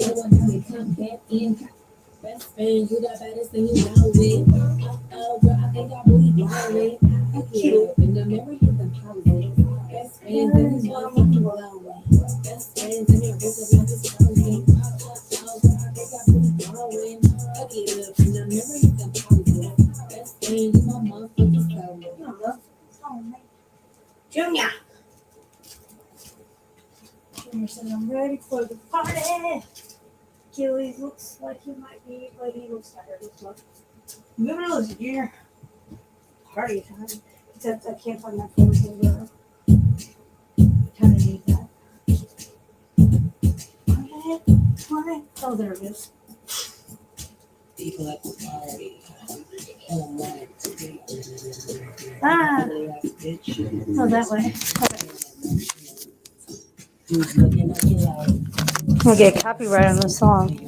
come back in. Best friend, you the baddest thing you know with. Oh, girl, I think I really blow it. I get up in the mirror, hit the poses. Best friend, then you know I'm blowing. Best friend, then your wrist is like it's frozen. Oh, girl, I think I really blowing. I get up in the mirror, hit the poses. Best friend, you my motherfucking soul. Junior. Junior said, I'm ready for the party. Achilles looks like he might be, but he looks tired as well. Never knows, Junior. Party time. Except I can't find my phone here. Kind of need that. Oh, there it is. People at the party. And I'm wanting to be. Ah. Oh, that way. Who's looking at me like? I'll get copyright on the song.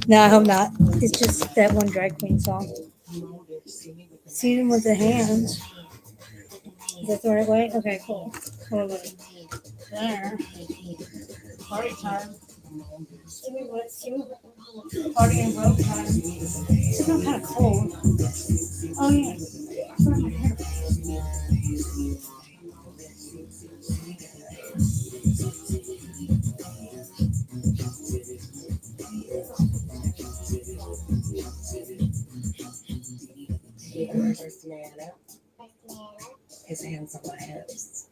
No, I hope not. It's just that one drag queen song. See them with the hands. Is that the right way? Okay, cool. Hold on. There. Party time. See me what? Party and road time. It's still kind of cold. Oh, yeah. Put on my hair. First man up. His hands on my hips.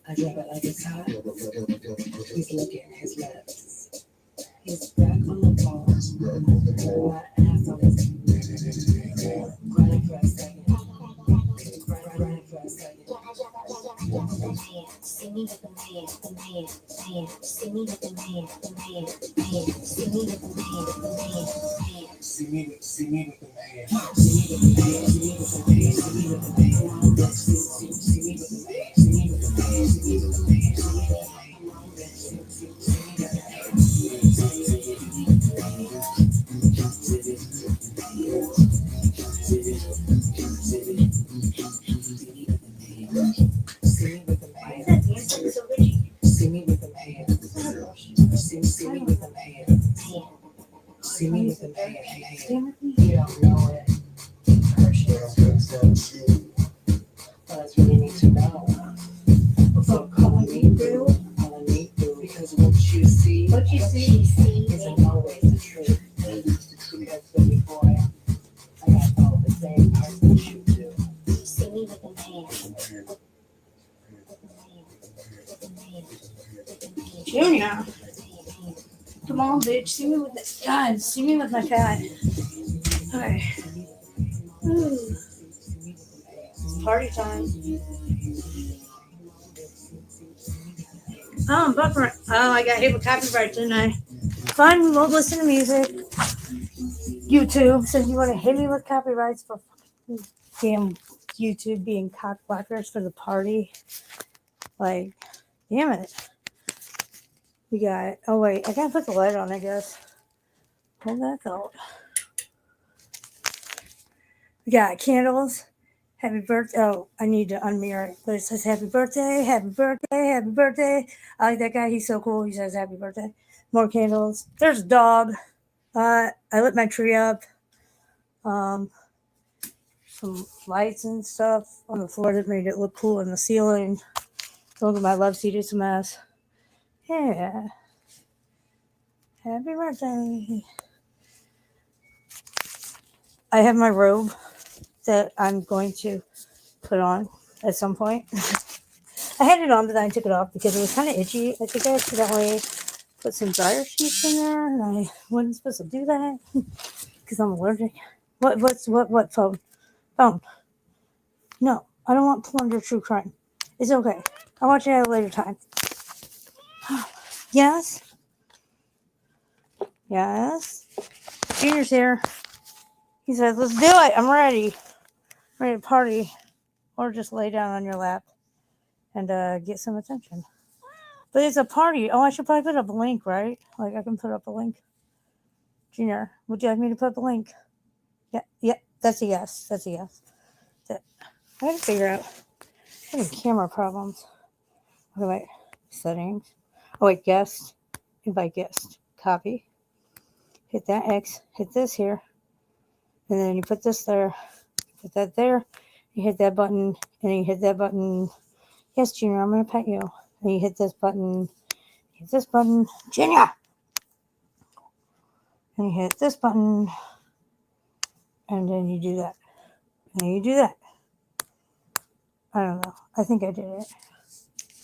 I grab it like it's hot. He's licking his lips. He's back on the ball. My ass on his grinding for a second. Grinding for a second. See me with the man. See me with the man. See me with the man. See me with the man. See me with the man. You don't know it. But I really need to know. So calling me boo, because what you see isn't always the truth. Because baby boy, I got all the same parts that you do. See me with the man. Junior. Come on, bitch. See me with this. God, see me with my cat. Okay. Ooh. Party time. Oh, I'm buffering. Oh, I got hit with copyright, didn't I? Fine, won't listen to music. YouTube says you want to hit me with copyrights for damn YouTube being cock blockers for the party. Like, damn it. We got, oh wait, I gotta put the light on, I guess. Hold that thought. We got candles. Happy birthday. Oh, I need to unmirror it. But it says happy birthday, happy birthday, happy birthday. I like that guy. He's so cool. He says happy birthday. More candles. There's a dog. I lit my tree up. Some lights and stuff on the floor that made it look cool in the ceiling. Look at my love seat. It's a mess. Yeah. Happy birthday. I have my robe that I'm going to put on at some point. I had it on, but then I took it off because it was kind of itchy. I think I accidentally put some dryer sheets in there, and I wasn't supposed to do that because I'm allergic. What phone? Phone. No, I don't want plunder true crime. It's okay. I'll watch it at a later time. Yes? Yes? Junior's here. He says, let's do it. I'm ready. Ready to party. Or just lay down on your lap and get some attention. But it's a party. Oh, I should probably put up a link, right? Like I can put up a link. Junior, would you like me to put up a link? Yeah, that's a yes. That's a yes. I gotta figure out. I'm having camera problems. Okay, wait. Settings. Oh, wait, guest. Invite guest. copy, hit that X, hit this here, and then you put this there, put that there, you hit that button, and you hit that button. Yes, Junior, I'm going to pet you. And you hit this button, Junior, and you hit this button, and then you do that, and you do that. I don't know. I think I did it.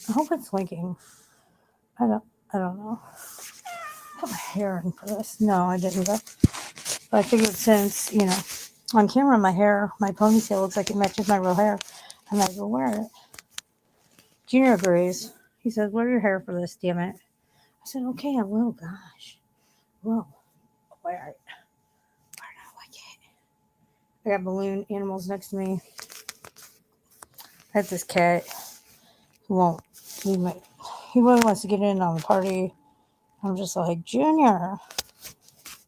I hope it's linking. I don't know. Put my hair in for this. No, I didn't. But I figured since, on camera my ponytail looks like it matches my real hair, I might as well wear it. Junior agrees. He says, wear your hair for this, damn it. I said, okay, I will, gosh. Well, wear it. I don't like it. I got balloon animals next to me. I have this cat who won't. He really wants to get in on the party. I'm just like, Junior,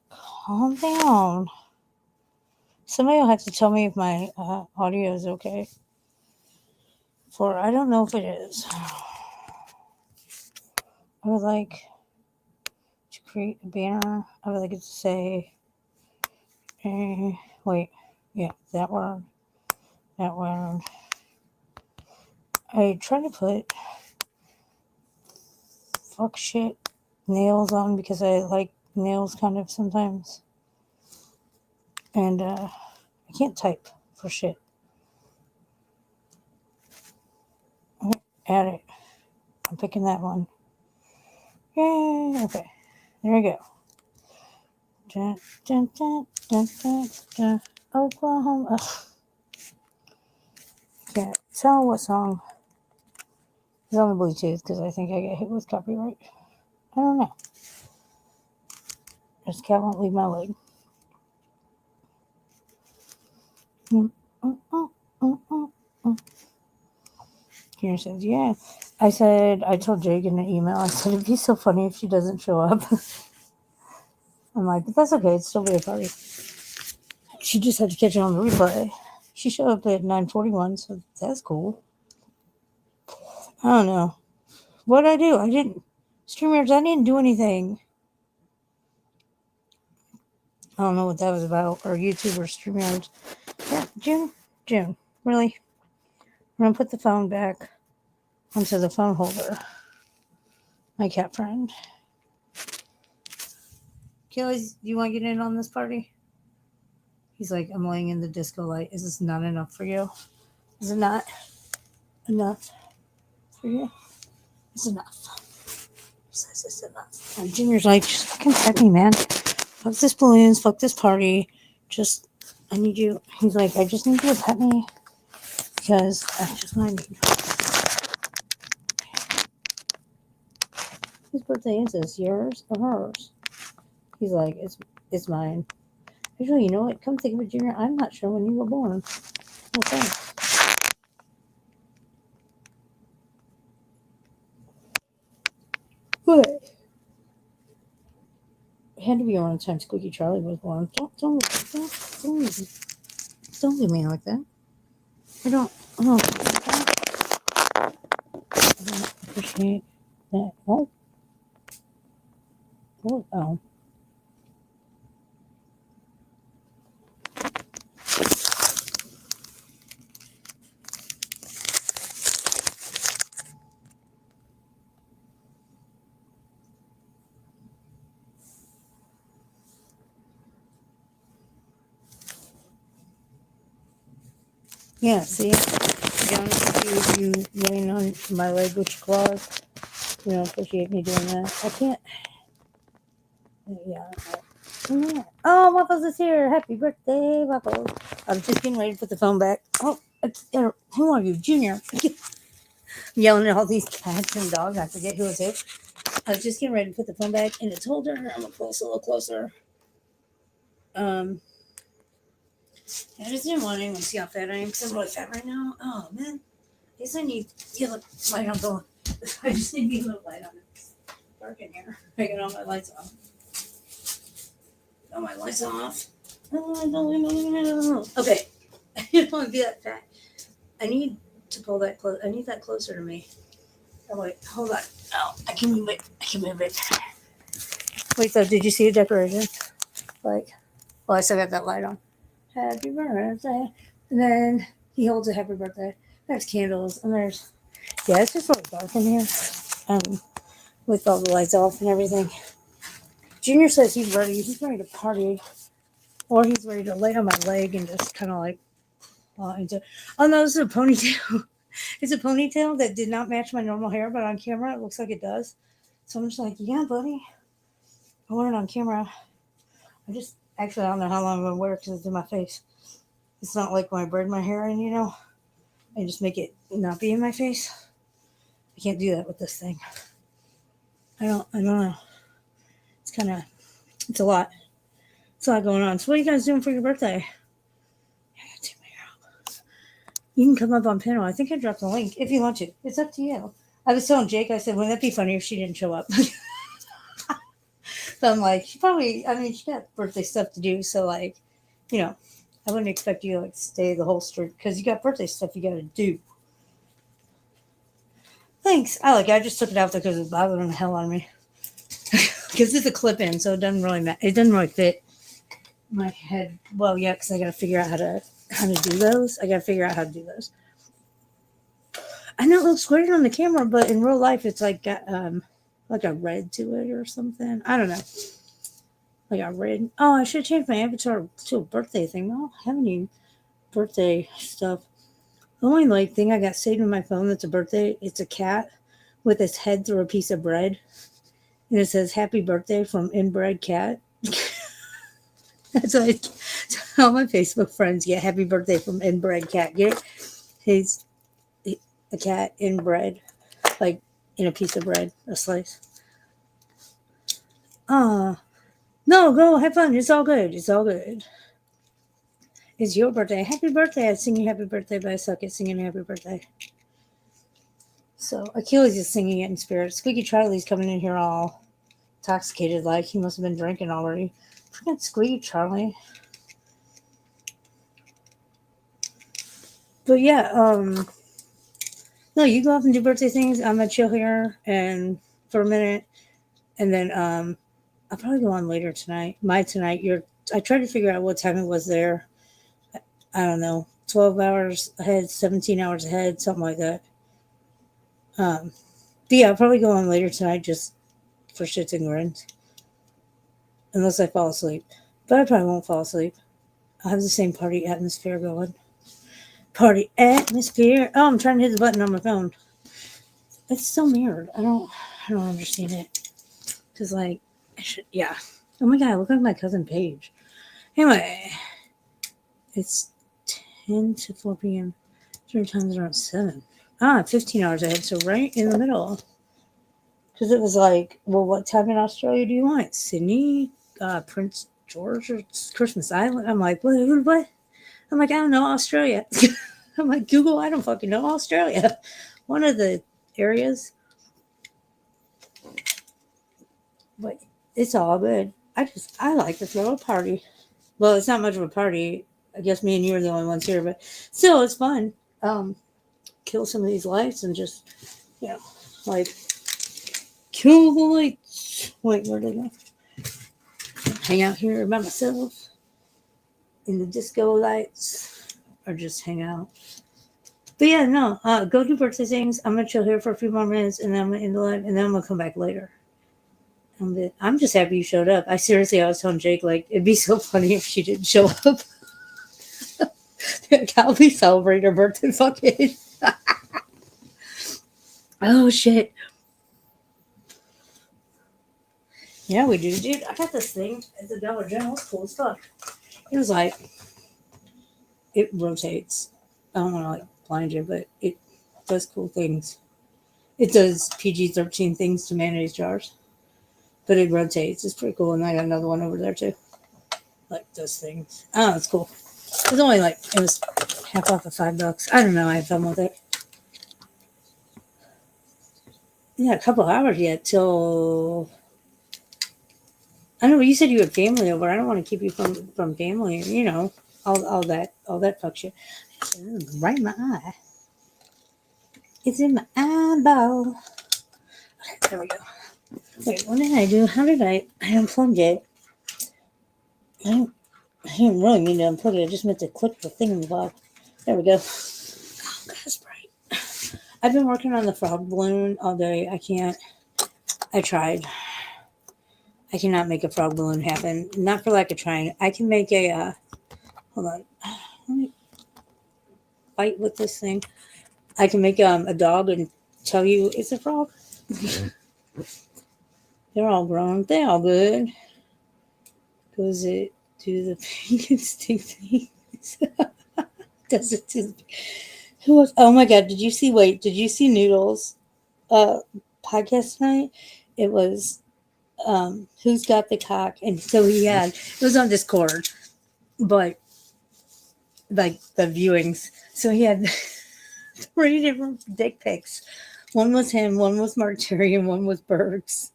calm down. Somebody will have to tell me if my audio is okay. For I don't know if it is. I would like to create a banner. I would like it to say, wait, yeah, that word. I try to put fuck shit nails on because I like nails kind of sometimes. And I can't type for shit. Add it. I'm picking that one. Yay! Okay. There we go. Dun, dun, dun, dun, dun, dun. Oklahoma. Can't tell what song is on the Bluetooth because I think I get hit with copyright. I don't know. This cat won't leave my leg. Karen says, yeah. I told Jake in an email, I said, it'd be so funny if she doesn't show up. I'm like, but that's okay. It's still be a party. She just had to catch it on the replay. She showed up at 9:41, so that's cool. I don't know. What'd I do? I didn't do anything. I don't know what that was about, or YouTube or StreamYards. Yeah, June, really? I'm going to put the phone back onto the phone holder. My cat friend. Kelly, do you want to get in on this party? He's like, I'm laying in the disco light. Is this not enough for you? Is it not enough for you? It's enough. He says it's enough. And Junior's like, just fucking pet me, man. Fuck this balloons. Fuck this party. I need you. He's like, I just need you to pet me because that's just what I need. Whose birthday is this? Yours or hers? He's like, it's mine. Actually, you know what? Come think of it, Junior. I'm not sure when you were born. Okay. But it had to be around the time Squeaky Charlie was born. Don't do me like that. I don't appreciate that. Oh. Yeah, see? You laying on my leg with your claws. You don't appreciate me doing that. I can't. Yeah. Oh, Waffles is here. Happy birthday, Waffles. I'm just getting ready to put the phone back. Oh, who are you, Junior? Yelling at all these cats and dogs. I forget who it's who. I was just getting ready to put the phone back, and it's holder. I'm gonna pull this a little closer. I just didn't want anyone to see how fat I am because I'm really fat right now. Oh man, I guess I need yellow light on the. I just need yellow light on it. Dark in here. I got all my lights off. All my lights off. Okay, I don't want to be that fat. I need to pull that close. I need that closer to me. Oh wait, hold on. Oh, I can move it. Wait, so did you see the decoration? Like, well, I still got that light on. Happy birthday. And then he holds a happy birthday. There's candles, and there's, yeah, it's just a little dark in here. With all the lights off and everything. Junior says he's ready. He's ready to party. Or he's ready to lay on my leg and just kind of like, into. Oh no, this is a ponytail. It's a ponytail that did not match my normal hair, but on camera it looks like it does. So I'm just like, yeah, buddy. I want it on camera. I don't know how long I'm going to wear it because it's in my face. It's not like when I braid my hair in, and just make it not be in my face. I can't do that with this thing. I don't know. It's a lot. It's a lot going on. So what are you guys doing for your birthday? I gotta take my hair out. You can come up on panel. I think I dropped the link if you want to. It's up to you. I was telling Jake, I said, wouldn't that be funny if she didn't show up? So I'm like, she got birthday stuff to do. So like, I wouldn't expect you to like stay the whole street because you got birthday stuff you got to do. Thanks. I like it. I just took it out there because it's bothering the hell out of me. Because it's a clip in, so it doesn't really matter. It doesn't really fit my head. Well, yeah, because I got to figure out how to do those. I got to figure out how to do those. I know it looks weird on the camera, but in real life, it's like got like a red to it or something. I don't know. Like a red. Oh, I should change my avatar to a birthday thing. I don't have any birthday stuff. The only like thing I got saved in my phone that's a birthday, it's a cat with its head through a piece of bread. And it says happy birthday from inbred cat. That's what I tell my Facebook friends. Yeah, happy birthday from inbred cat. Get it? He's a cat inbred, like in a piece of bread, a slice. No, go have fun. It's all good. It's all good. It's your birthday. Happy birthday. I sing you happy birthday, but I suck at singing happy birthday. So Achilles is singing it in spirit. Squeaky Charlie's coming in here all intoxicated, like he must have been drinking already. Freaking Squeaky Charlie. But yeah, no, you go off and do birthday things. I'm gonna chill here and for a minute, and then I'll probably go on later tonight. I tried to figure out what time it was there. I don't know, 12 hours ahead, 17 hours ahead, something like that. But yeah, I'll probably go on later tonight just for shits and grins. Unless I fall asleep. But I probably won't fall asleep. I'll have the same party atmosphere going. Party atmosphere. Oh, I'm trying to hit the button on my phone. It's still mirrored. I don't understand it. Because like, yeah. Oh my god, look at my cousin Paige. Anyway, it's 10 to 4 p.m. 3 times around 7. 15 hours ahead, so right in the middle. Because it was like, well, what time in Australia do you want? Sydney, Prince George, or Christmas Island? I'm like, what? I'm like, I don't know, Australia. I'm like, Google, I don't fucking know, Australia. One of the areas. But it's all good. I like to throw a party. Well, it's not much of a party. I guess me and you are the only ones here, but still, it's fun. Kill some of these lights and just, like, kill the lights. Wait, where did they go? Hang out here by myself in the disco lights, or just hang out. But yeah, no, go do birthday things. I'm gonna chill here for a few more minutes, and then I'm gonna end the live, and then I'm gonna come back later. I'm just happy you showed up. I was telling Jake, like, it'd be so funny if she didn't show up. I'll be celebrating her birthday fucking. Oh shit. Yeah, we do, dude. I got this thing at the Dollar General. It's cool as fuck. It was like, it rotates. I don't want to like blind you, but it does cool things. It does PG-13 things to mayonnaise jars, but it rotates. It's pretty cool. And I got another one over there too. Like does things. Oh, it's cool. It was half off of $5. I don't know. I had fun with it. Yeah, a couple hours yet till. I know you said you had family over. I don't want to keep you from family. All that fuck shit. Right in my eye. It's in my eyeball. Okay, there we go. Wait, what did I do? How did I unplugged it? I didn't really mean to unplug it. I just meant to click the thing in the box. There we go. Oh, that's bright. I've been working on the frog balloon all day. I can't. I tried. I cannot make a frog balloon happen. Not for lack of trying. I can make a. Hold on. Let me fight with this thing. I can make a dog and tell you it's a frog. They're all grown. They're all good. Does it do the pink and stick things? Does it do the, who was? Oh my god! Did you see? Wait, did you see Noodles? Podcast tonight. It was who's got the cock, and so he had it was on Discord, but like the viewings. So he had 3 different dick pics. One was him, one was Mark Terry, and one was Bergs.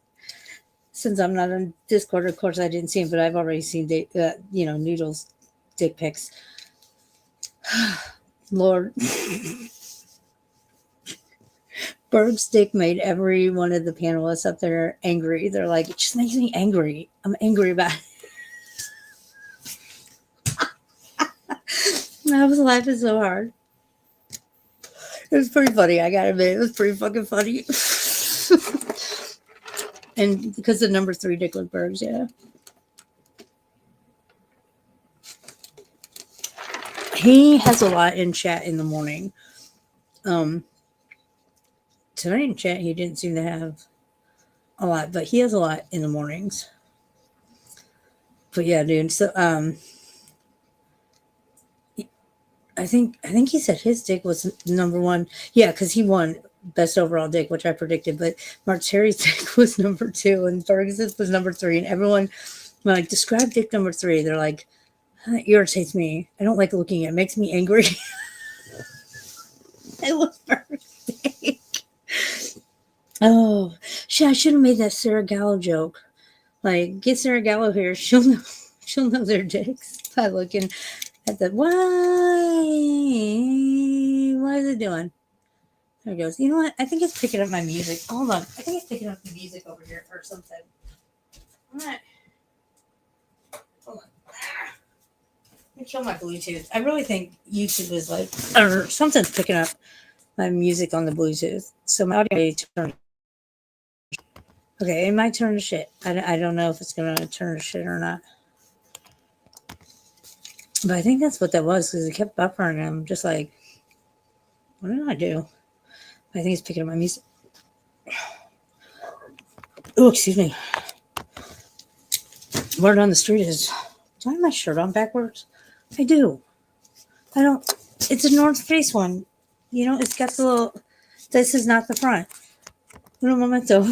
Since I'm not on Discord, of course I didn't see him, but I've already seen Noodles dick pics. Lord. Berg's dick made every one of the panelists up there angry. They're like, it just makes me angry. I'm angry about it. I was laughing so hard. It was pretty funny, I gotta admit. It was pretty fucking funny. And because the number 3 dick was Berg's, yeah. He has a lot in chat in the morning. Tonight in chat, he didn't seem to have a lot, but he has a lot in the mornings. But yeah, dude. So I think he said his dick was number 1. Yeah, because he won best overall dick, which I predicted. But Mark Terry's dick was number 2, and Ferguson's was number 3. And everyone like describe dick number 3. They're like, that irritates me. I don't like looking at it. It makes me angry. It was Ferguson's dick. Oh, shit! I should have made that Sarah Gallo joke. Like, get Sarah Gallo here. She'll know their dicks by looking at the why is it doing? There it goes. You know what? I think it's picking up my music. Hold on. I think it's picking up the music over here or something. I'm not. Hold on. Let me kill my Bluetooth. I really think YouTube is like, or something's picking up my music on the Bluetooth. So my audio turned. Okay, it might turn to shit. I don't know if it's going to turn to shit or not. But I think that's what that was because it kept buffering. I'm just like, what did I do? I think it's picking up my music. Oh, excuse me. Word on the street is, do I have my shirt on backwards? I do. I don't. It's a North Face one. You know, it's got the little. This is not the front. Little memento.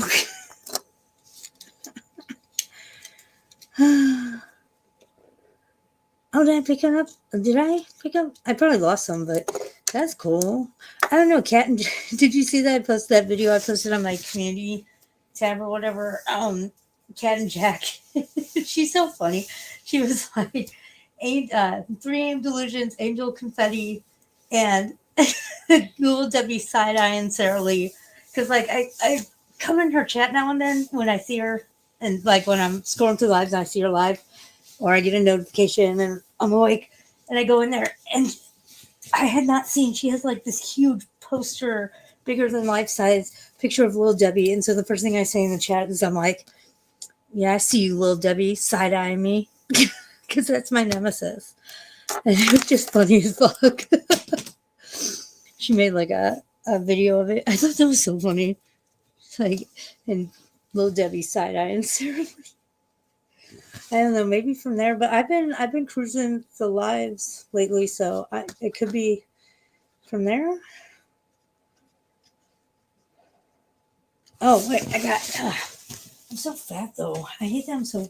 Oh, did I pick it up? Did I pick up? I probably lost some, but that's cool. I don't know, Cat and did you see that? I posted that video I posted on my community tab or whatever. Cat and Jack. She's so funny. She was like, 3 AIM delusions, angel confetti, and Google W side eye and Sarah Lee. Because like I come in her chat now and then when I see her, and like when I'm scrolling through lives and I see her live, or I get a notification and I'm awake and I go in there and I had not seen, she has like this huge poster, bigger than life size picture of Lil Debbie. And so the first thing I say in the chat is I'm like, yeah, I see you, Lil Debbie, side eyeing me. Because that's my nemesis. And it was just funny as fuck. She made like a video of it. I thought that was so funny. It's like, and Lil Debbie side eyeing Sarah Lee. I don't know, maybe from there, but I've been cruising the lives lately, so it could be from there. Oh wait, I'm so fat though. I hate that I'm so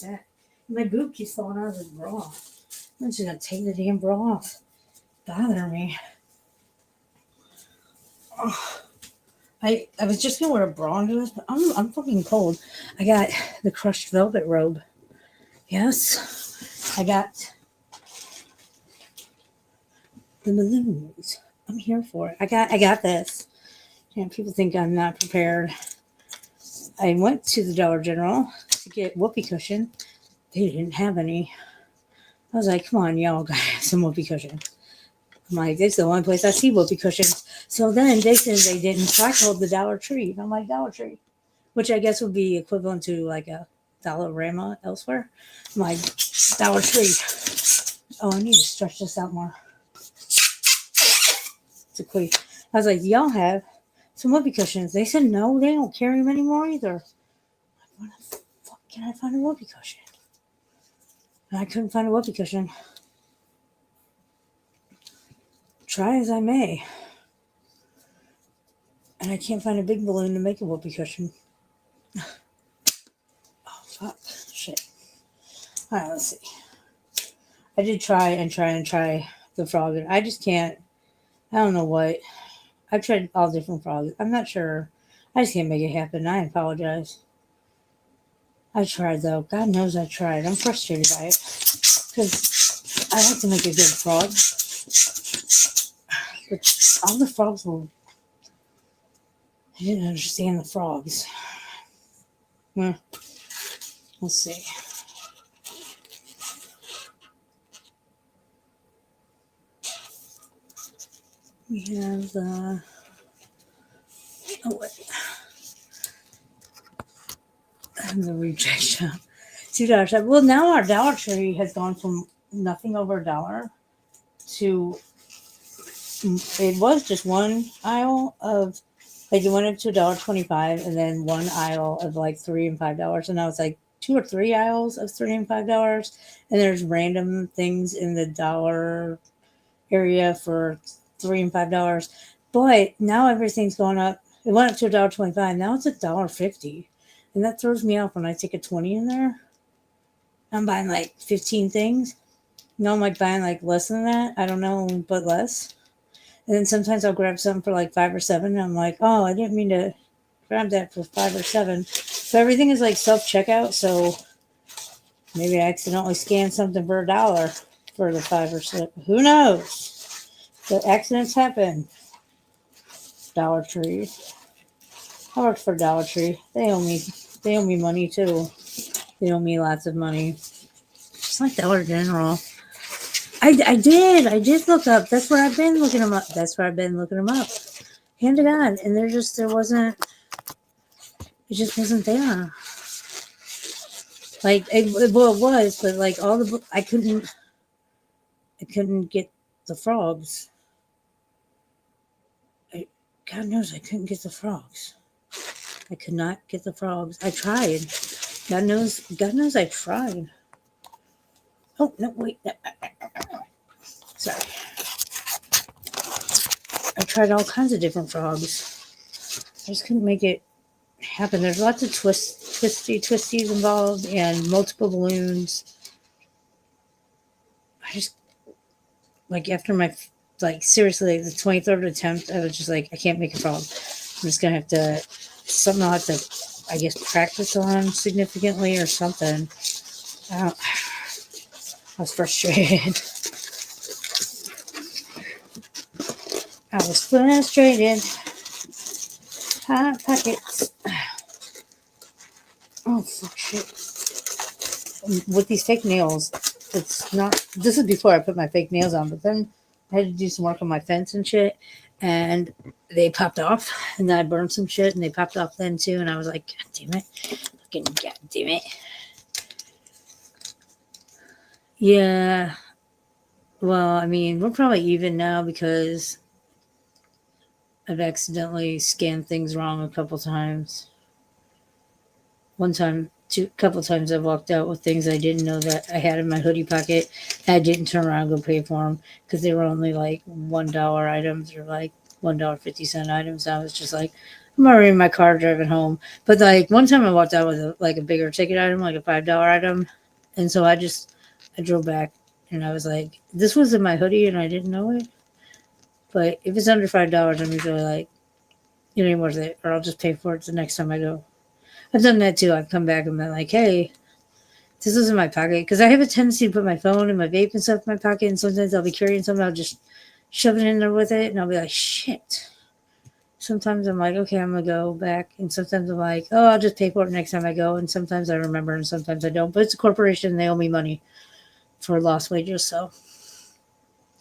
fat. My boob keeps falling out of the bra. I'm just gonna take the damn bra off. Bothering me. Oh, I was just gonna wear a bra under this, but I'm fucking cold. I got the crushed velvet robe. Yes, I got the balloons. I'm here for it. I got this. Yeah, people think I'm not prepared. I went to the Dollar General to get whoopee cushion. They didn't have any. I was like, come on, y'all gotta have some whoopee cushion. I'm like, this is the only place I see whoopee cushions. So then they said they didn't. So I called the Dollar Tree. And I'm like, Dollar Tree, which I guess would be equivalent to like a Dollarama elsewhere. I'm like, Dollar Tree. Oh, I need to stretch this out more. It's a quick. I was like, y'all have some whoopee cushions? They said no, they don't carry them anymore either. Where the fuck can I find a whoopee cushion? And I couldn't find a whoopee cushion. Try as I may. And I can't find a big balloon to make a whoopee cushion. Oh, fuck. Shit. Alright, let's see. I did try the frog, and I just can't. I don't know what. I've tried all different frogs. I'm not sure. I just can't make it happen. I apologize. I tried, though. God knows I tried. I'm frustrated by it. Because I like to make a good frog. But all the frogs were. I didn't understand the frogs. Let's see. We have the. Oh, wait. The reject shop. $2 shop. Well, now our Dollar Tree has gone from nothing over $1 to. It was just one aisle of. Like, it went up to $1.25 and then one aisle of like $3 and $5. And now it's like 2 or 3 aisles of $3 and $5. And there's random things in the dollar area for $3 and $5. But now everything's going up. It went up to $1.25. Now it's $1.50. And that throws me off when I take a 20 in there. I'm buying like 15 things. No, I'm like buying like less than that. I don't know, but less. And then sometimes I'll grab something for like 5 or 7. And I'm like, oh, I didn't mean to grab that for 5 or 7. So everything is like self-checkout. So maybe I accidentally scanned something for $1 for the 5 or 7. Who knows? The accidents happen. Dollar Tree. I worked for Dollar Tree. They owe me money too. They owe me lots of money. Just like Dollar General. I did look up. That's where I've been looking them up. Hand to God. And it just wasn't there. Like, it was, but like all the, I couldn't get the frogs. God knows I couldn't get the frogs. I could not get the frogs. I tried. God knows I tried. Oh, no, wait. Sorry. I tried all kinds of different frogs. I just couldn't make it happen. There's lots of twisties involved and multiple balloons. I just, like, after my, like, seriously, like the 23rd attempt, I was just like, I can't make a frog. I'm just going to have to, something I'll have to, I guess, practice on significantly or something. I was frustrated. Hot pockets. Oh, fuck shit. With these fake nails, it's not. This is before I put my fake nails on, but then I had to do some work on my fence and shit, and they popped off, and then I burned some shit, and they popped off then too, and I was like, God damn it. Fucking God damn it. Yeah. Well, I mean, we're probably even now because I've accidentally scanned things wrong a couple times. Couple times I've walked out with things I didn't know that I had in my hoodie pocket. I didn't turn around and go pay for them because they were only like $1 items or like $1.50 items. I was just like, I'm already in my car driving home. But like one time I walked out with a bigger ticket item, like a $5 item. And so I drove back and I was like, this was in my hoodie and I didn't know it. But if it's under $5, I'm usually like, it ain't worth it, or I'll just pay for it the next time I go. I've done that too. I've come back and been like, hey, this was in my pocket. Because I have a tendency to put my phone and my vape and stuff in my pocket. And sometimes I'll be carrying something. I'll just shove it in there with it. And I'll be like, shit. sometimes I'm like, okay, I'm gonna go back, and sometimes I'm like, oh, I'll just pay for it next time I go, and sometimes I remember, and sometimes I don't. But it's a corporation; they owe me money for lost wages, so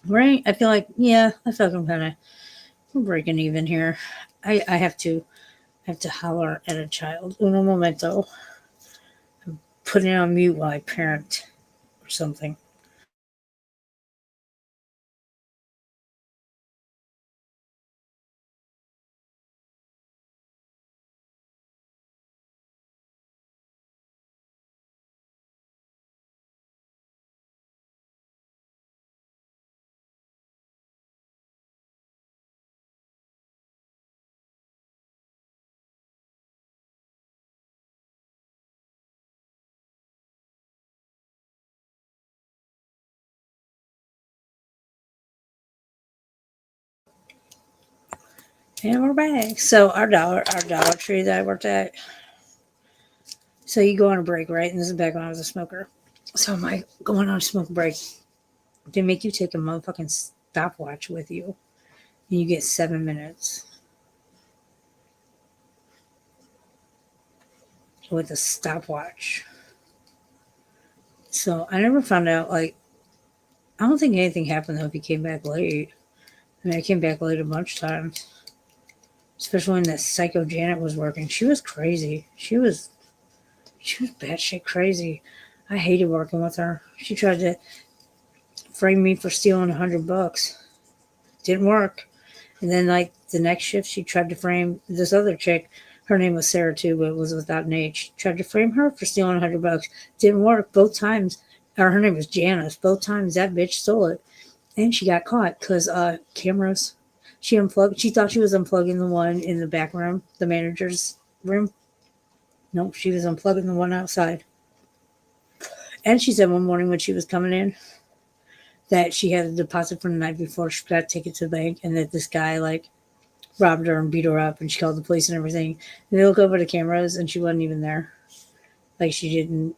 right. I feel like, yeah, I feel like I'm kind of breaking even here. I have to holler at a child. Uno momento. Put it on mute while I parent or something. And we're back. So our Dollar Tree that I worked at. So you go on a break, right? And this is back when I was a smoker. So I'm like going on a smoke break. They make you take a motherfucking stopwatch with you, and you get 7 minutes with a stopwatch. So I never found out. Like, I don't think anything happened though if you came back late. I mean, I came back late a bunch of times, especially when that psycho Janet was working. She was crazy. She was batshit crazy. I hated working with her. She tried to frame me for stealing $100. Didn't work. And then like the next shift, she tried to frame this other chick. Her name was Sarah too, but it was without an H. She tried to frame her for stealing $100. Didn't work both times. Or her name was Janice. Both times that bitch stole it, and she got caught because cameras. She unplugged. She thought she was unplugging the one in the back room, the manager's room. No, she was unplugging the one outside. And she said one morning when she was coming in that she had a deposit from the night before. She got to take it to the bank, and that this guy like robbed her and beat her up, and she called the police and everything. And they look over the cameras, and she wasn't even there. Like she didn't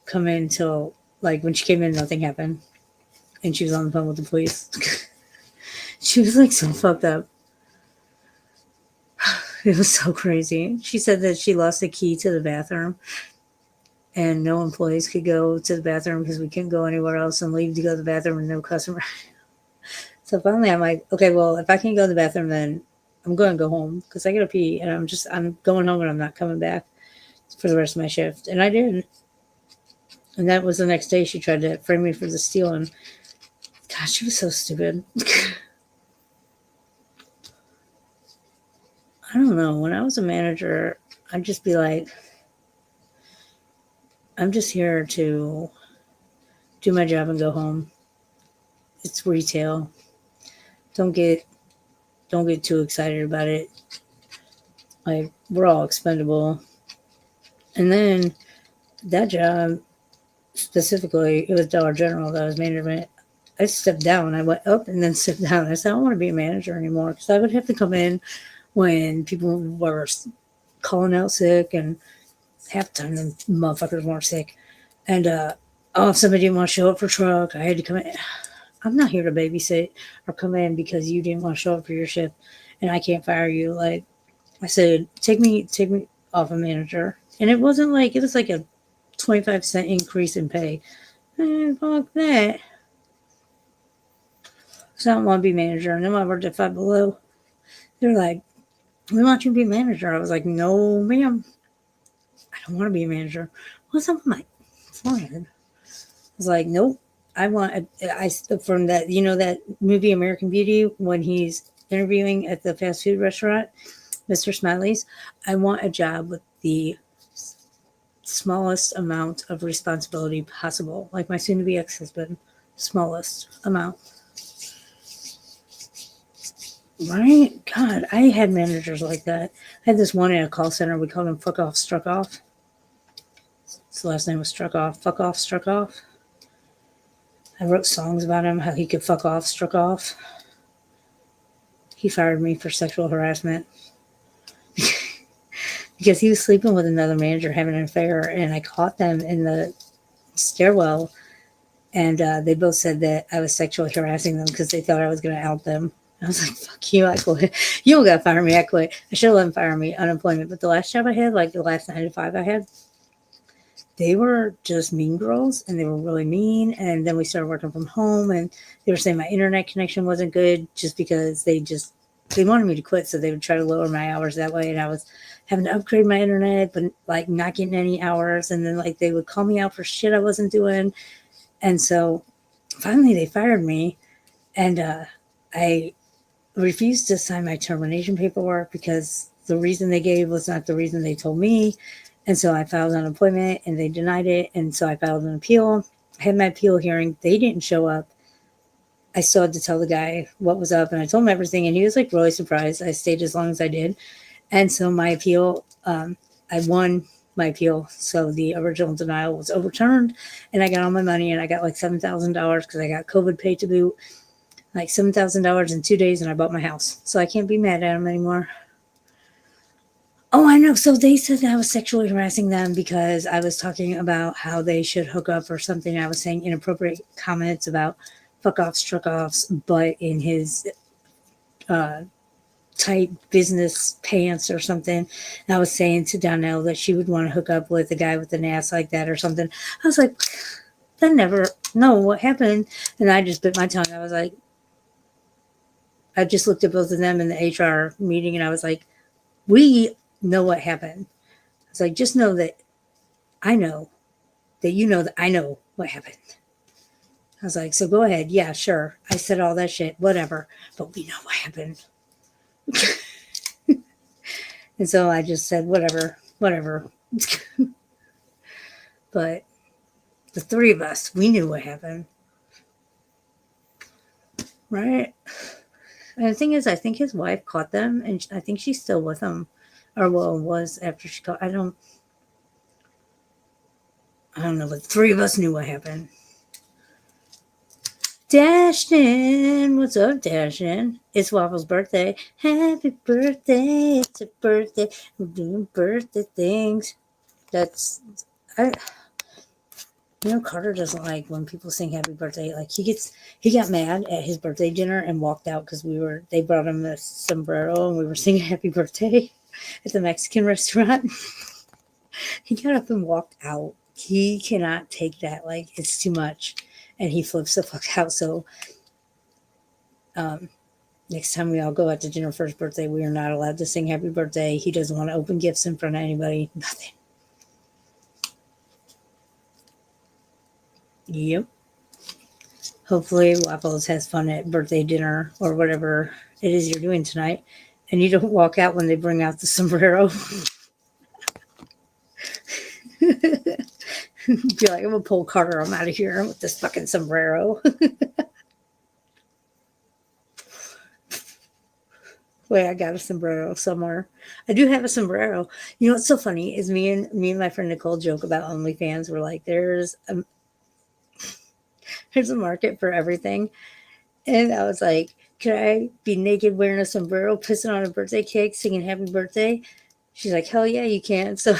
come in until like when she came in, nothing happened, and she was on the phone with the police. She was like so fucked up. It was so crazy. She said that she lost the key to the bathroom, and no employees could go to the bathroom because we couldn't go anywhere else and leave to go to the bathroom and no customer. So finally, I'm like, okay, well, if I can't go to the bathroom, then I'm going to go home because I got to pee, and I'm going home and I'm not coming back for the rest of my shift. And I did. And that was the next day she tried to frame me for the steal. And God, she was so stupid. I don't know. When I was a manager, I'd just be like, I'm just here to do my job and go home. It's retail. Don't get too excited about it. Like, we're all expendable. And then that job specifically, it was Dollar General that I was management. I stepped down. I went up and then stepped down. I said, I don't want to be a manager anymore because I would have to come in when people were calling out sick, and half the time the motherfuckers weren't sick. And oh, if somebody didn't want to show up for truck, I had to come in. I'm not here to babysit or come in because you didn't want to show up for your shift, and I can't fire you. Like I said, take me off a manager, and it wasn't like it was like a 25% increase in pay. Fuck that. So I don't want to be manager. And then when I worked at Five Below, they're like, we want you to be manager. I was like, no, ma'am. I don't want to be a manager. What's up with my forehead? I was like, nope. I want, I from that, you know, that movie American Beauty when he's interviewing at the fast food restaurant, Mr. Smiley's. I want a job with the smallest amount of responsibility possible, like my soon to be ex husband, smallest amount. Right? God, I had managers like that. I had this one in a call center. We called him Fuck Off, Struck Off. His last name was Struck Off. Fuck Off, Struck Off. I wrote songs about him, how he could fuck off, struck off. He fired me for sexual harassment because he was sleeping with another manager having an affair, and I caught them in the stairwell, and they both said that I was sexually harassing them because they thought I was going to out them. I was like, fuck you, I quit. You don't gotta fire me, I quit. I should have let them fire me, unemployment. But the last job I had, like the last 9 to 5 I had, they were just mean girls and they were really mean. And then we started working from home and they were saying my internet connection wasn't good just because they wanted me to quit. So they would try to lower my hours that way. And I was having to upgrade my internet, but like not getting any hours. And then like they would call me out for shit I wasn't doing. And so finally they fired me. And I refused to sign my termination paperwork because the reason they gave was not the reason they told me. And so I filed unemployment and they denied it. And so I filed an appeal. I had my appeal hearing. They didn't show up. I still had to tell the guy what was up and I told him everything. And he was like really surprised. I stayed as long as I did. And so my appeal, I won my appeal. So the original denial was overturned and I got all my money and I got like $7,000 because I got COVID paid to boot, like $7,000 in 2 days and I bought my house. So I can't be mad at him anymore. Oh, I know. So they said that I was sexually harassing them because I was talking about how they should hook up or something. I was saying inappropriate comments about fuck offs, truck offs, but in his tight business pants or something. And I was saying to Donnell that she would want to hook up with a guy with an ass like that or something. I was like, that never, no, what happened? And I just bit my tongue. I was like, I just looked at both of them in the HR meeting and I was like, we know what happened. I was like, just know that I know that you know that I know what happened. I was like, so go ahead. Yeah, sure. I said all that shit, whatever. But we know what happened. And so I just said, whatever. But the three of us, we knew what happened. Right? And the thing is, I think his wife caught them and I think she's still with him. Or well, was after she caught. I don't know, but the three of us knew what happened. Dashton, what's up, Dashton? It's Waffles' birthday. Happy birthday, it's a birthday. We're doing birthday things. That's, I, Carter doesn't like when people sing happy birthday. Like he got mad at his birthday dinner and walked out because they brought him a sombrero and we were singing happy birthday at the Mexican restaurant. He got up and walked out. He cannot take that. Like, it's too much. And he flips the fuck out. So, next time we all go out to dinner for his birthday, we are not allowed to sing happy birthday. He doesn't want to open gifts in front of anybody. Nothing. Yep. Hopefully Waffles has fun at birthday dinner or whatever it is you're doing tonight. And you don't walk out when they bring out the sombrero. Be like, I'm gonna pull Carter. I'm out of here with this fucking sombrero. Wait, I got a sombrero somewhere. I do have a sombrero. You know what's so funny is me and my friend Nicole joke about OnlyFans. We're like, there's a market for everything. And I was like, could I be naked wearing a sombrero, pissing on a birthday cake, singing happy birthday? She's like, hell yeah, you can. So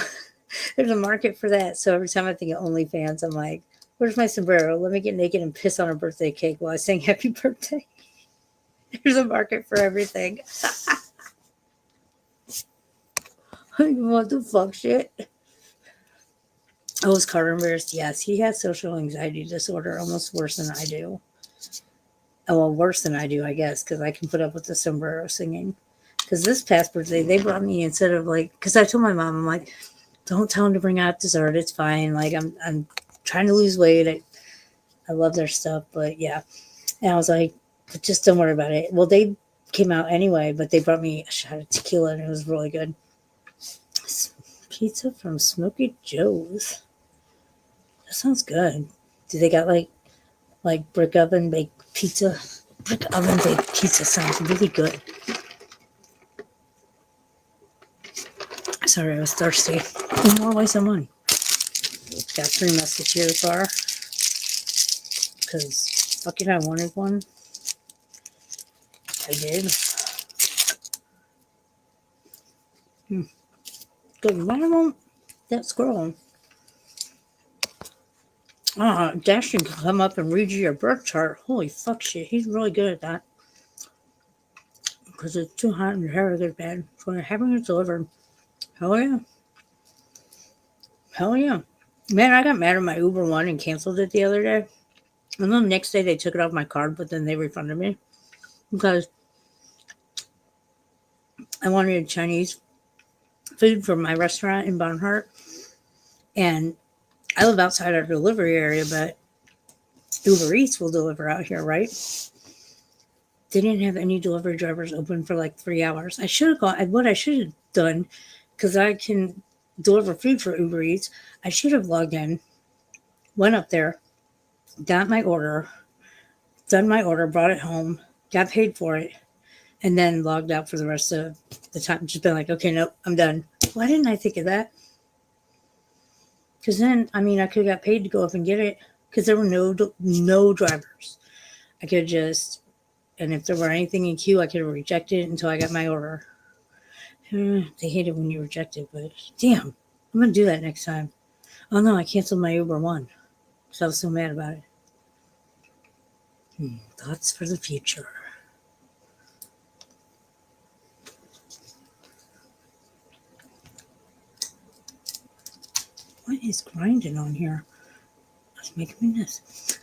there's a market for that. So every time I think of OnlyFans, I'm like, where's my sombrero? Let me get naked and piss on a birthday cake while I sing happy birthday. There's a market for everything. What the fuck shit? Oh, is Carter embarrassed? Yes, he has social anxiety disorder, almost worse than I do. Oh, well, worse than I do, I guess, because I can put up with the sombrero singing. Because this past birthday, they brought me instead of like, because I told my mom, I'm like, don't tell him to bring out dessert. It's fine. Like I'm trying to lose weight. I love their stuff, but yeah. And I was like, but just don't worry about it. Well, they came out anyway, but they brought me a shot of tequila and it was really good. Pizza from Smoky Joe's. That sounds good. Do they got like brick oven baked pizza? Brick oven baked pizza sounds really good. Sorry, I was thirsty. More waste of money. Got 3 Musketeers bar. Because fucking I wanted one. I did. Good. Why won't that scroll? Dashton can come up and read you your birth chart. Holy fuck shit. He's really good at that. because it's too hot and your hair gets bad. So they're having it delivered. Hell yeah. Hell yeah. Man, I got mad at my Uber One and canceled it the other day. And then the next day they took it off my card, but then they refunded me because I wanted Chinese food from my restaurant in Barnhart. And I live outside our delivery area, but Uber Eats will deliver out here, right? They didn't have any delivery drivers open for like 3 hours. I should have gone. What I should have done, because I can deliver food for Uber Eats, I should have logged in, went up there, got my order, done my order, brought it home, got paid for it, and then logged out for the rest of the time. Just been like, okay, nope, I'm done. Why didn't I think of that? Because then, I mean, I could have got paid to go up and get it because there were no drivers. I could just, and if there were anything in queue, I could have rejected it until I got my order. They hate it when you reject it, but damn, I'm going to do that next time. Oh no, I canceled my Uber One because I was so mad about it. Thoughts for the future. What is grinding on here? That's making me this.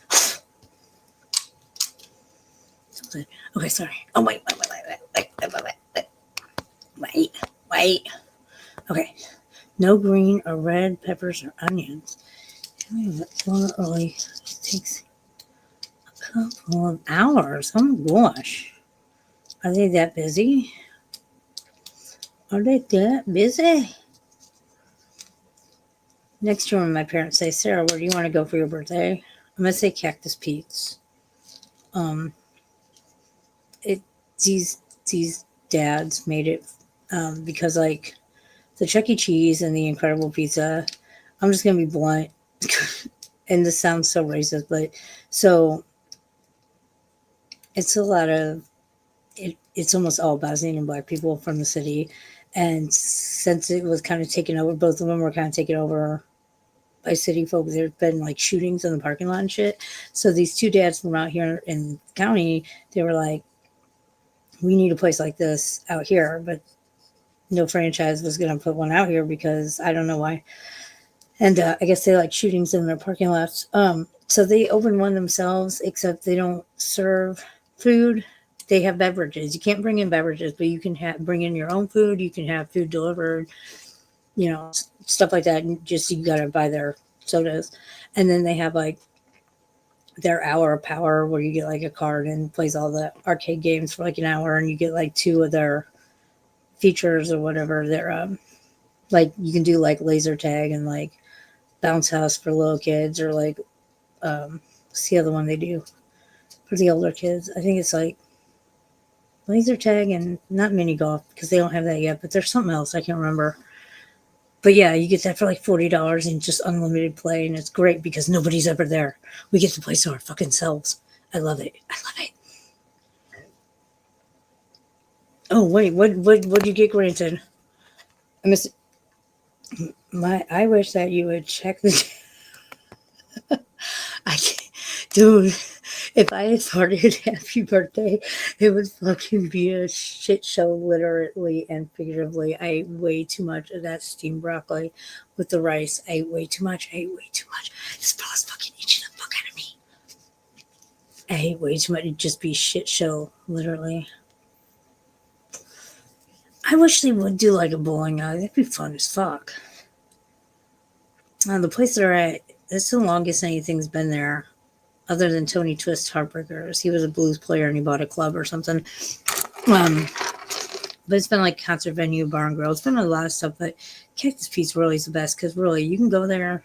Something. Okay, sorry. Oh, wait. Okay. No green or red peppers or onions. It takes a couple of hours. Oh my gosh. Are they that busy? Are they that busy? Next year when my parents say, Sarah, where do you want to go for your birthday? I'm going to say Cactus Pete's. These dads made it because like the Chuck E. Cheese and the Incredible Pizza, I'm just going to be blunt. And this sounds so racist, but so it's a lot of, it's almost all Bosnian and black people from the city. And since it was kind of taken over, both of them were kind of taken over by city folks. There's been like shootings in the parking lot and shit. So these two dads from out here in the county, they were like, we need a place like this out here, but no franchise was going to put one out here because I don't know why. And I guess they like shootings in their parking lots. So they opened one themselves, except they don't serve food. They have beverages. You can't bring in beverages, but you can bring in your own food. You can have food delivered, you know, stuff like that. And just you got to buy their sodas. And then they have like their hour of power where you get like a card and plays all the arcade games for like an hour, and you get like 2 of their features or whatever. They're like you can do like laser tag and like bounce house for little kids, or like what's the other one they do for the older kids? I think it's like laser tag and not mini golf because they don't have that yet, but there's something else I can't remember. But yeah, you get that for like $40 and just unlimited play, and it's great because nobody's ever there. We get to play to our fucking selves. I love it. I love it. Oh wait, what did you get granted? I missed I wish that you would check the. I can't, dude. If I had farted happy birthday, it would fucking be a shit show, literally and figuratively. I ate way too much of that steamed broccoli with the rice. I ate way too much. This fella's fucking itching the fuck out of me. I ate way too much. It'd just be shit show, literally. I wish they would do like a bowling alley. That'd be fun as fuck. The place they're at, that's the longest anything's been there, other than Tony Twist Heartbreakers. He was a blues player and he bought a club or something. But it's been like concert venue, bar and grill. It's been a lot of stuff, but Cactus Pete's really is the best because really you can go there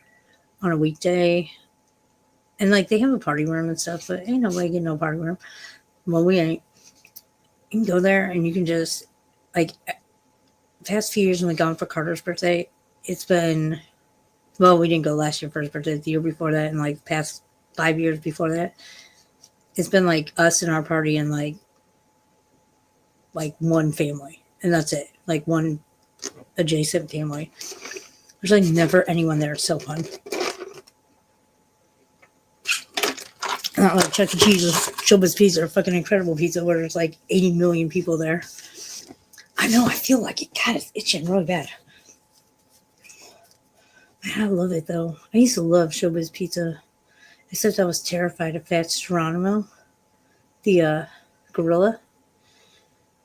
on a weekday and like they have a party room and stuff, but ain't no way getting no party room. Well, we ain't. You can go there and you can just like the past few years when we gone for Carter's birthday, it's been, well, we didn't go last year for his birthday, the year before that, and like the past 5 years before that, it's been like us and our party and like one family, and that's it. Like one adjacent family. There's like never anyone there. It's so fun. Not like Chuck E. Cheese or Showbiz Pizza or fucking Incredible Pizza where there's like 80 million people there. I know, I feel like it. God, it's itching really bad. Man, I love it though. I used to love Showbiz Pizza, except I was terrified of Fat Geronimo, the gorilla.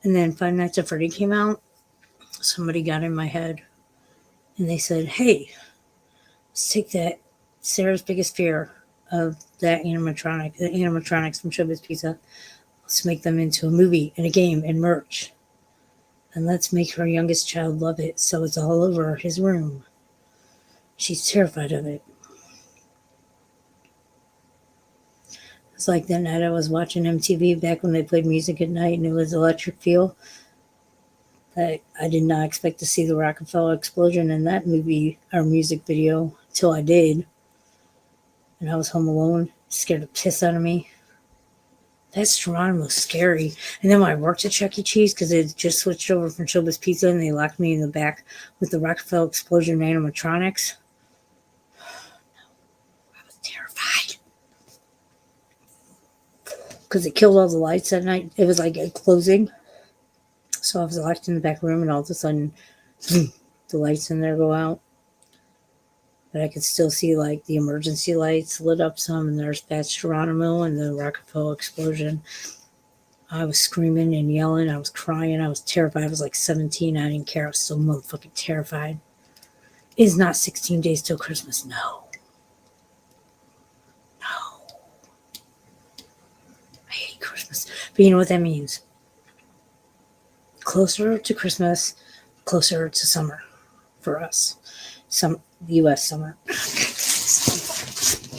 And then Five Nights at Freddy came out. Somebody got in my head and they said, hey, let's take that Sarah's biggest fear of that animatronic, the animatronics from Showbiz Pizza. Let's make them into a movie and a game and merch. And let's make her youngest child love it so it's all over his room. She's terrified of it. It's like that night I was watching MTV back when they played music at night and it was Electric Feel. I did not expect to see the Rockefeller explosion in that movie or music video until I did. And I was home alone, scared the piss out of me. That Geronimo was scary. And then when I worked at Chuck E. Cheese, because it just switched over from Showbiz Pizza and they locked me in the back with the Rockefeller explosion animatronics, I was terrified. Because it killed all the lights that night. It was like a closing. So I was locked in the back room and all of a sudden, the lights in there go out. But I could still see like the emergency lights lit up some, and there's Fat Geronimo and the Rockefeller explosion. I was screaming and yelling. I was crying. I was terrified. I was like 17. I didn't care. I was so motherfucking terrified. It is not 16 days till Christmas. No. No. I hate Christmas. But you know what that means? Closer to Christmas, closer to summer for us. U.S. summer.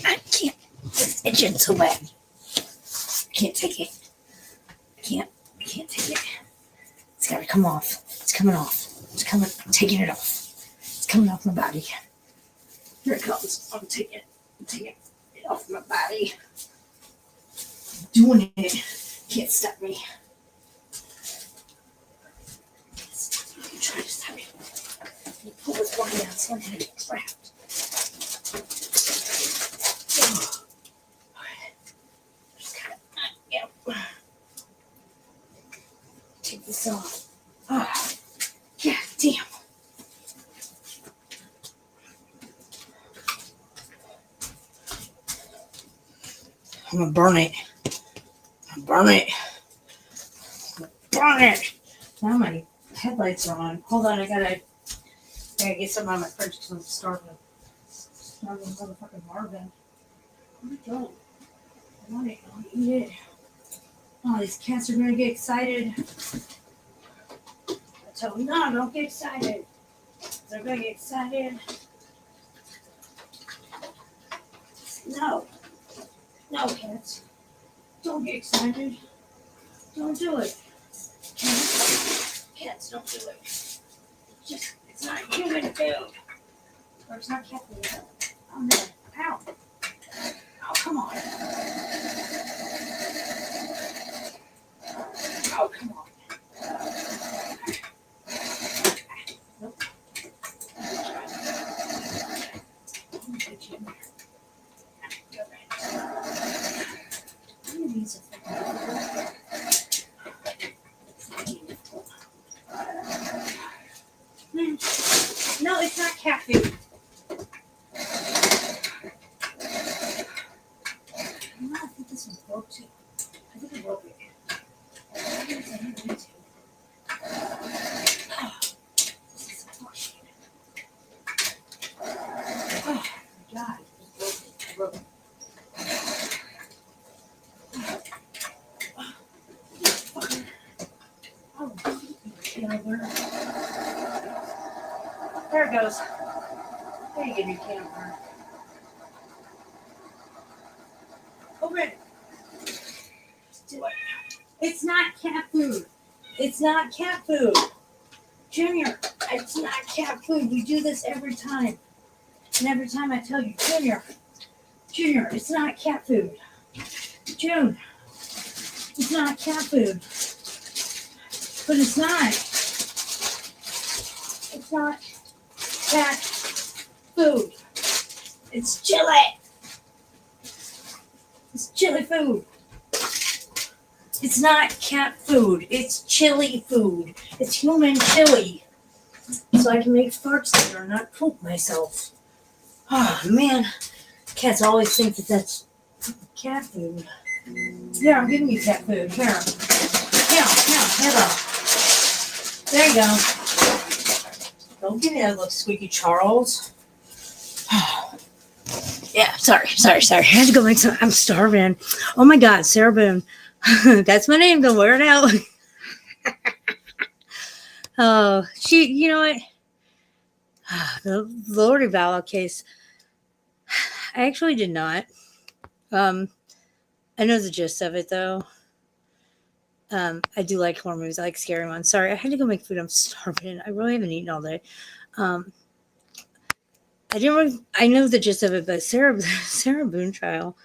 I can't. It's itching so bad. I can't take it. I can't take it. It's gotta come off. It's coming off. It's coming. I'm taking it off. It's coming off my body. Here it comes. I'm taking it off my body. I'm doing it. Can't stop me. You try to stop me. You pull this one down so I'm gonna get trapped. Take this off. Oh, God damn. I'm gonna burn it. Burn it. Burn it. Now my headlights are on. Hold on, I gotta get something out of my fridge because I'm starving. Starving motherfucking Marvin. What are you doing? I want it. I want to eat it. Oh, these cats are gonna get excited. I tell them, no, don't get excited. They're gonna get excited. No. No, cats. Don't get excited. Don't do it. Cats, don't do it. It's not human food. Or it's not cat food. Oh, no. Ow. Oh, come on. Oh, come on. Nope. Let me get you in there. Go right. I'm going to use it. No, it's not cat food. I think this one broke too. I think I broke it. This is bullshit. Oh my God. I broke it. Oh, there it goes. There you get your camera. Open it. Just do it. It's not cat food. It's not cat food. Junior, it's not cat food. We do this every time. And every time I tell you, Junior, it's not cat food. June, it's not cat food. But it's not. It's not cat food. It's chili. It's chili. chili food. It's not cat food. It's chili food. It's human chili. So I can make farts later and not poop myself. Oh, man. Cats always think that that's cat food. Here, I'm giving you cat food. Here. Here go. There you go. Don't give me that look, Squeaky Charles. Yeah, sorry. I had to go make some. I'm starving. Oh my God, Sarah Boone. That's my name. Don't wear it out. Oh, you know what? The Lordy Vallow case. I actually did not. I know the gist of it though. I do like horror movies. I like scary ones. Sorry, I had to go make food. I'm starving. I really haven't eaten all day. I know the gist of it, but Sarah Boone trial.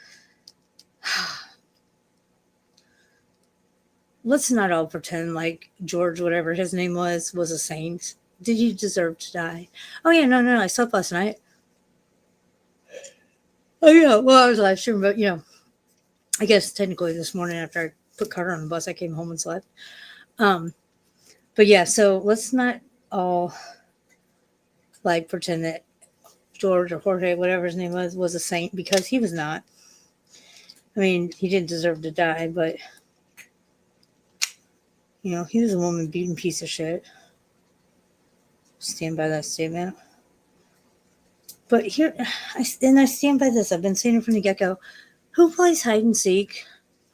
Let's not all pretend like George, whatever his name was a saint. Did he deserve to die? Oh yeah, no. I slept last night. Oh yeah, well I was live streaming, but I guess technically this morning after I put Carter on the bus, I came home and slept. But yeah, so let's not all like pretend that George or Jorge, whatever his name was a saint, because he was not. I mean, he didn't deserve to die, but he was a woman beating piece of shit. Stand by that statement. But here, I stand by this. I've been saying it from the get-go. Who plays hide and seek?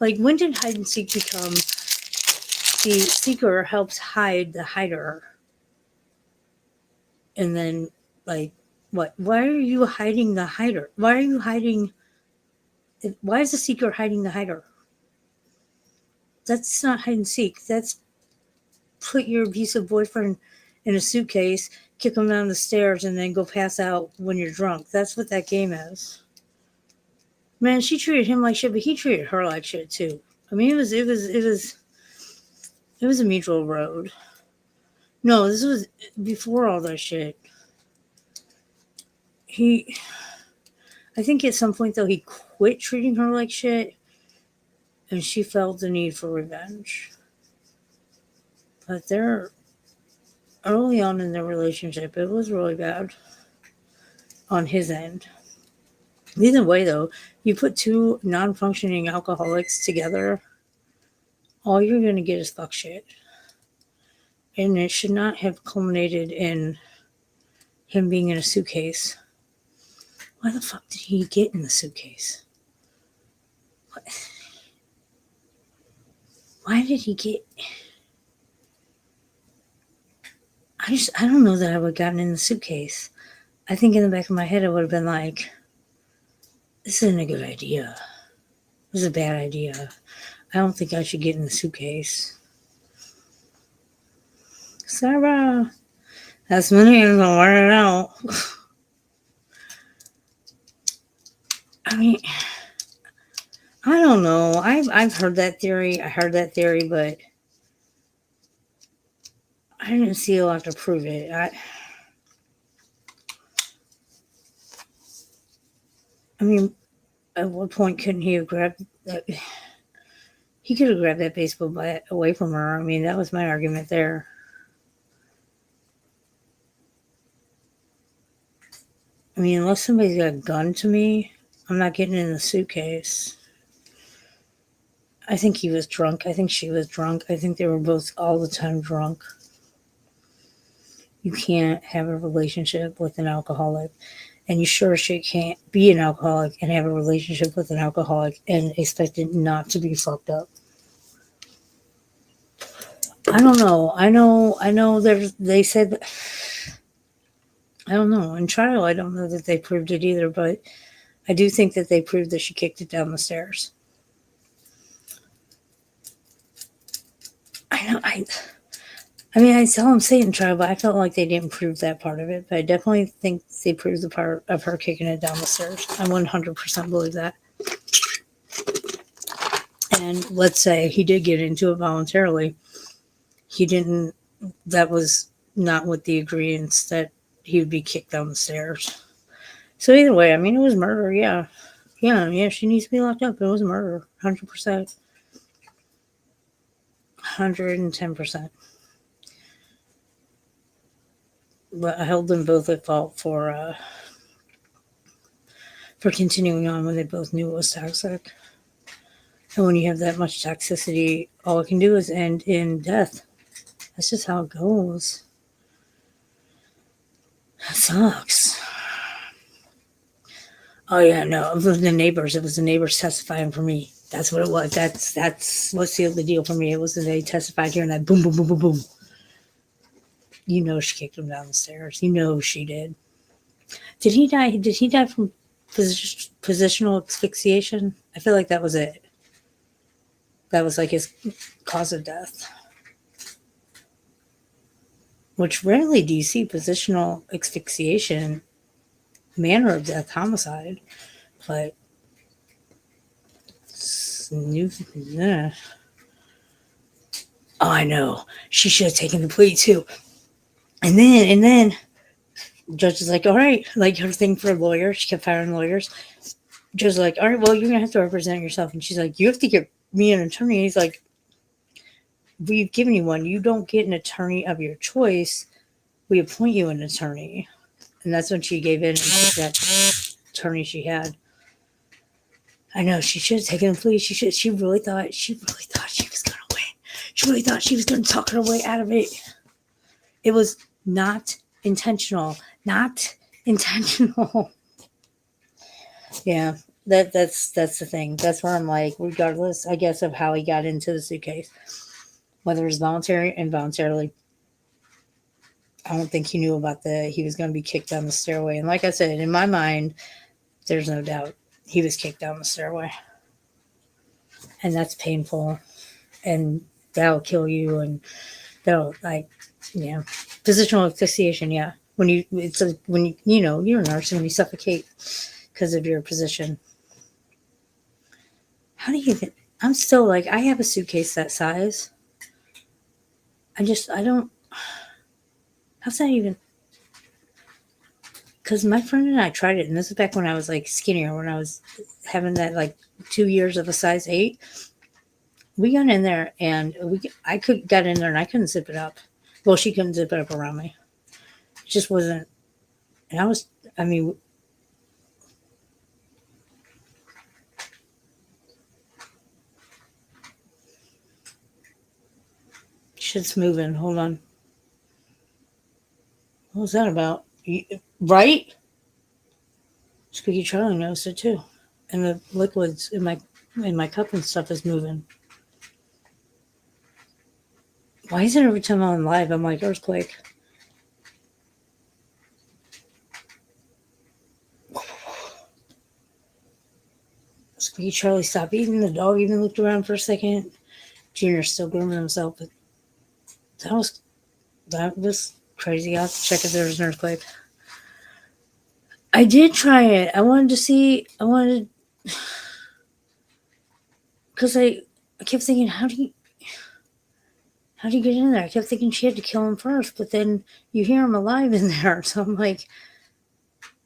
Like, when did hide and seek become the seeker helps hide the hider? And then, like, what? Why are you hiding the hider? Why is the seeker hiding the hider? That's not hide and seek. That's put your abusive boyfriend in a suitcase, kick him down the stairs, and then go pass out when you're drunk. That's what that game is. Man, she treated him like shit, but he treated her like shit too. I mean, it was a mutual road. No, this was before all that shit. I think at some point though he quit treating her like shit, and she felt the need for revenge. But they're early on in their relationship, it was really bad on his end. Either way though, you put two non-functioning alcoholics together, all you're going to get is fuck shit. And it should not have culminated in him being in a suitcase. Why the fuck did he get in the suitcase? What? Why did he get... I don't know that I would have gotten in the suitcase. I think in the back of my head I would have been like, this isn't a good idea. This is a bad idea. I don't think I should get in the suitcase. Sarah, that's my name. I'll wear it out. I mean, I don't know. I've heard that theory. I heard that theory, but I didn't see a lot to prove it. I mean, at what point couldn't he have grabbed that? He could have grabbed that baseball bat away from her. I mean, that was my argument there. I mean, unless somebody's got a gun to me, I'm not getting in the suitcase. I think he was drunk. I think she was drunk. I think they were both all the time drunk. You can't have a relationship with an alcoholic. And you sure shit can't be an alcoholic and have a relationship with an alcoholic and expect it not to be fucked up. I don't know. I know they said, I don't know. In trial, I don't know that they proved it either, but I do think that they proved that she kicked it down the stairs. I mean, I saw them say it in trial, but I felt like they didn't prove that part of it. But I definitely think they proved the part of her kicking it down the stairs. I 100% believe that. And let's say he did get into it voluntarily. He didn't, that was not with the agreements that he would be kicked down the stairs. So either way, I mean, it was murder, yeah. Yeah, she needs to be locked up. It was murder. 100%. 110%. But I held them both at fault for continuing on when they both knew it was toxic. And when you have that much toxicity, all it can do is end in death. That's just how it goes. That sucks. Oh yeah, no, it was the neighbors. It was the neighbors testifying for me. That's what it was. That's what sealed the deal for me. It was that they testified here and that boom, boom, boom, boom, boom. You know she kicked him down the stairs. You know she did. Did he die? Did he die from positional asphyxiation? I feel like that was it. That was like his cause of death. Which rarely do you see positional asphyxiation, manner of death, homicide. But new, yeah. Oh, I know. She should have taken the plea too. And then the judge is like, all right, like her thing for a lawyer. She kept firing lawyers. Judge is like, all right, well, you're gonna have to represent yourself. And she's like, you have to get me an attorney. And he's like, we've given you one. You don't get an attorney of your choice. We appoint you an attorney. And that's when she gave in and took that attorney she had. I know she should have taken a plea. She really thought she was gonna win. She really thought she was gonna talk her way out of it. It was not intentional. Not intentional. Yeah, that's the thing. That's where I'm like, regardless, I guess, of how he got into the suitcase, whether it's voluntary, involuntarily, I don't think he knew about he was going to be kicked down the stairway. And like I said, in my mind, there's no doubt he was kicked down the stairway, and that's painful, and that'll kill you, and that'll yeah, positional asphyxiation. Yeah, when you're a nurse and when you suffocate because of your position. How do you get? I'm still like, I have a suitcase that size. I don't. How's that even? Because my friend and I tried it, and this is back when I was like skinnier, when I was having that like 2 years of a size 8. We got in there, and I got in there, and I couldn't zip it up. Well, she couldn't zip it up around me. It just wasn't. And I mean, shit's moving. Hold on. What was that about? Right? Squeaky Charlie noticed it too. And the liquids in my cup and stuff is moving. Why is it every time I'm live I'm like earthquake? Squeaky Charlie stopped eating. The dog even looked around for a second. Junior's still grooming himself, but that was crazy. I'll have to check if there was an earthquake. I did try it. I wanted because I kept thinking, how do you get in there? I kept thinking she had to kill him first, but then you hear him alive in there. So I'm like,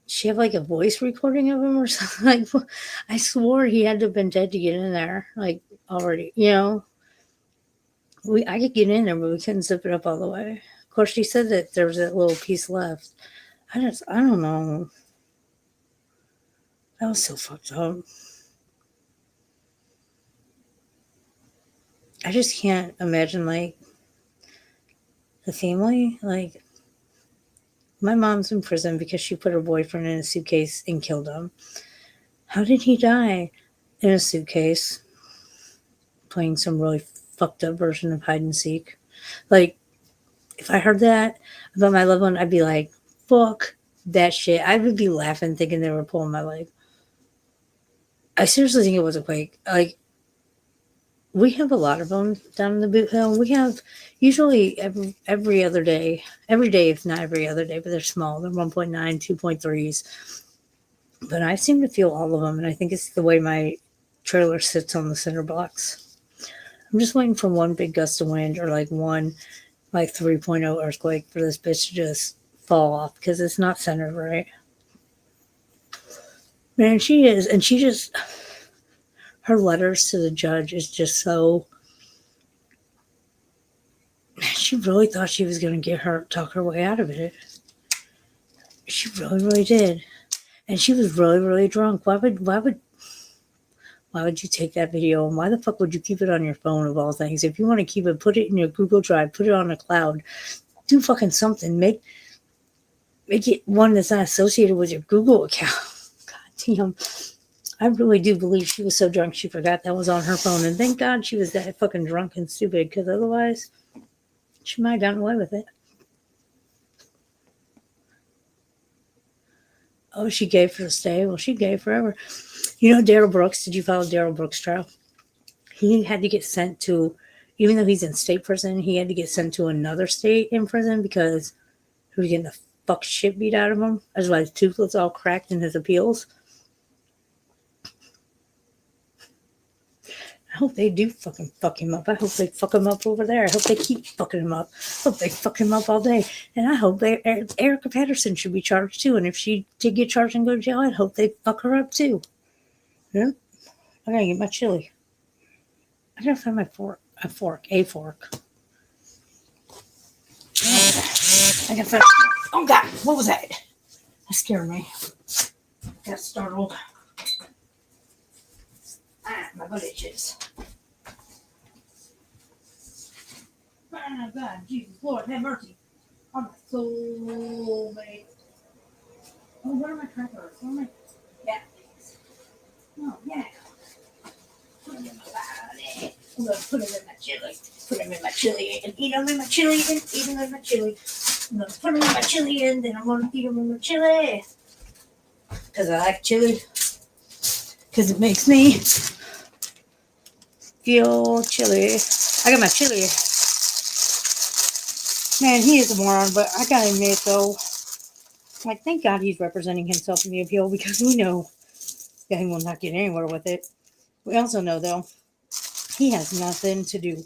does she have like a voice recording of him or something? Like, I swore he had to have been dead to get in there, like already. I could get in there, but we couldn't zip it up all the way. Of course, she said that there was that little piece left. I don't know. That was so fucked up. I just can't imagine like the family. Like, my mom's in prison because she put her boyfriend in a suitcase and killed him. How did he die? In a suitcase, playing some really fucked up version of hide and seek. Like, if I heard that about my loved one, I'd be like, fuck that shit. I would be laughing thinking they were pulling my leg. I seriously think it was a quake. Like, we have a lot of them down in the Boot Hill. We have usually every other day, if not every other day, but they're small. They're 1.9, 2.3s. But I seem to feel all of them, and I think it's the way my trailer sits on the cinder blocks. I'm just waiting for one big gust of wind or like one like 3.0 earthquake for this bitch to just fall off because it's not centered right. Man, she is. And she just, her letters to the judge is just so, she really thought she was going to talk her way out of it. She really, really did. And she was really, really drunk. Why would you take that video? And why the fuck would you keep it on your phone of all things? If you want to keep it, put it in your Google Drive, put it on a cloud, do fucking something. Make it one that's not associated with your Google account. God damn. I really do believe she was so drunk she forgot that was on her phone. And thank God she was that fucking drunk and stupid, because otherwise she might have gotten away with it. Oh, she gave for the stay. Well, she gave forever. You know Daryl Brooks? Did you follow Daryl Brooks' trial? He had to get sent to, even though he's in state prison, he had to get sent to another state in prison because he was getting the fuck shit beat out of him. That's why his tooth was all cracked in his appeals. I hope they do fucking fuck him up. I hope they fuck him up over there. I hope they keep fucking him up. I hope they fuck him up all day. And I hope Erica Patterson should be charged too. And if she did get charged and go to jail, I hope they fuck her up too. Yeah. I gotta get my chili. I gotta find my fork. A fork. I gotta find. Oh God! What was that? That scared me. Got startled. My butt itches. Oh God, Jesus, Lord, have mercy on my soul, mate. Oh, where are my crackers? Where are my things? Oh, yeah. Put them in my body. I'm gonna put them in my chili. Put them in my chili and eat them in my chili and eat them in my chili. I'm gonna put them in my chili and then I'm gonna eat them in my chili. Because I like chili. Because it makes me feel chilly. I got my chili. Man, he is a moron, but I gotta admit though, like, thank God he's representing himself in the appeal, because we know that he will not get anywhere with it. We also know though, he has nothing to do.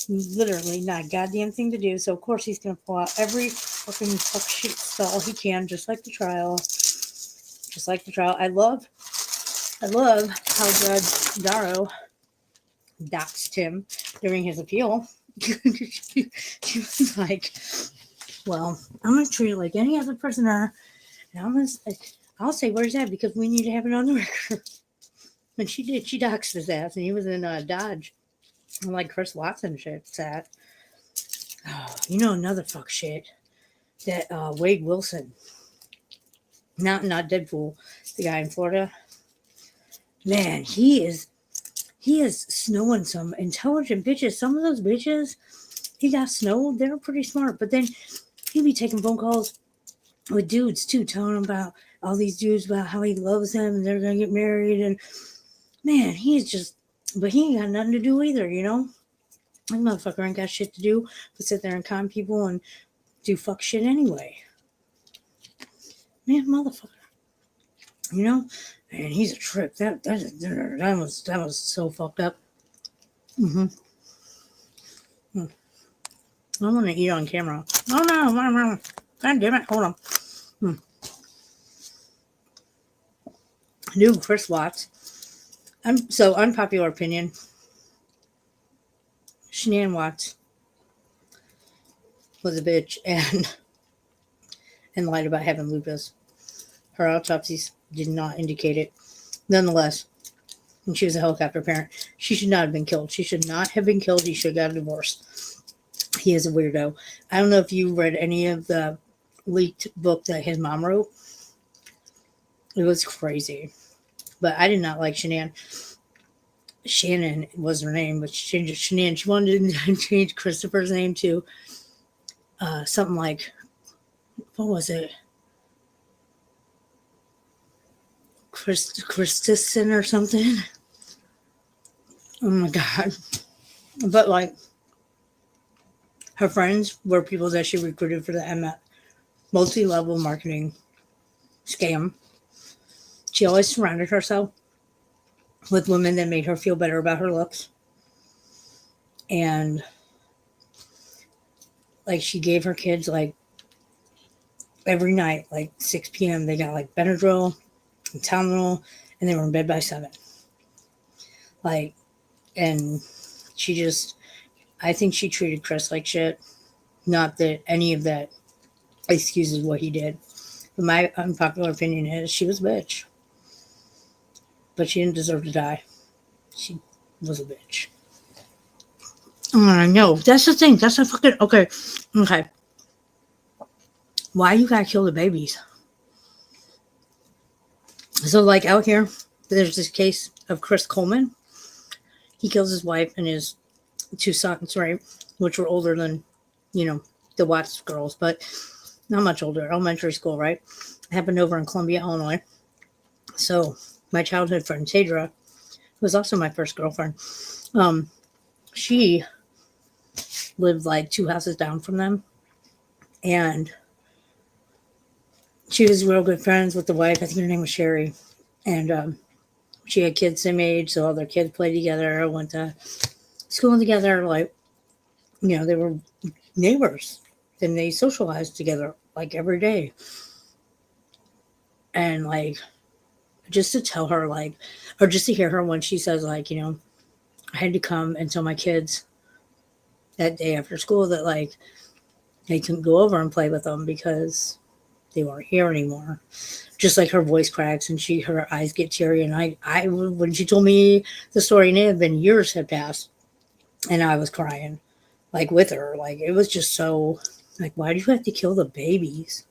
Literally not a goddamn thing to do. So of course he's gonna pull out every fucking fuck shit stall he can, just like the trial. Just like the trial. I love how Judge Darrow doxed him during his appeal. She was like, well, I'm going to treat it like any other prisoner. And I'll say where he's at because we need to have it on the record. And she did. She doxed his ass, and he was in Dodge. Like Chris Watson shit sat. Oh, you know another fuck shit. That Wade Wilson. Not Deadpool. The guy in Florida. Man, he is snowing some intelligent bitches. Some of those bitches he got snowed, they're pretty smart. But then he'd be taking phone calls with dudes too, telling them about all these dudes about how he loves them and they're gonna get married. And man, but he ain't got nothing to do either, you know? That motherfucker ain't got shit to do but sit there and con people and do fuck shit anyway. Man, motherfucker. You know? Man, he's a trip. That was so fucked up. Mm-hmm. I want to eat on camera. Oh no! God damn it! Hold on. New Chris Watts. Unpopular opinion. Shanann Watts was a bitch and lied about having lupus. Her autopsies did not indicate it. Nonetheless, when she was a helicopter parent, she should not have been killed. She should not have been killed. He should have got a divorce. He is a weirdo. I don't know if you read any of the leaked book that his mom wrote. It was crazy. But I did not like Shanann. Shannon was her name, but she changed it to Shanann. She wanted to change Christopher's name to something like, what was it? Christensen or something. Oh my God. But like, her friends were people that she recruited for the multi-level marketing scam. She always surrounded herself with women that made her feel better about her looks. And like, she gave her kids like every night, like 6 p.m. they got like Benadryl, some Tylenol, and they were in bed by 7. Like, and she just, I think she treated Chris like shit. Not that any of that excuses what he did. But my unpopular opinion is she was a bitch. But she didn't deserve to die. She was a bitch. I know. That's the thing. That's a fucking... Okay. Why you gotta kill the babies? So, like, out here, there's this case of Chris Coleman. He kills his wife and his 2 sons, right? Which were older than, the Watts girls, but not much older. Elementary school, right? It happened over in Columbia, Illinois. So, my childhood friend, Tadra, who was also my first girlfriend, she lived like 2 houses down from them. And she was real good friends with the wife. I think her name was Sherry. And she had kids same age, so all their kids played together, went to school together. Like, they were neighbors. And they socialized together, like, every day. And, like, just to tell her, like, or just to hear her when she says, like, I had to come and tell my kids that day after school that, like, they couldn't go over and play with them because they weren't here anymore. Just like her voice cracks and her eyes get teary. And I when she told me the story, and it had been years had passed, and I was crying, like, with her. Like, it was just so, like, why do you have to kill the babies?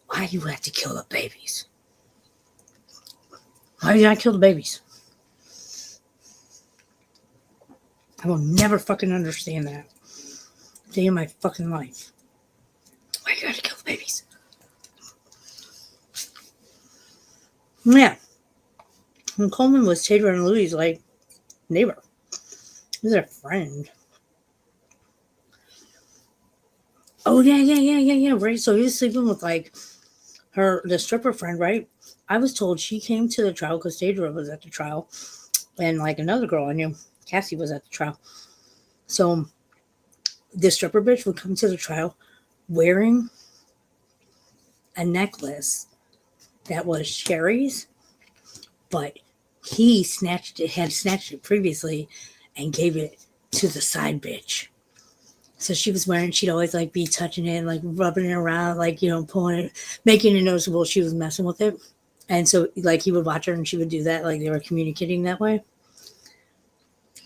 Why do you have to kill the babies? Why did I kill the babies? I will never fucking understand that day in my fucking life. Why you gotta kill the babies? Yeah. And Coleman was Tater and Louie's, like, neighbor. He was their friend. Oh, yeah. Right. So he was sleeping with, like, the stripper friend, right? I was told she came to the trial because Tater was at the trial. And, like, another girl I knew, Cassie, was at the trial. So the stripper bitch would come to the trial wearing a necklace that was Sherry's, but he had snatched it previously and gave it to the side bitch. So she was wearing, she'd always, like, be touching it, like, rubbing it around, like, pulling it, making it noticeable she was messing with it. And so, like, he would watch her and she would do that, like, they were communicating that way.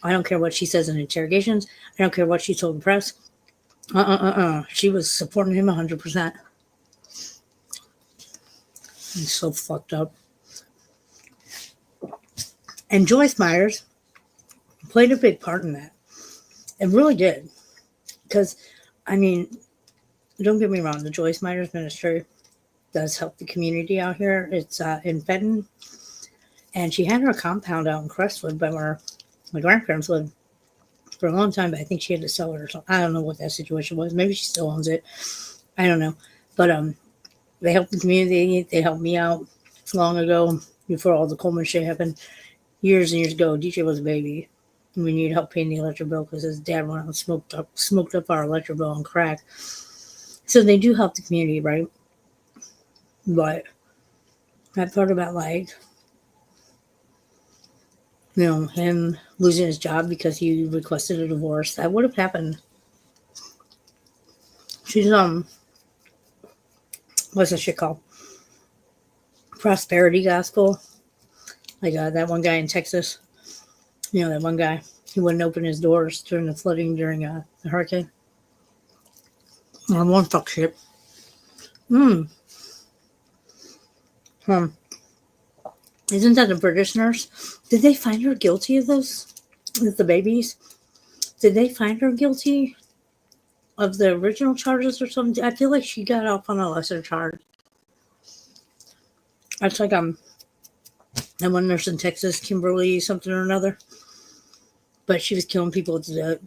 I don't care what she says in interrogations. I don't care what she told the press. She was supporting him 100%. He's so fucked up. And Joyce Myers played a big part in that. It really did. Because, I mean, don't get me wrong, the Joyce Myers Ministry does help the community out here. It's in Fenton. And she had her compound out in Crestwood by where my grandparents lived for a long time, but I think she had to sell it or something. I don't know what that situation was. Maybe she still owns it. I don't know. But they helped the community. They helped me out long ago before all the Coleman shit happened. Years and years ago, DJ was a baby. We needed help paying the electric bill because his dad went out and smoked up our electric bill on crack. So they do help the community, right? But that part about, like, him losing his job because he requested a divorce, that would have happened. She's, what's that shit called? Prosperity Gospel. Like, that one guy in Texas. That one guy. He wouldn't open his doors during the flooding during the hurricane. Or one fuck shit. Isn't that a British nurse? Did they find her guilty of those? With the babies? Did they find her guilty of the original charges or something? I feel like she got off on a lesser charge. It's like that one nurse in Texas, Kimberly something or another. But she was killing people at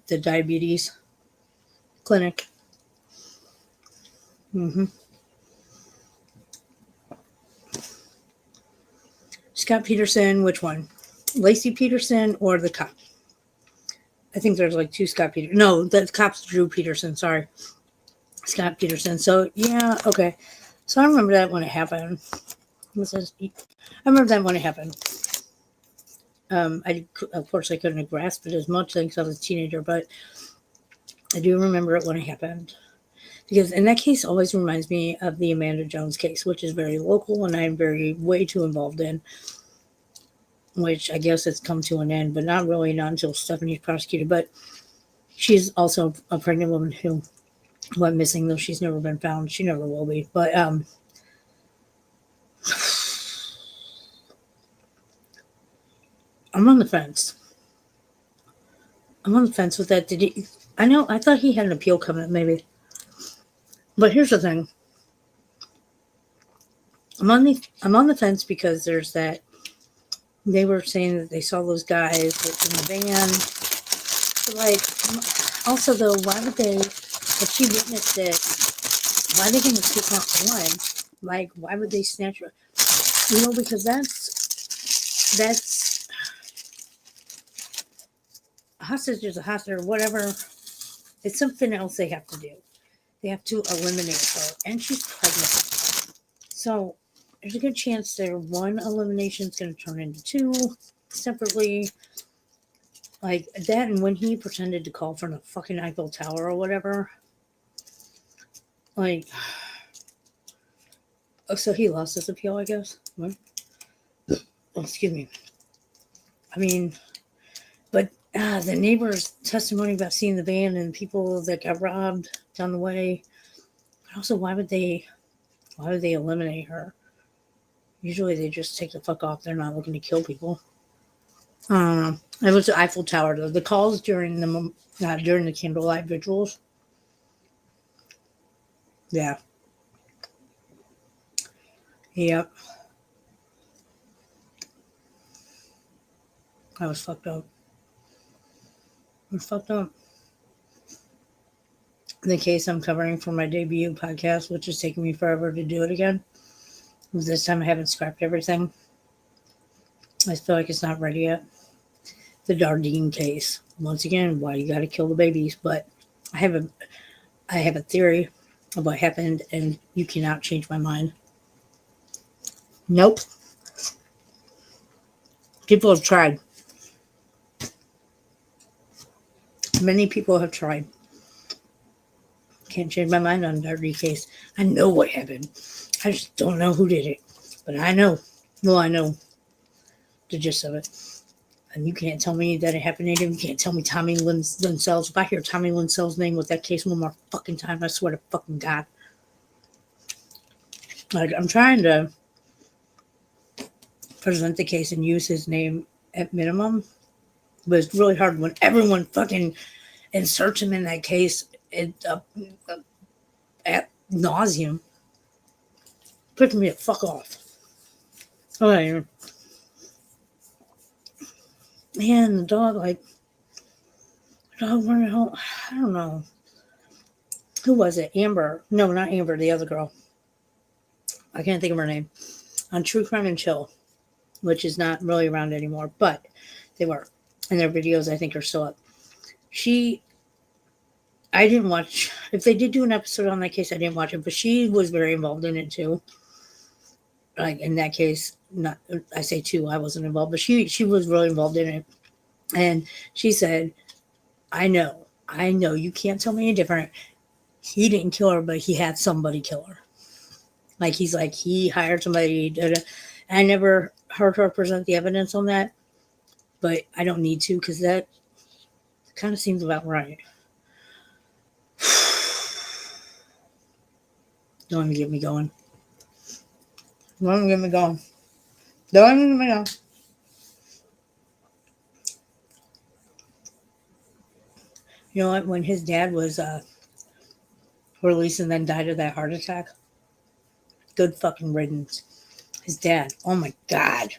the diabetes clinic. Scott Peterson, which one? Lacey Peterson or the cop? I think there's like 2 Scott Peterson. No, the cop's Drew Peterson. Sorry. Scott Peterson. So, yeah, okay. So I remember that when it happened. I remember that when it happened. Of course, I couldn't have grasped it as much because I was a teenager, but I do remember it when it happened. Because, and that case always reminds me of the Amanda Jones case, which is very local and I'm way too involved in, which I guess it's come to an end, but not until Stephanie's prosecuted. But she's also a pregnant woman who went missing, though she's never been found. She never will be. But, I'm on the fence. I'm on the fence with that. I thought he had an appeal coming, maybe. But here's the thing. I'm on the fence because there's that. They were saying that they saw those guys in the van. But like, also though, why would they? If she witnessed it, why are they going to take off one? Like, why would they snatch her? Because that's a hostage is a hostage or whatever. It's something else they have to do. They have to eliminate her, and she's pregnant. So there's a good chance one elimination is going to turn into two separately. Like that, and when he pretended to call from the fucking Eiffel Tower or whatever. Like, oh, so he lost his appeal, I guess. What? Oh, excuse me. I mean, but the neighbor's testimony about seeing the van and people that got robbed down the way. But also, why would they eliminate her? Usually they just take the fuck off. They're not looking to kill people. It was the Eiffel Tower, though. The calls during the candlelight vigils. Yeah. Yep. I was fucked up. The case I'm covering for my debut podcast, which is taking me forever to do it again. This time I haven't scrapped everything. I feel like it's not ready yet. The Dardine case. Once again, why you gotta kill the babies? But I have a theory of what happened, and you cannot change my mind. Nope. People have tried. Many people have tried. Can't change my mind on the Dardine case. I know what happened. I just don't know who did it. But I know. Well, I know the gist of it. And you can't tell me that it happened to him. You can't tell me Tommy Linsells. If I hear Tommy Linsells' name with that case one more fucking time, I swear to fucking God. Like, I'm trying to present the case and use his name at minimum. But it's really hard when everyone fucking inserts him in that case at nauseum. Picking me the fuck off. Okay. Man, the dog, running home. I don't know. Who was it? Amber. No, not Amber, the other girl. I can't think of her name. On True Crime and Chill, which is not really around anymore, but they were. And their videos, I think, are still up. I didn't watch. If they did do an episode on that case, I didn't watch it, but she was very involved in it too. Like in that case, I say too, I wasn't involved, but she was really involved in it. And she said, I know, you can't tell me any different. He didn't kill her, but he had somebody kill her. Like, he's like, he hired somebody. I never heard her present the evidence on that, but I don't need to because that kind of seems about right. Don't even get me going. Don't even get me going. You know what? When his dad was released and then died of that heart attack, good fucking riddance. His dad. Oh my God.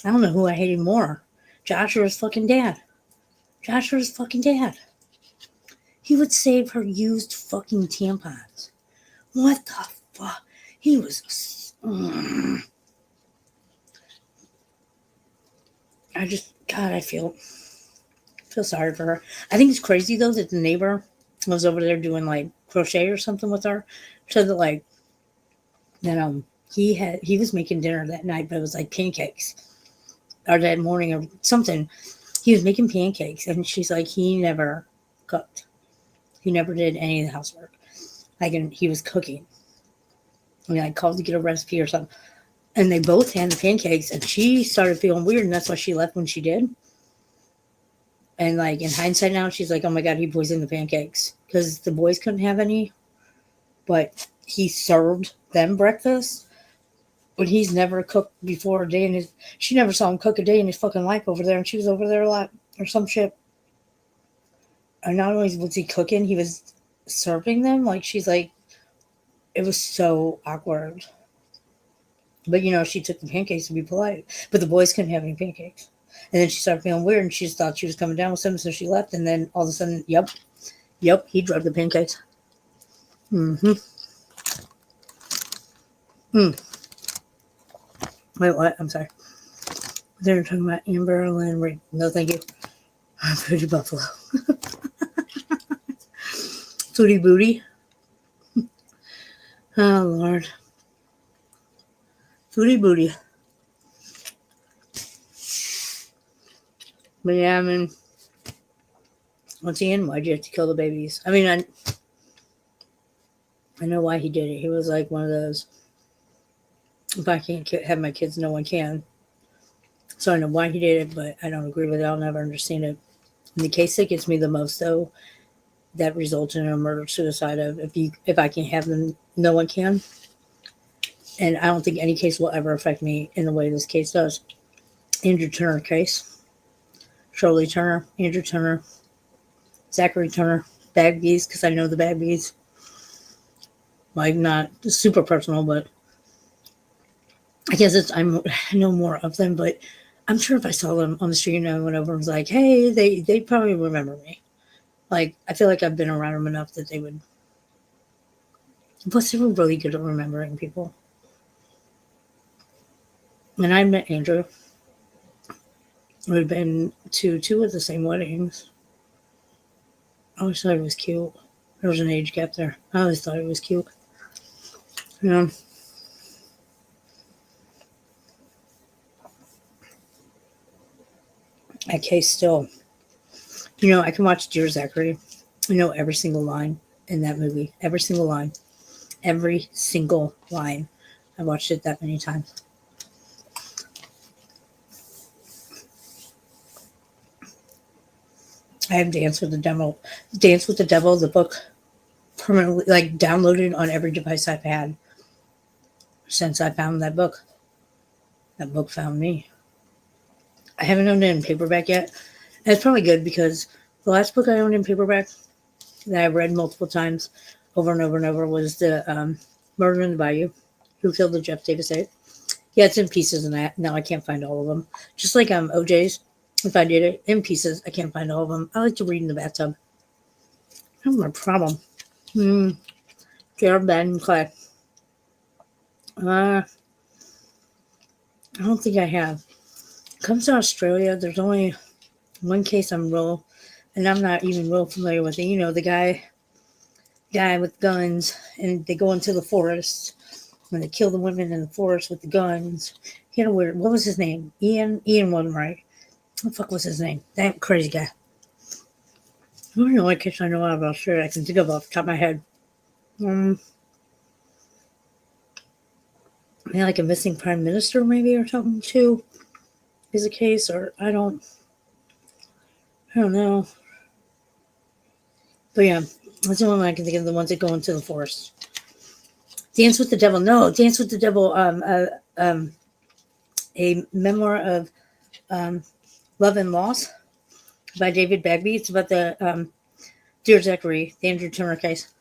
I don't know who I hated more. Joshua's fucking dad. He would save her used fucking tampons. What the fuck? He was. I feel sorry for her. I think it's crazy though that the neighbor was over there doing like crochet or something with her. So that he was making dinner that night, but it was like pancakes, or that morning or something. He was making pancakes, and she's like, he never cooked. He never did any of the housework. Like, and he was cooking. I mean, I called to get a recipe or something. And they both had the pancakes, and she started feeling weird, and that's why she left when she did. And like in hindsight now, she's like, "Oh my god, he poisoned the pancakes because the boys couldn't have any, but he served them breakfast. But he's never cooked before a day in his. She never saw him cook a day in his fucking life over there, and she was over there a lot or some shit. And not only was he cooking, he was serving them. Like she's like, it was so awkward. But she took the pancakes to be polite. But the boys couldn't have any pancakes. And then she started feeling weird, and she just thought she was coming down with something, so she left. And then all of a sudden, yep, he drugged the pancakes. Mm-hmm. Wait, what? I'm sorry. They're talking about Amber Lynn. Wait, no, thank you. Pretty Buffalo. Footy booty. Oh, Lord. Footy booty. But yeah, I mean, once again, why'd you have to kill the babies? I mean, I know why he did it. He was like one of those, if I can't have my kids, no one can. So I know why he did it, but I don't agree with it. I'll never understand it. In the case that gets me the most, though, that results in a murder-suicide of if I can't have them, no one can. And I don't think any case will ever affect me in the way this case does. Andrew Turner case. Shirley Turner, Andrew Turner, Zachary Turner, Baggies, because I know the Baggies. Like, not super personal, but I guess I know more of them, but I'm sure if I saw them on the street and I went over and was like, hey, they probably remember me. Like, I feel like I've been around them enough that they would. Plus, they were really good at remembering people. And I met Andrew. We've been to 2 of the same weddings. I always thought it was cute. There was an age gap there. I always thought it was cute. Yeah. That case still. I can watch Dear Zachary. I know every single line in that movie. Every single line. Every single line. I watched it that many times. I have Dance with the Devil, the book, permanently, like, downloaded on every device I've had since I found that book. That book found me. I haven't owned it in paperback yet. And it's probably good because the last book I owned in paperback that I've read multiple times over and over and over was the Murder in the Bayou. Who Killed the Jeff Davis 8. Yeah, it's in pieces and that. Now I can't find all of them. Just like OJ's. If I did it in pieces, I can't find all of them. I like to read in the bathtub. That's my problem. Jared Bad and Clay. I don't think I have. Comes to Australia, there's only one case and I'm not even real familiar with it. The guy with guns, and they go into the forest, and they kill the women in the forest with the guns. He had a weird, what was his name? Ian wasn't right. What the fuck was his name? That crazy guy. I don't know what case I know about Australia. I can think of off the top of my head. Like a missing prime minister, maybe, or something too, is a case, or I don't know. But yeah, that's the only one I can think of. The ones that go into the forest. Dance with the Devil. No, Dance with the Devil. A memoir of love and loss by David Bagby. It's about the Dear Zachary, the Andrew Turner case.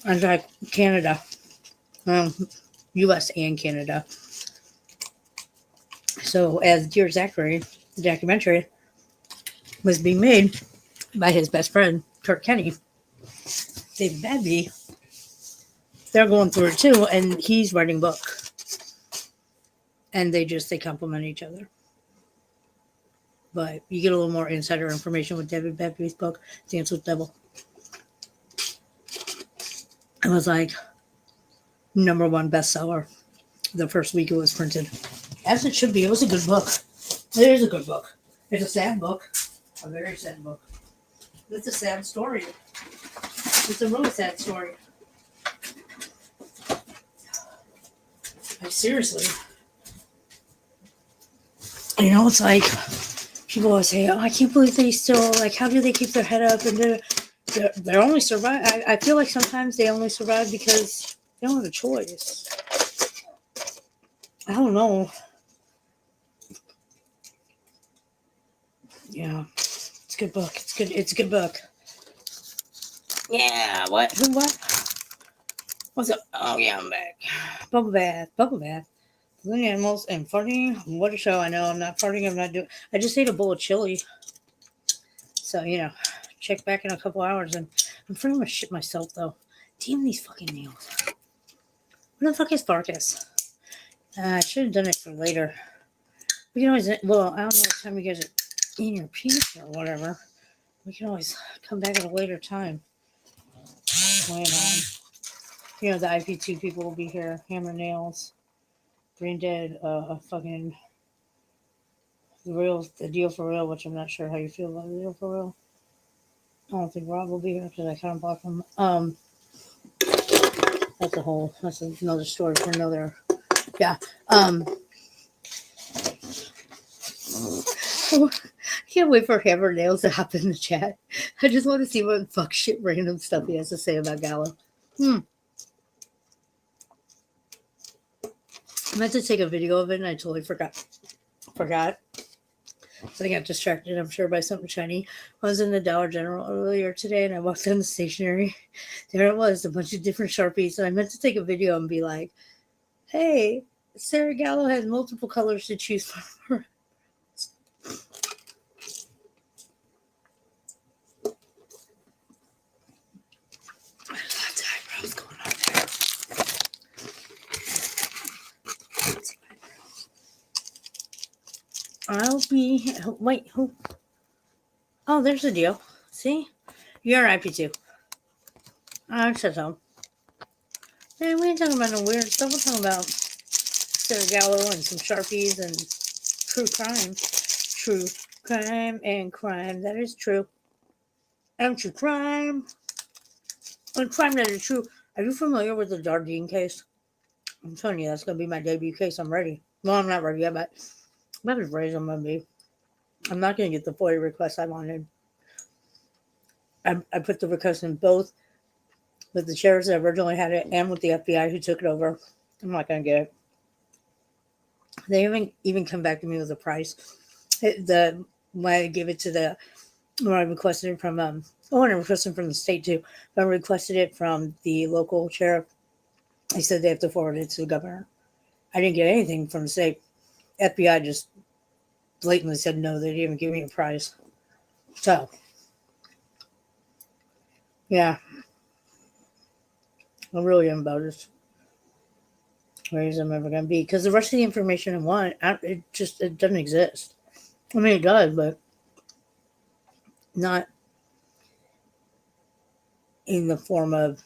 And Canada. U.S. and Canada. So as Dear Zachary, the documentary, was being made by his best friend, Kirk Kenny, David Bagby, they're going through it too, and he's writing a book. And they complement each other. But you get a little more insider information with David Bagby's book, Dance with the Devil. I was like, #1 bestseller the first week it was printed. As it should be. It was a good book. It is a good book. It's a sad book. A very sad book. It's a sad story. It's a really sad story. Like, seriously. You know, it's like people always say, "Oh, I can't believe they still, like, how do they keep their head up?" And they're only survive. I feel like sometimes they only survive because they don't have a choice. I don't know. Yeah, it's a good book. It's good. It's a good book. Yeah. What? Who? What? What's up? Oh yeah, I'm back. Bubble bath. Bubble bath. Living animals and farting. What a show! I know I'm not farting. I'm not doing. I just ate a bowl of chili. So check back in a couple hours, and I'm pretty much shit myself though. Damn these fucking nails. What the fuck is Farkas? I should have done it for later. We can always. Well, I don't know what time you guys are in your piece or whatever. We can always come back at a later time. When the IP2 people will be here. Hammer Nails, Brain Dead, fucking the deal for real, which I'm not sure how you feel about the deal for real. I don't think Rob will be here because I kind of blocked him. That's another story for another. Yeah. I can't wait for Hammer Nails to hop in the chat. I just want to see what fuck shit random stuff he has to say about Gallo. I meant to take a video of it and I totally forgot. So I got distracted, I'm sure, by something shiny. I was in the Dollar General earlier today and I walked down the stationery. There it was, a bunch of different Sharpies. And I meant to take a video and be like, hey, Sarah Gallo has multiple colors to choose from. Lots of eyebrows going on there. I'll be. Wait, who? Oh, there's the deal. See? You're IP2. I said so. Man, we ain't talking about no weird stuff. We're talking about Sarah Gallo and some Sharpies and true crime. True crime and crime. That is true. And true crime. And crime that is true. Are you familiar with the Dardine case? I'm telling you, that's going to be my debut case. I'm ready. Well, I'm not ready yet, but I'm as ready as I'm going to be. I'm not going to get the FOIA request I wanted. I put the request in both with the sheriffs that originally had it and with the FBI who took it over. I'm not going to get it. They haven't even come back to me with a price. When I gave it to when I requested it from, I requested it from the state too, but I requested it from the local sheriff. They said they have to forward it to the governor. I didn't get anything from the state. FBI just blatantly said no. They didn't even give me a price. So, yeah. I really am about as ready as I'm ever going to be. Because the rest of the information I want, it doesn't exist. I mean, it does, but not in the form of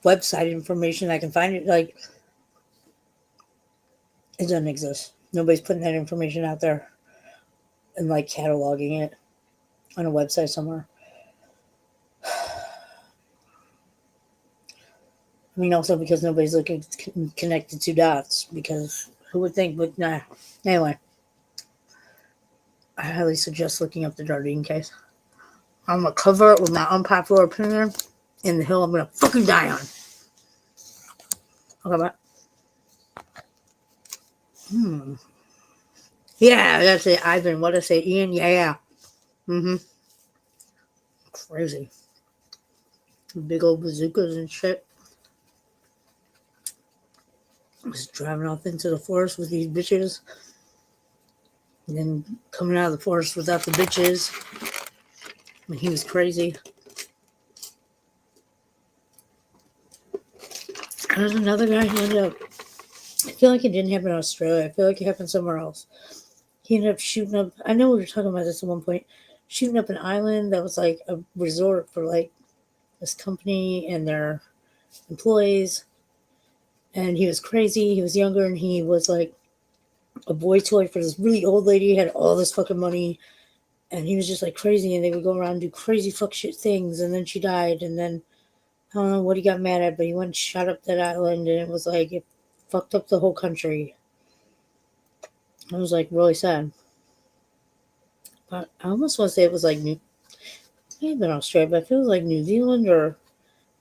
website information. I can find it. Like, it doesn't exist. Nobody's putting that information out there and, like, cataloging it on a website somewhere. I mean, also because nobody's looking to connect the two dots, because who would think, but nah. Anyway, I highly suggest looking up the Dardine case. I'm going to cover it with my unpopular opinion in the hill I'm going to fucking die on. Okay, bye. Yeah, that's it. Ivan, what did I say? Ian? Yeah. Crazy. Big old bazookas and shit. Just driving off into the forest with these bitches. And then coming out of the forest without the bitches. I mean, he was crazy. There's another guy who ended up, I feel like it didn't happen in Australia. I feel like it happened somewhere else. He ended up shooting up, I know we were talking about this at one point, shooting up an island that was like a resort for like this company and their employees. and he was crazy. He was younger, and he was like a boy toy for this really old lady. He had all this fucking money, and he was just like crazy. And they would go around and do crazy fuck shit things. And then she died, and then I don't know what he got mad at, but he went and shot up that island, and it was like it fucked up the whole country. It was like really sad. But I almost want to say it was like New, may have been Australia, but I feel like New Zealand or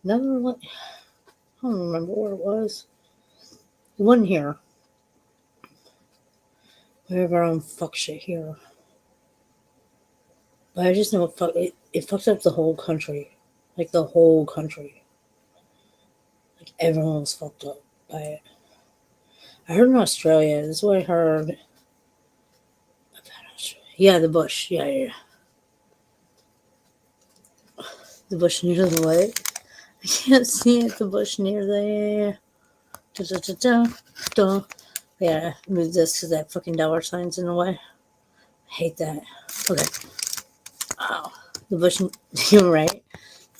another one. I don't remember where it was. It wasn't here. We have our own fuck shit here. But I just know it fucked up the whole country. Like the whole country. Like everyone was fucked up by it. I heard in Australia, this is what I heard about Australia. Yeah, the bush. Yeah. The bush near the what? I can't see it. The bush near there. Da. Yeah, move this because that fucking dollar sign's in the way. I hate that. Okay. Oh, the bush. You're right.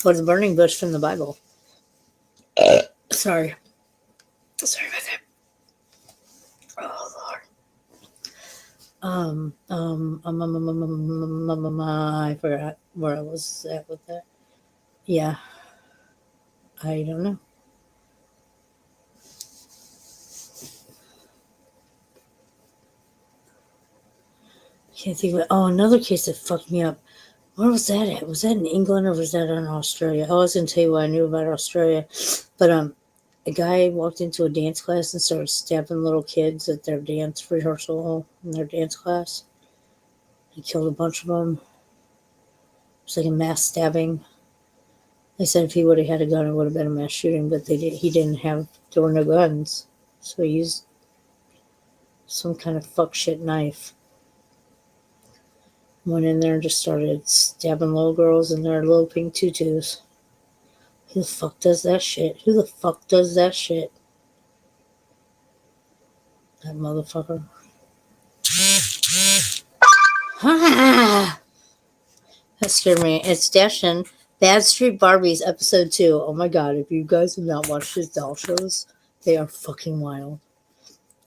What's the burning bush from the Bible? Sorry about that. Oh Lord. I forgot where I was at with that. Yeah, I don't know. Can't think of it. Oh, another case that fucked me up. Where was that at? Was that in England or was that in Australia? I was gonna tell you what I knew about Australia, but a guy walked into a dance class and started stabbing little kids at their dance rehearsal in their dance class. He killed a bunch of them. It was like a mass stabbing. They said if he would have had a gun, it would have been a mass shooting, but he didn't have. There were no guns, so he used some kind of fuck shit knife. Went in there and just started stabbing little girls in their little pink tutus. Who the fuck does that shit? Who the fuck does that shit? That motherfucker. Ha! That scared me. It's Dashin. Bad Street Barbies, episode 2. Oh my god, if you guys have not watched his doll shows, they are fucking wild.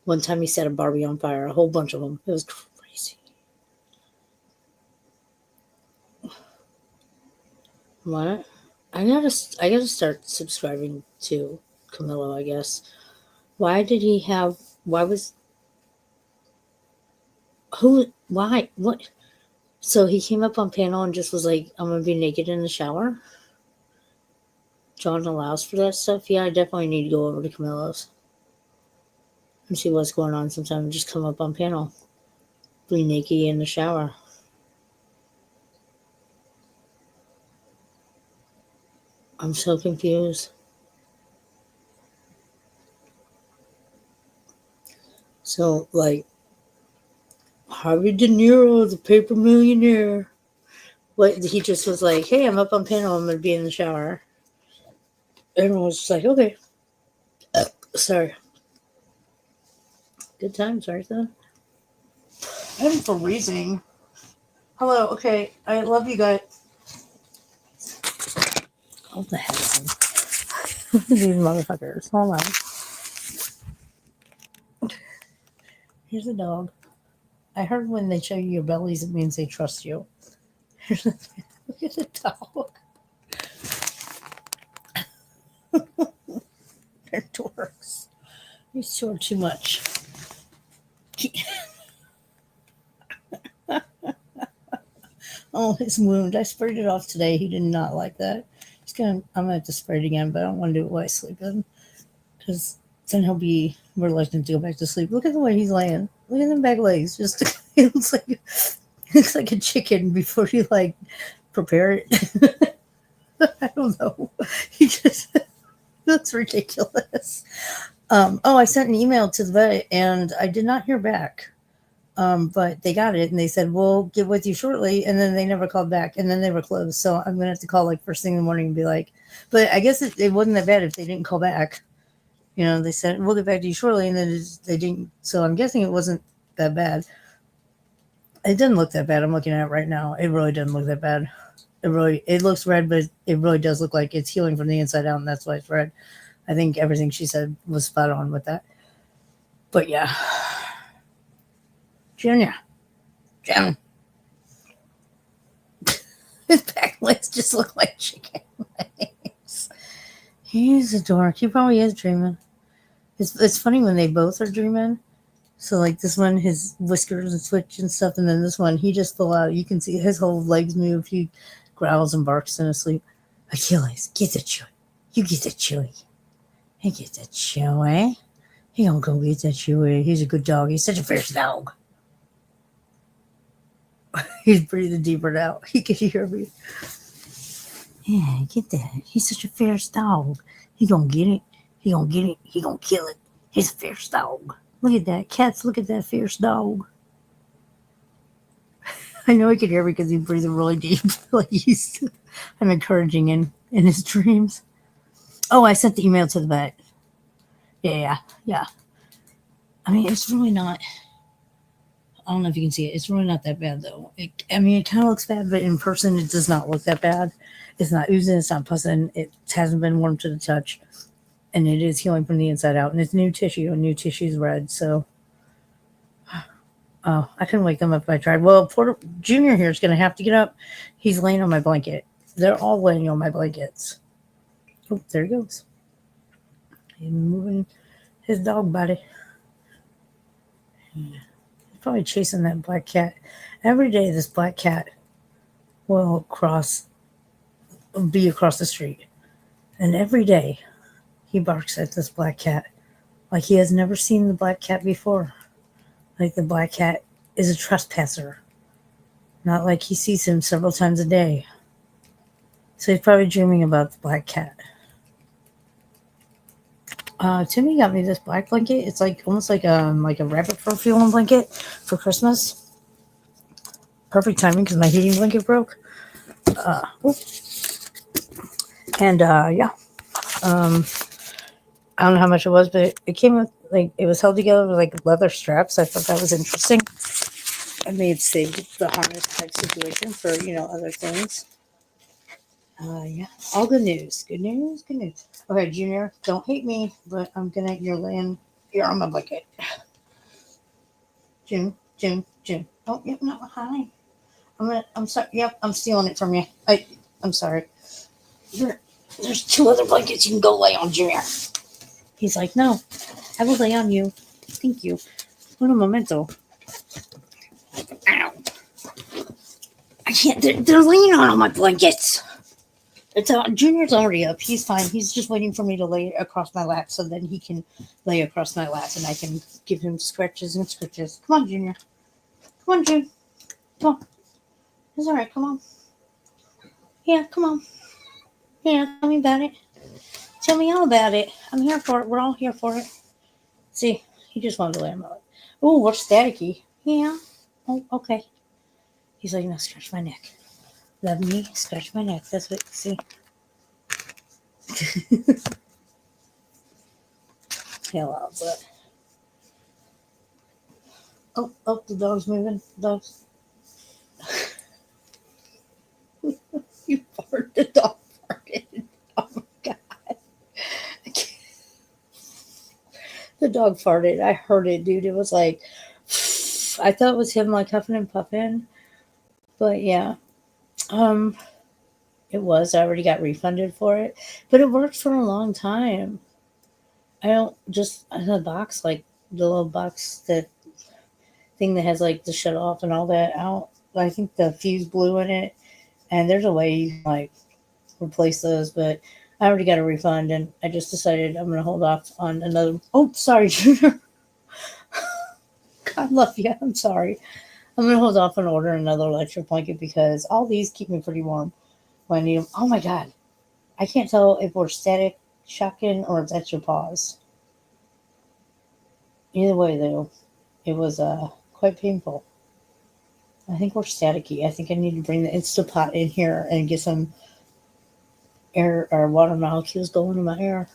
One time he set a Barbie on fire, a whole bunch of them. It was crazy. What? I gotta start subscribing to Camilo, I guess. Why did he have? Why was? Who? Why? What? So he came up on panel and just was like, "I'm gonna be naked in the shower." John allows for that stuff. Yeah, I definitely need to go over to Camilo's and see what's going on. Sometime just come up on panel, be naked in the shower. I'm so confused. So, like, Harvey De Niro, the paper millionaire. What, he just was like, hey, I'm up on panel. I'm going to be in the shower. Everyone was just like, okay. Sorry. Good times, right, though? I'm for reasoning. Hello, okay. I love you guys. Oh, the hell. These motherfuckers. Hold on. Here's a dog. I heard when they show you your bellies, it means they trust you. Look at the dog. They're dorks. You snore too much. Oh, his wound. I sprayed it off today. He did not like that. I'm gonna have to spray it again, but I don't want to do it while I sleep in. Because then he'll be reluctant to go back to sleep. Look at the way he's laying. Look at them back legs. Just it looks like a chicken before you like prepare it. I don't know. He just looks ridiculous. I sent an email to the vet and I did not hear back. But they got it and they said, we'll get with you shortly. And then they never called back and then they were closed. So I'm going to have to call like first thing in the morning and be like, but I guess it wasn't that bad if they didn't call back. You know, they said, we'll get back to you shortly. And then they didn't. So I'm guessing it wasn't that bad. It didn't look that bad. I'm looking at it right now. It really doesn't look that bad. It looks red, but it really does look like it's healing from the inside out. And that's why it's red. I think everything she said was spot on with that. But yeah, Junior, Jim, his back legs just look like chicken legs. He's a dork. He probably is dreaming. It's funny when they both are dreaming. So like this one, his whiskers and switch and stuff, and then this one, he just full out. You can see his whole legs move. He growls and barks in his sleep. Achilles, get the chewy. You get the chewy. He get the chewy. He don't go get that chewy. He's a good dog. He's such a fierce dog. He's breathing deeper now. He can hear me. Yeah, get that. He's such a fierce dog. He gonna get it. He gonna get it. He gonna kill it. He's a fierce dog. Look at that. Cats, look at that fierce dog. I know he can hear me because he's breathing really deep. Like I'm encouraging in his dreams. Oh, I sent the email to the vet. Yeah. I mean, it's really not. I don't know if you can see it. It's really not that bad, though. It kind of looks bad, but in person, it does not look that bad. It's not oozing. It's not pussing. It hasn't been warm to the touch. And it is healing from the inside out. And it's new tissue, and new tissue is red. So, oh, I couldn't wake them up if I tried. Well, Porter Junior here is going to have to get up. He's laying on my blanket. They're all laying on my blankets. Oh, there he goes. He's moving his dog body. Yeah. Probably chasing that black cat. Every day this black cat will be across the street. And every day he barks at this black cat like he has never seen the black cat before. Like the black cat is a trespasser. Not like he sees him several times a day. So he's probably dreaming about the black cat. Timmy got me this black blanket. It's like almost like a rabbit fur feeling blanket for Christmas. Perfect timing because my heating blanket broke. Yeah. I don't know how much it was, but it came with it was held together with leather straps. I thought that was interesting. I may have saved the harness type situation for other things. Yeah, all good news. Good news. Good news. Okay, Junior, don't hate me, but you're laying here on my blanket. Jim. Oh, yep, no, hi. I'm sorry. Yep, I'm stealing it from you. I'm sorry. There's 2 other blankets you can go lay on, Junior. He's like, no, I will lay on you. Thank you. What a memento. Ow. I can't. They're laying on all my blankets. Junior's already up. He's fine. He's just waiting for me to lay across my lap so then he can lay across my lap and I can give him scratches and scratches. Come on, Junior. Come on, June. Come on. It's all right. Come on. Yeah, come on. Yeah, tell me about it. Tell me all about it. I'm here for it. We're all here for it. See, he just wanted to lay on my lap. Oh, we're staticky. Yeah. Oh, okay. He's like, now scratch my neck. Love me, scratch my neck. That's what, see? Hell, but. Oh, the dog's moving. Dogs. You farted. The dog farted. Oh my God. The dog farted. I heard it, dude. It was like, I thought it was him huffing and puffing. But yeah. It was. I already got refunded for it. But it worked for a long time. I don't just in the box, the little box that thing that has the shut off and all that out. I think the fuse blew in it, and there's a way you can replace those, but I already got a refund, and I just decided I'm gonna hold off on another. Oh, sorry, Junior. God love you. I'm sorry. I'm gonna hold off on ordering another electric blanket because all these keep me pretty warm when I need them. Oh my God, I can't tell if we're static shocking or if that's your paws. Either way, though, it was quite painful. I think we're staticky. I think I need to bring the Instapot in here and get some air or water molecules going in my hair.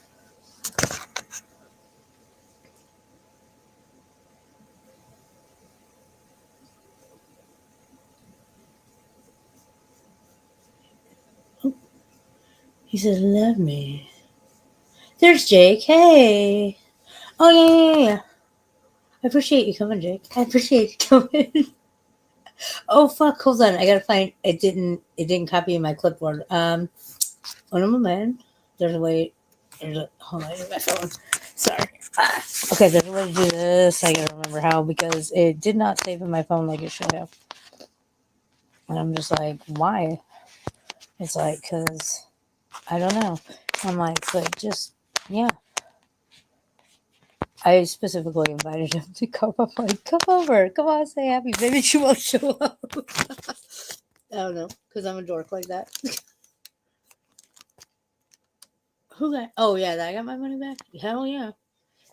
Oh, he says, love me. There's Jake. Hey. Oh yeah. I appreciate you coming, Jake. I appreciate you coming. Oh fuck, hold on. I gotta find it didn't copy in my clipboard. One moment. There's a way hold on, I need my phone. Sorry. Okay, there's a way to do this. I gotta remember how because it did not save in my phone like it should have. And I'm just like, why? It's like, cause I don't know. I'm like, but just yeah. I specifically invited him to come up. Like, come over, come on, say happy. Maybe she won't show up. I don't know, cause I'm a dork like that. Who got? Oh yeah, I got my money back. Hell yeah.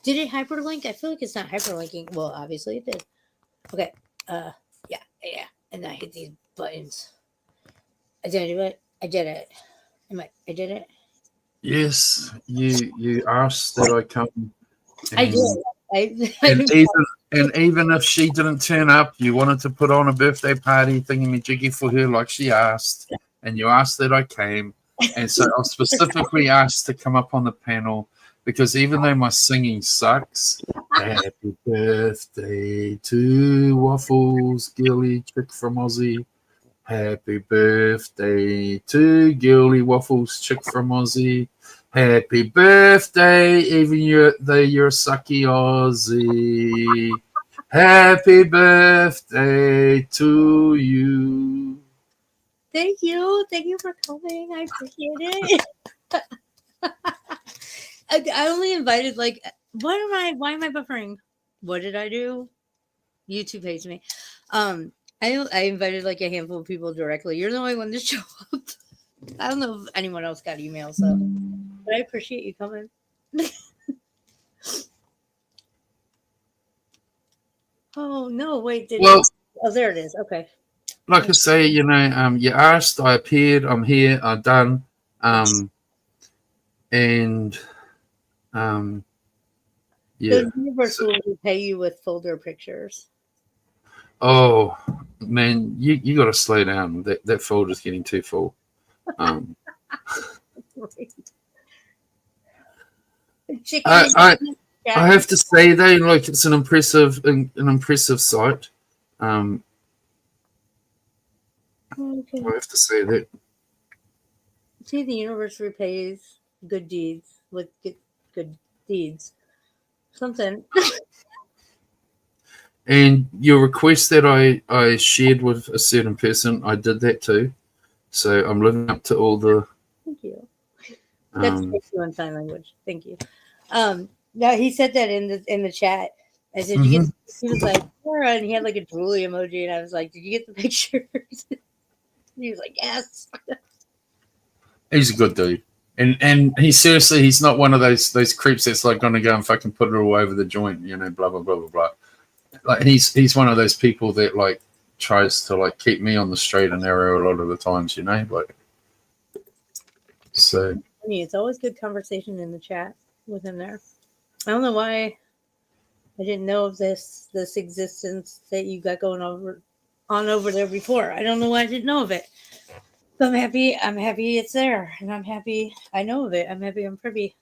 Did it hyperlink? I feel like it's not hyperlinking. Well, obviously it did. Okay. Yeah, yeah. And I hit these buttons. I did it. I did it. I did it. Yes, you asked that I come, I did. and I even if she didn't turn up, you wanted to put on a birthday party thingy-majiggy for her like she asked, and you asked that I came, and so I specifically asked to come up on the panel because even though my singing sucks, happy birthday to Waffles, girly chick from Aussie. Happy birthday to Gilly Waffles, chick from Aussie. Happy birthday, even though you're a sucky Aussie. Happy birthday to you. Thank you. Thank you for coming. I appreciate it. I only invited like why am I buffering? What did I do? YouTube hates me. I invited like a handful of people directly. You're the only one to show up. I don't know if anyone else got emails, so but I appreciate you coming. Oh no, wait, Well, oh there it is. Okay. like I say, you asked, I appeared, I'm here, I'm done. And yeah. The universe will repay you with folder pictures. Oh man, you got to slow down. That folder's getting too full. Chicken. I have to say though, like it's an impressive site. Okay. I have to say that. See, the universe repays good deeds with good deeds. Something. And your request that I shared with a certain person, I did that too. So I'm living up to all the. Thank you. That's thank you in sign language. Thank you. No, he said that in the chat. I said, "You get." He was like, "Laura," and he had like a drooly emoji, and I was like, "Did you get the pictures?" He was like, "Yes." He's a good dude, and he's not one of those creeps that's like going to go and fucking put it all over the joint, blah blah blah blah blah. Like he's one of those people that like tries to like keep me on the straight and narrow a lot of the times, like. So it's always good conversation in the chat with him there. I don't know why I didn't know of this existence that you got going over there before. I don't know why I didn't know of it. But I'm happy it's there, and I'm happy I know of it. I'm happy I'm privy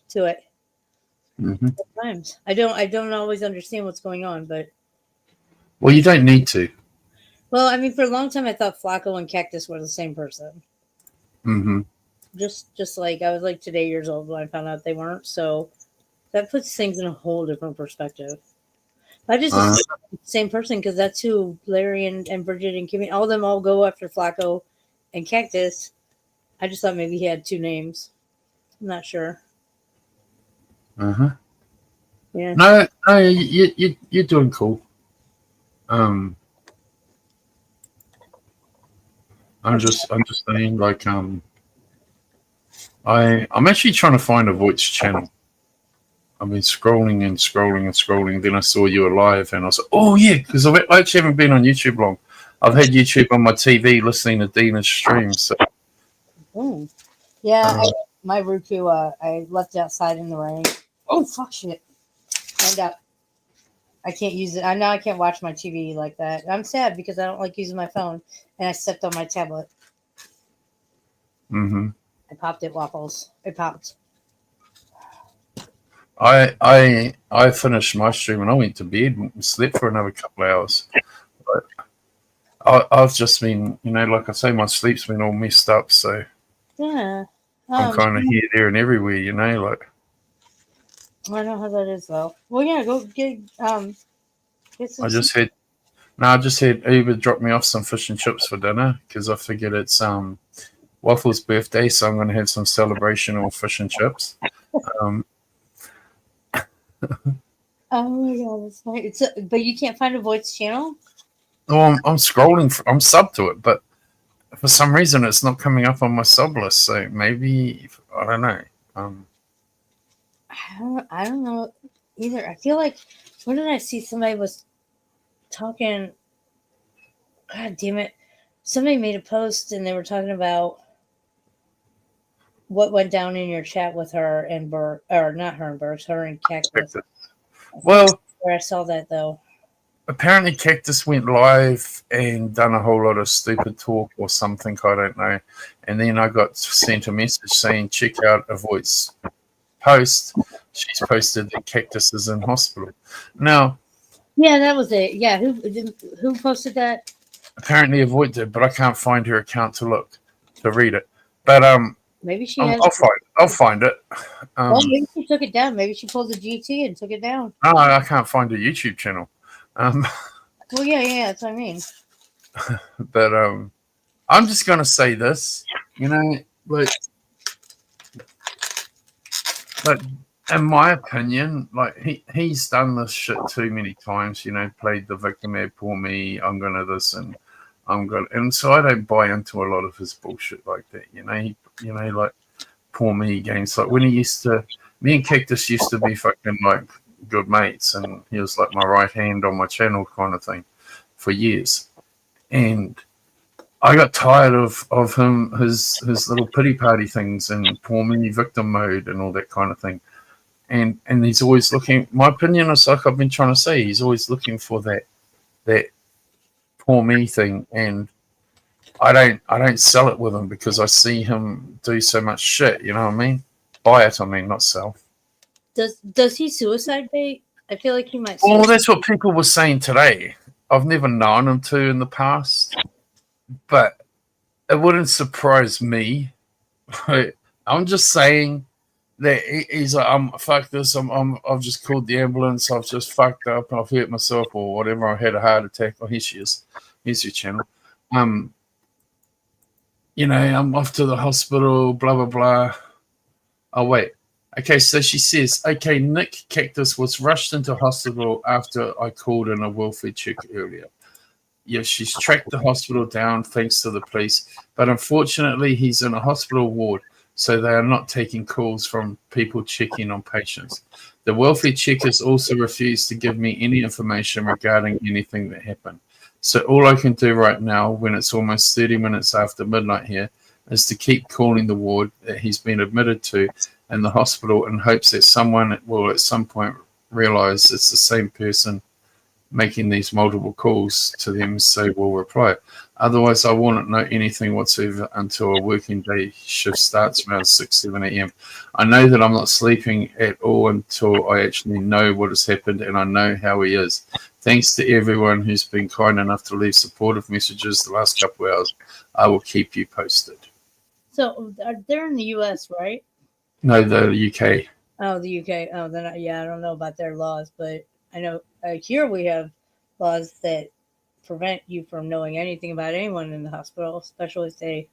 to it. Sometimes I don't always understand what's going on, but well, you don't need to. Well, I mean, for a long time I thought Flacco and Cactus were the same person. Just like I was like today years old when I found out they weren't. So that puts things in a whole different perspective. I just assume the same person because that's who Larry and Bridget and Kimmy, all of them all go after Flacco and Cactus. I just thought maybe he had two names. I'm not sure. Yeah. No, you're doing cool. I'm just saying, like, I'm actually trying to find a voice channel. I've been scrolling and scrolling and scrolling. Then I saw you were live, and I was like, "Oh yeah," because I actually haven't been on YouTube long. I've had YouTube on my TV listening to Dina's streams. So. Yeah, my Roku, I left outside in the rain. Oh fuck shit! And I can't use it. I can't watch my TV like that. I'm sad because I don't like using my phone, and I stepped on my tablet. I popped it, Waffles. It popped. I finished my stream and I went to bed and slept for another couple of hours. But I've just been, like I say, my sleep's been all messed up, so Yeah. I'm kind of here, there, and everywhere. Like I don't know how that is though. Well, yeah, go get some I sleep. just had I just had Uber drop me off some fish and chips for dinner because I figured it's Waffles' birthday, so I'm going to have some celebration on fish and chips. Um, Oh my god, that's funny. But you can't find a voice channel. I'm scrolling, I'm sub to it, but for some reason it's not coming up on my sub list. So maybe I don't know. I don't know either. I feel like when did I see somebody was talking? God damn it! Somebody made a post and they were talking about what went down in your chat with her and Bert, or not her and Bert, her and Cactus. Well, Where I saw that though. apparently Cactus went live and done a whole lot of stupid talk or something, I don't know. And then I got sent a message saying, check out Avoid's post. She's posted that Cactus is in hospital. Now, Yeah, that was it. Yeah, who posted that? apparently Avoid did, but I can't find her account to read it. But Maybe she has. I'll find it. Well, maybe she took it down. Maybe she pulled the GT and took it down. No, I can't find a YouTube channel. Well, yeah, that's what I mean. But I'm just gonna say this, like in my opinion, like he's done this shit too many times. Played the victim ad, poor me. I'm gonna this and I'm gonna, and so I don't buy into a lot of his bullshit like that. Like poor me games. Like when me and Cactus used to be fucking like good mates, and he was like my right hand on my channel kind of thing for years. And I got tired of him, his little pity party things and poor me victim mode and all that kind of thing. And he's always looking. My opinion is like I've been trying to say. He's always looking for that poor me thing, and I don't sell it with him because I see him do so much shit. You know what I mean? Buy it, I mean, not sell. Does he suicide bait? I feel like he might. Well, that's what people were saying today. I've never known him to in the past, but it wouldn't surprise me. I'm just saying that he's like, fuck this. I've just called the ambulance. I've just fucked up and I've hurt myself or whatever. I had a heart attack. Oh, here she is. Here's your channel. I'm off to the hospital. Blah blah blah. Oh wait. Okay, so she says, okay, Nick Cactus was rushed into hospital after I called in a welfare check earlier. Yes, she's tracked the hospital down thanks to the police, but unfortunately he's in a hospital ward, so they are not taking calls from people checking on patients. The welfare checkers also refused to give me any information regarding anything that happened. So all I can do right now, when it's almost 30 minutes after midnight here, is to keep calling the ward that he's been admitted to in the hospital in hopes that someone will at some point realize it's the same person making these multiple calls to them, so we'll reply. Otherwise, I won't know anything whatsoever until a working day shift starts around 6, 7 a.m. I know that I'm not sleeping at all until I actually know what has happened and I know how he is. Thanks to everyone who's been kind enough to leave supportive messages the last couple of hours. I will keep you posted. So they're in the U.S., right? No, the UK. Oh, the UK. Oh, then I don't know about their laws, but I know here we have laws that prevent you from knowing anything about anyone in the hospital, especially say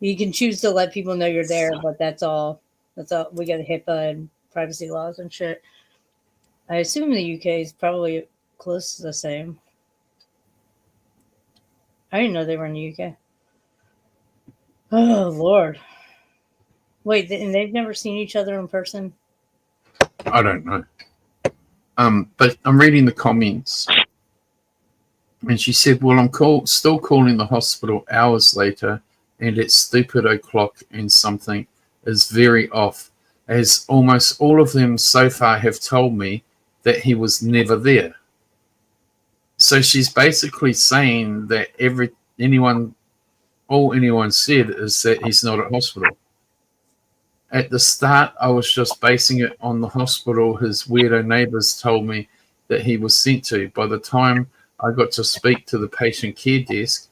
you can choose to let people know you're there, but that's all. That's all. We got HIPAA and privacy laws and shit. I assume the UK is probably close to the same. I didn't know they were in the UK. Oh Lord! Wait, and they've never seen each other in person? I don't know. But I'm reading the comments. And she said, well, I'm still calling the hospital hours later, and it's stupid o'clock and something is very off, as almost all of them so far have told me that he was never there. So she's basically saying that all anyone said is that he's not at hospital. At the start, I was just basing it on the hospital his weirdo neighbors told me that he was sent to. By the time I got to speak to the patient care desk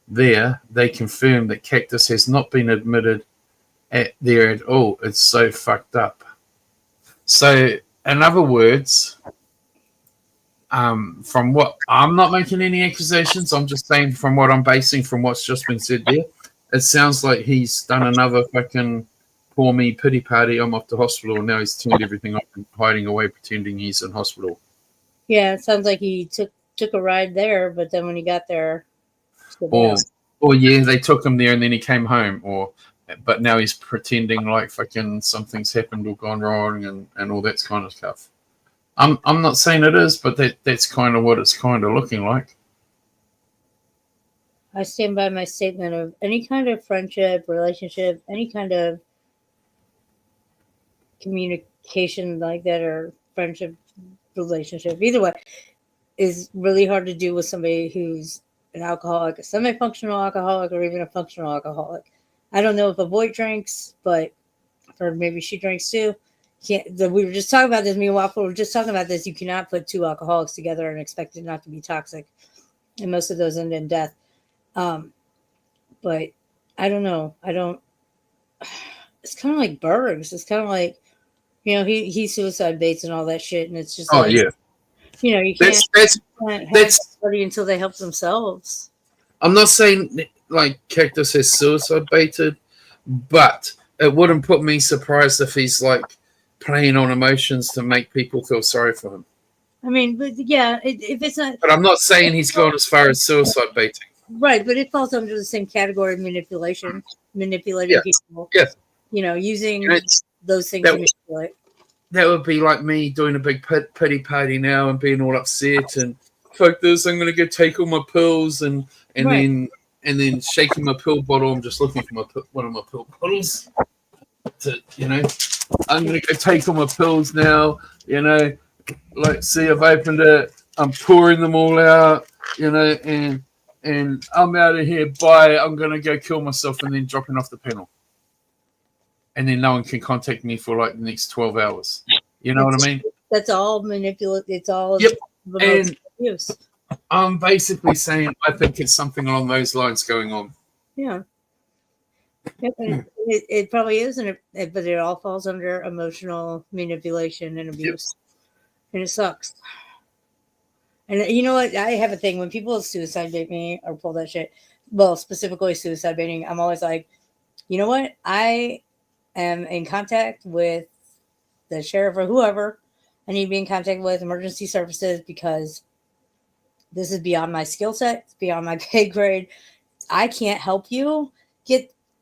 there, they confirmed that Cactus has not been admitted there at all. It's so fucked up. So, in other words, from what I'm not making any accusations, I'm just saying from what I'm basing from what's just been said there, it sounds like he's done another fucking poor me pity party. I'm off to hospital, and now he's turned everything off and hiding away, pretending he's in hospital. Yeah, it sounds like he took a ride there, but then when he got there, or yeah, they took him there and then he came home, but now he's pretending like fucking something's happened or gone wrong and all that kind of stuff. I'm not saying it is, but that's kind of what it's kind of looking like. I stand by my statement of any kind of friendship, relationship, any kind of communication like that, or friendship, relationship, either way, is really hard to do with somebody who's an alcoholic, a semi-functional alcoholic, or even a functional alcoholic. I don't know if a boy drinks, but or maybe she drinks too. We were just talking about this. Me and Waffle were just talking about this. You cannot put two alcoholics together and expect it not to be toxic, and most of those end in death. But I don't know. It's kind of like Bergs. It's kind of like, he suicide baits and all that shit, and it's just yeah. You can't have somebody until they help themselves. I'm not saying like Cactus has suicide baited, but it wouldn't put me surprised if he's like playing on emotions to make people feel sorry for him. I mean, but yeah, if it's not. But I'm not saying he's gone as far as suicide baiting. Right, but it falls under the same category of manipulating people. Yes. Using those things to manipulate. That would be like me doing a big pity party now and being all upset and fuck this, I'm gonna go take all my pills and then shaking my pill bottle. I'm just looking for one of my pill bottles. I'm gonna go take all my pills now. Like see, I've opened it. I'm pouring them all out. And I'm out of here. Bye. I'm gonna go kill myself and then dropping off the panel. And then no one can contact me for like the next 12 hours. You know what I mean? That's all manipulate. It's all and abuse. I'm basically saying I think it's something along those lines going on. Yeah. It probably is, but it all falls under emotional manipulation and abuse. And it sucks. And you know what? I have a thing when people suicide bait me or pull that shit. Well, specifically suicide baiting, I'm always like, you know what? I am in contact with the sheriff or whoever I need to be in contact with, emergency services, because this is beyond my skill set. It's beyond my pay grade. I can't help you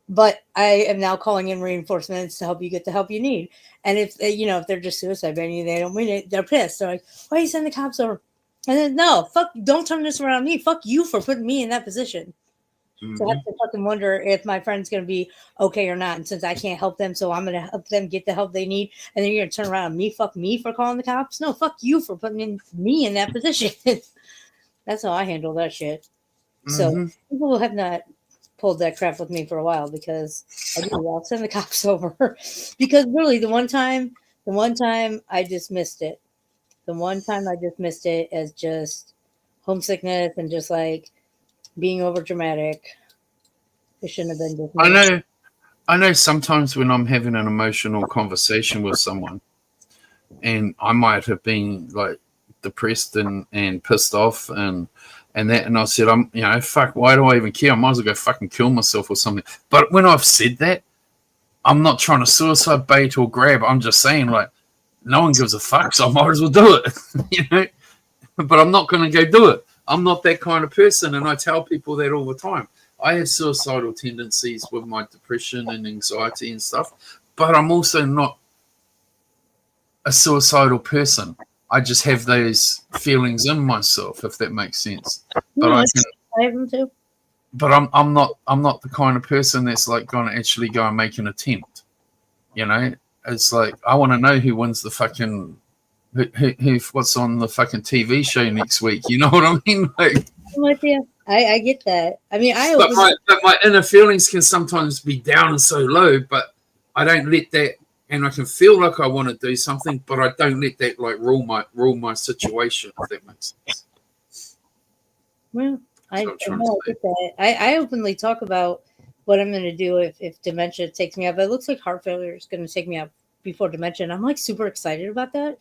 but I am now calling in reinforcements to help you get the help you need. And if they're just suicide baiting, they don't mean it. They're pissed. They're like, why are you sending the cops over? And then, no, fuck, don't turn this around on me. Fuck you for putting me in that position. Mm-hmm. So I have to fucking wonder if my friend's going to be okay or not. And since I can't help them, so I'm going to help them get the help they need. And then you're going to turn around on me, fuck me for calling the cops? No, fuck you for putting me in that position. That's how I handle that shit. Mm-hmm. So people have not pulled that crap with me for a while because I'll send the cops over. Because really, the one time I dismissed it. The one time I dismissed it as just homesickness and just like being over dramatic. It shouldn't have been dismissed. I know sometimes when I'm having an emotional conversation with someone and I might have been like depressed and pissed off and I said, fuck, why do I even care? I might as well go fucking kill myself or something. But when I've said that, I'm not trying to suicide bait or grab. I'm just saying, like, no one gives a fuck, so I might as well do it, But I'm not going to go do it. I'm not that kind of person, and I tell people that all the time. I have suicidal tendencies with my depression and anxiety and stuff, but I'm also not a suicidal person. I just have those feelings in myself, if that makes sense. But I have them too. But I'm not the kind of person that's like going to actually go and make an attempt. It's like I want to know who wins the fucking who what's on the fucking TV show next week. You know what I mean? Like, I'm with you. I get that. I mean, but my inner feelings can sometimes be down and so low, but I don't let that, and I can feel like I want to do something, but I don't let that like rule my situation. If that makes sense. Well, That's I, what I'm I trying to know I say. get that. I openly talk about what I'm going to do if dementia takes me out. But it looks like heart failure is going to take me out before dementia. And I'm like super excited about that Yeah.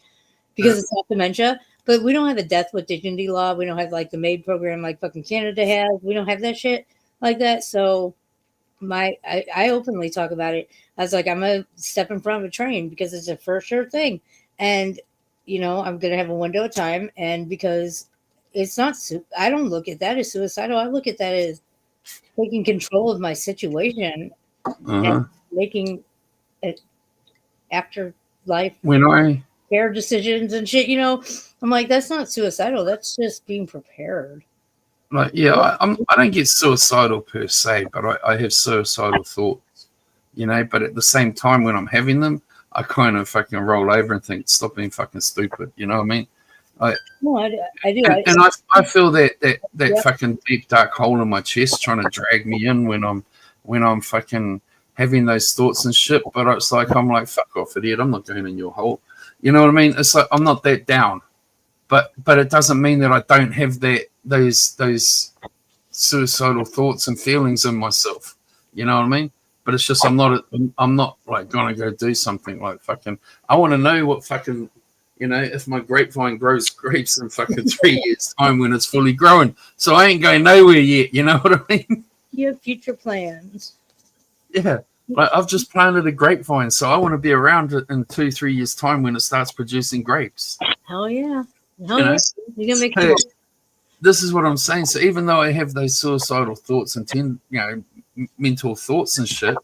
because it's not dementia. But we don't have a death with dignity law. We don't have like the MAID program like fucking Canada has. We don't have that shit like that. So I openly talk about it. I was like, I'm gonna step in front of a train because it's a for sure thing, and I'm gonna have a window of time, and because it's not, I don't look at that as suicidal. I look at that as taking control of my situation and Uh-huh. making it after life When I care decisions and shit. I'm like, that's not suicidal. That's just being prepared. like, yeah, I don't get suicidal per se, but I have suicidal thoughts, But at the same time, when I'm having them, I kind of fucking roll over and think, stop being fucking stupid. You know what I mean? I No, I do. and I feel that Yeah. fucking deep dark hole in my chest trying to drag me in when I'm fucking having those thoughts and shit. But it's like I'm like, fuck off, idiot! I'm not going in your hole. You know what I mean? It's like I'm not that down, but it doesn't mean that I don't have those suicidal thoughts and feelings in myself. You know what I mean? But it's just I'm not like gonna go do something like fucking. I want to know what fucking if my grapevine grows grapes in fucking 3 years time when it's fully grown. So I ain't going nowhere yet. You know what I mean? You have future plans. Yeah. Like I've just planted a grapevine, so I want to be around it in 2-3 years time when it starts producing grapes. Hell yeah. Hell You know, yeah. You're gonna make so this is what I'm saying. So even though I have those suicidal thoughts and mental thoughts and shit,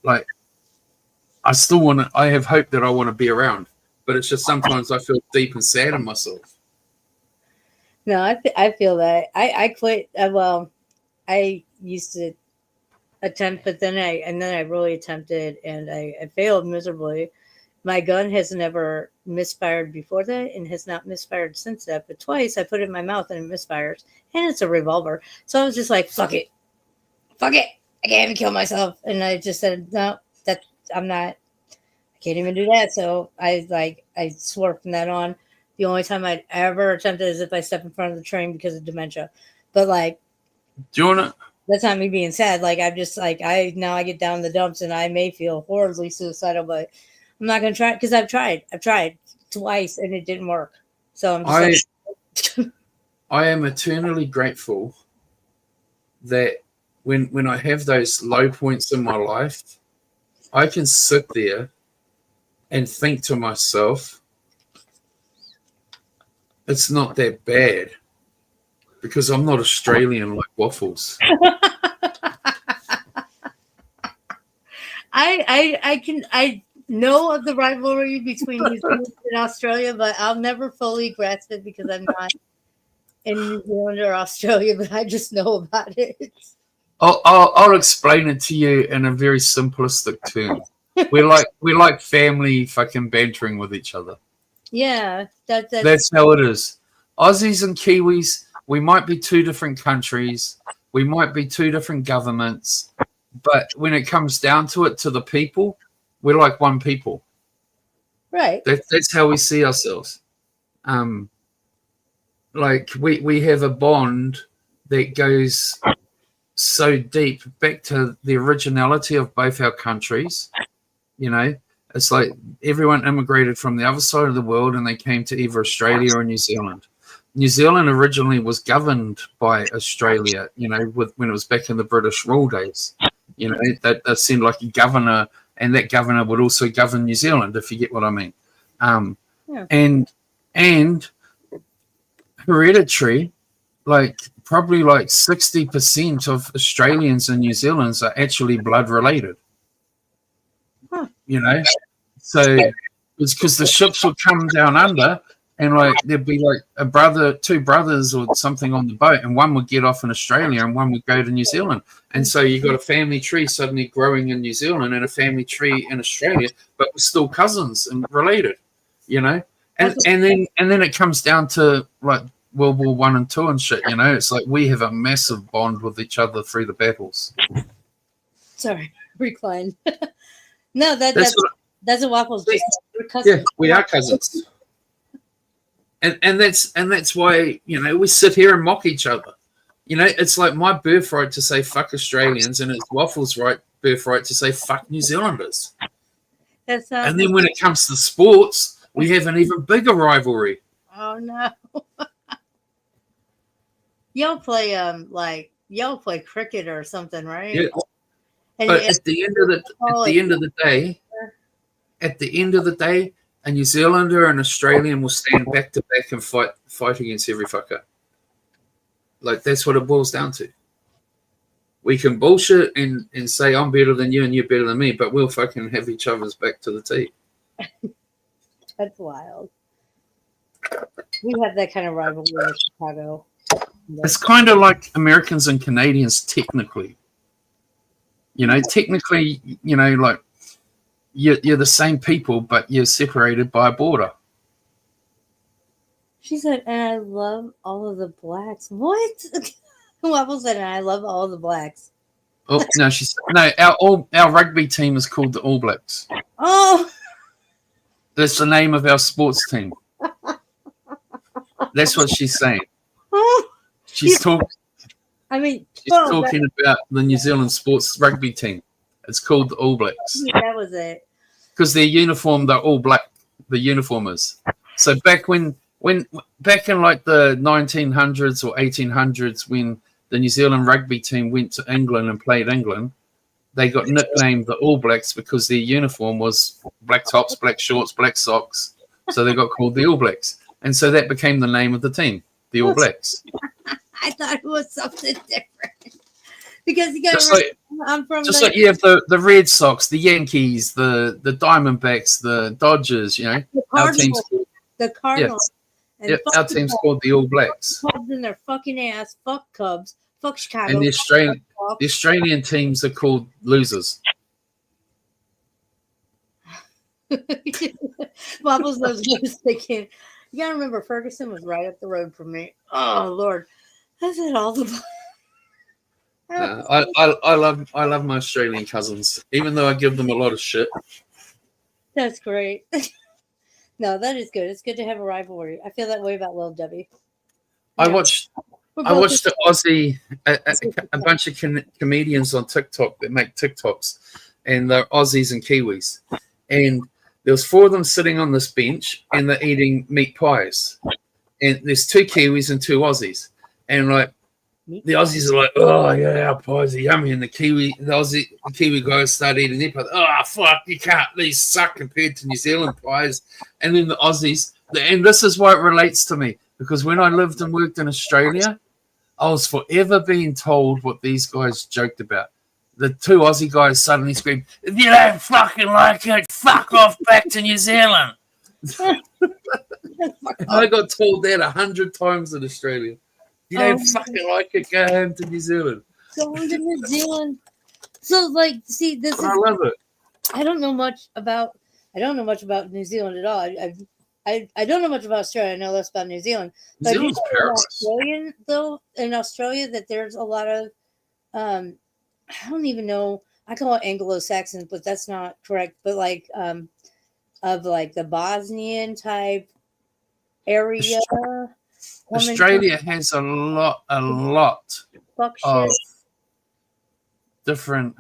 like I still want to. I have hope that I want to be around, but it's just sometimes I feel deep and sad in myself. No, I feel that. I quit. Well, I used to attempt, but then I really attempted, and I failed miserably. My gun has never misfired before that, and has not misfired since that. But twice I put it in my mouth and it misfires, and it's a revolver. So I was just like, "Fuck it, fuck it! I can't even kill myself." And I just said, "No, that I'm not. I can't even do that." So I swore from that on. The only time I'd ever attempted is if I step in front of the train because of dementia. But like Do you want to? that's not me being sad. Like I'm just like I get down in the dumps and I may feel horribly suicidal, but I'm not gonna try because I've tried. I've tried twice and it didn't work. So I'm just I am eternally grateful that when I have those low points in my life, I can sit there and think to myself, it's not that bad because I'm not Australian like waffles. I know of the rivalry between New Zealand and Australia, but I'll never fully grasp it because I'm not in New Zealand or Australia, but I just know about it. I'll explain it to you in a very simplistic term. We're like family fucking bantering with each other. Yeah, That's how it is. Aussies and Kiwis, we might be two different countries, we might be two different governments, but when it comes down to it, to the people, we're like one people. right. That's how we see ourselves. Like we have a bond that goes so deep back to the originality of both our countries. It's like everyone immigrated from the other side of the world and they came to either Australia or New Zealand. New Zealand originally was governed by Australia, when it was back in the British rule days. That seemed like a governor, and that governor would also govern New Zealand, if you get what I mean. Yeah. And hereditary, like probably like 60% of Australians and New Zealanders are actually blood related. Huh. So it's because the ships would come down under, and like there'd be like two brothers or something on the boat, and one would get off in Australia and one would go to New Zealand. And so you got a family tree suddenly growing in New Zealand and a family tree in Australia, but we're still cousins and related, And then it comes down to like World War I and II and shit, It's like we have a massive bond with each other through the battles. Sorry, recline. No, That's what, that's a waffles. Just we're yeah, cousins. we are cousins. And that's why, you know, we sit here and mock each other. You know, it's like my birthright to say fuck Australians, and it's Waffles' birthright to say fuck New Zealanders. That sounds. And then when it comes to sports, we have an even bigger rivalry. Oh no. Y'all play y'all play cricket or something, right? Yeah. And But at the end of the day, a New Zealander and Australian will stand back to back and fight against every fucker. Like, that's what it boils down to. We can bullshit and say I'm better than you and you're better than me, but we'll fucking have each other's back to the teeth. That's wild. We have that kind of rivalry in Chicago. It's kind of like Americans and Canadians, technically. You know, technically, you know, like you're the same people, but you're separated by a border. She said, and I love all of the blacks. What? Waffle said, and I love all of the blacks. Oh no, our rugby team is called the All Blacks. Oh, That's the name of our sports team. That's what she's saying. She's talking. I mean, She's talking about the New Zealand sports rugby team. It's called the All Blacks that was it. because their uniform, they're all black. The uniform is. So back in like the 1900s or 1800s, when the New Zealand rugby team went to England and played England, they got nicknamed the All Blacks because their uniform was black tops, black shorts, black socks. So they got called the All Blacks. And so that became the name of the team, the All Blacks. I thought it was something different. Because you got Just to like, I'm from just like you have the Red Sox, the Yankees, the Diamondbacks, the Dodgers, you know. the Our team's Cardinals. And Yep, our team's called the All Blacks. Cubs in their fucking ass. Fuck Cubs. Fuck Chicago. And the Australian teams are called losers. Waffles knows what I was thinking. You gotta remember, Ferguson was right up the road from me. Oh Lord, I said all the. I love my Australian cousins, even though I give them a lot of shit. That's great. No, that is good. It's good to have a rivalry. I feel that way about Lil Debbie. I watched the Aussie a bunch of comedians on TikTok that make TikToks, and they're Aussies and Kiwis, and there was 4 of them sitting on this bench, and they're eating meat pies, and there's 2 Kiwis and 2 Aussies, and like the Aussies are like, oh yeah, our pies are yummy, and the Kiwi guys start eating their pies. Oh fuck, you can't, these suck compared to New Zealand pies. And then the Aussies, and this is why it relates to me, because when I lived and worked in Australia, I was forever being told what these guys joked about. The 2 Aussie guys suddenly screamed, if you don't fucking like it, fuck off back to New Zealand. I got told that 100 times in Australia. You don't fucking like it, go home to New Zealand. Go home to New Zealand. So, like, see, this is. I love it. I don't know much about New Zealand at all. I don't know much about Australia. I know less about New Zealand. New Zealand's paradise. Australian, though, in Australia, that there's a lot of, I don't even know. I call it Anglo-Saxons, but that's not correct. But like, of like the Bosnian type area. Australia has a lot of different.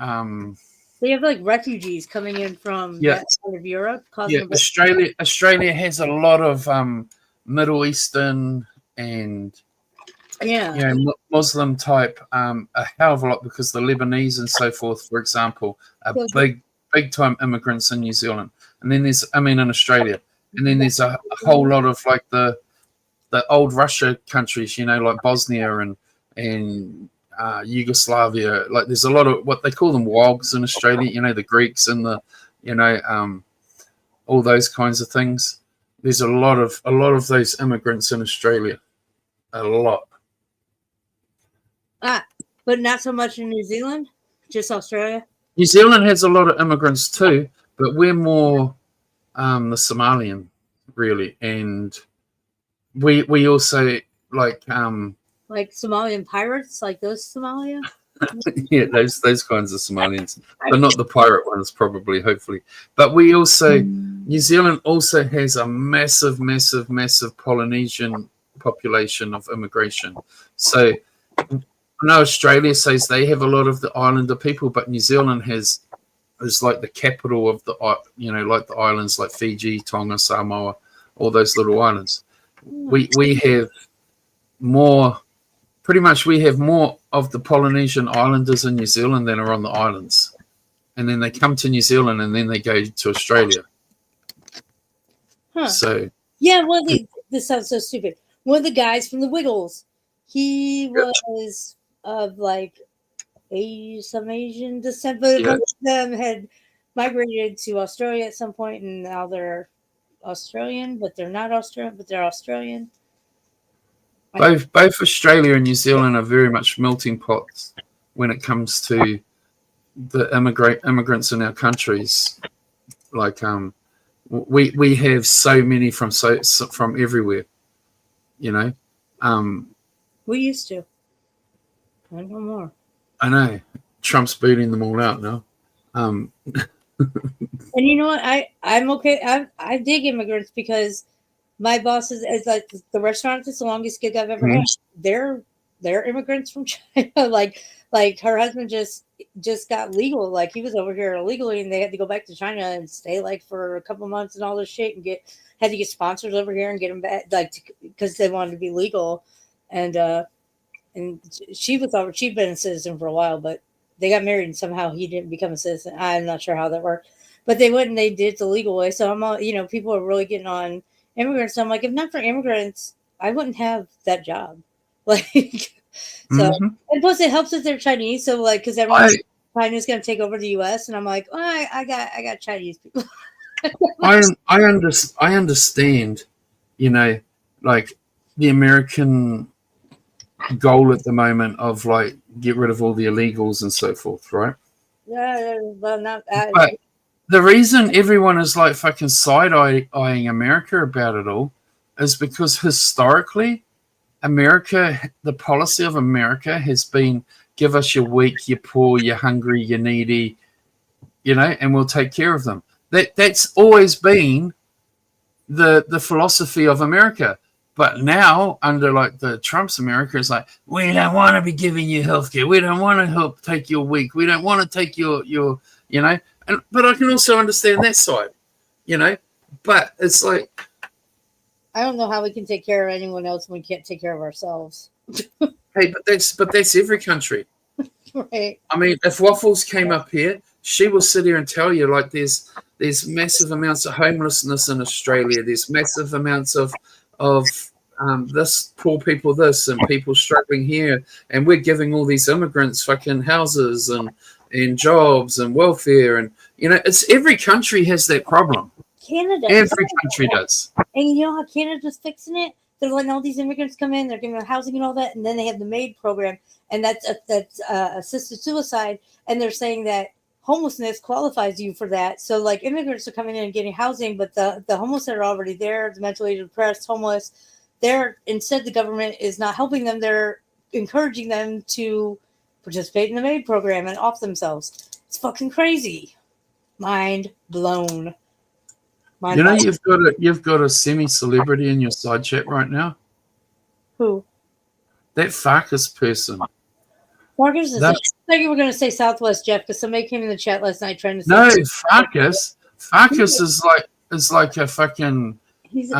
They have like refugees coming in from that side of Europe. Yeah, Australia has a lot of Middle Eastern and Muslim type a hell of a lot, because the Lebanese and so forth, for example, are big time immigrants in New Zealand, and then in Australia, and then there's a whole lot of like the old Russia countries, you know, like Bosnia and Yugoslavia. Like there's a lot of what they call them wogs in Australia, you know, the Greeks and the, you know, all those kinds of things. There's a lot of those immigrants in Australia. A lot. But not so much in New Zealand, just Australia. New Zealand has a lot of immigrants too, but we're more the Somalian, really, and we also like Somalian pirates, like those Somalia. Yeah, those kinds of Somalians, but not the pirate ones, probably, hopefully. But we also, New Zealand also has a massive, massive, massive Polynesian population of immigration. So I know Australia says they have a lot of the islander people, but New Zealand is like the capital of the, like the islands like Fiji, Tonga, Samoa, all those little islands. We have more. Pretty much, we have more of the Polynesian islanders in New Zealand than are on the islands. And then they come to New Zealand and then they go to Australia. Huh. So, Yeah, this sounds so stupid. One of the guys from the Wiggles, he was of like some Asian descent, but yeah. most of them had migrated to Australia at some point, and now they're Australian, but they're not Australian, but they're Australian. Both Australia and New Zealand are very much melting pots when it comes to the immigrants in our countries. Like we have so many from everywhere, you know. We used to. I no more. I know Trump's beating them all out now. And you know what? I'm okay. I dig immigrants because my boss is like the restaurant that's the longest gig I've ever had. They're immigrants from China. like her husband just got legal. Like he was over here illegally, and they had to go back to China and stay like for a couple months and all this shit, and had to get sponsors over here and get them back, like because they wanted to be legal. And she'd been a citizen for a while, but they got married and somehow he didn't become a citizen. I'm not sure how that worked, but they did it the legal way. So I'm all, people are really getting on immigrants. So I'm like, if not for immigrants, I wouldn't have that job. Like, so, and plus it helps if they're Chinese. So like, cause everyone's China's going to take over the US. And I'm like, oh, I got Chinese people. I understand, like the American goal at the moment of like get rid of all the illegals and so forth, right? Yeah, well, but the reason everyone is like fucking side-eyeing America about it all is because historically, the policy of America has been give us your weak, your poor, your hungry, your needy, and we'll take care of them. That's always been the philosophy of America. But now, under like the Trump's America, is like, we don't want to be giving you healthcare. We don't want to help take your weak. We don't want to take your but I can also understand that side, But it's like, I don't know how we can take care of anyone else when we can't take care of ourselves. Hey, but that's every country. Right. I mean, if Waffles came up here, she will sit here and tell you like there's massive amounts of homelessness in Australia. There's massive amounts of this poor people, this and people struggling here, and we're giving all these immigrants fucking houses and jobs and welfare, and it's every country has that problem. Canada, every country does. And you know how Canada's fixing it? They're letting all these immigrants come in, they're giving them housing and all that, and then they have the MAID program, and that's assisted suicide, and they're saying that homelessness qualifies you for that. So like immigrants are coming in and getting housing, but the homeless that are already there, the mentally depressed homeless, instead the government is not helping them. They're encouraging them to participate in the MAID program and off themselves. It's fucking crazy. Mind blown. You've got a semi-celebrity in your side chat right now. Who? That Farkas person. Farkas is. I thought you were going to say Southwest Jeff because somebody came in the chat last night trying to. No, Farkas. Farkas is like a fucking. He's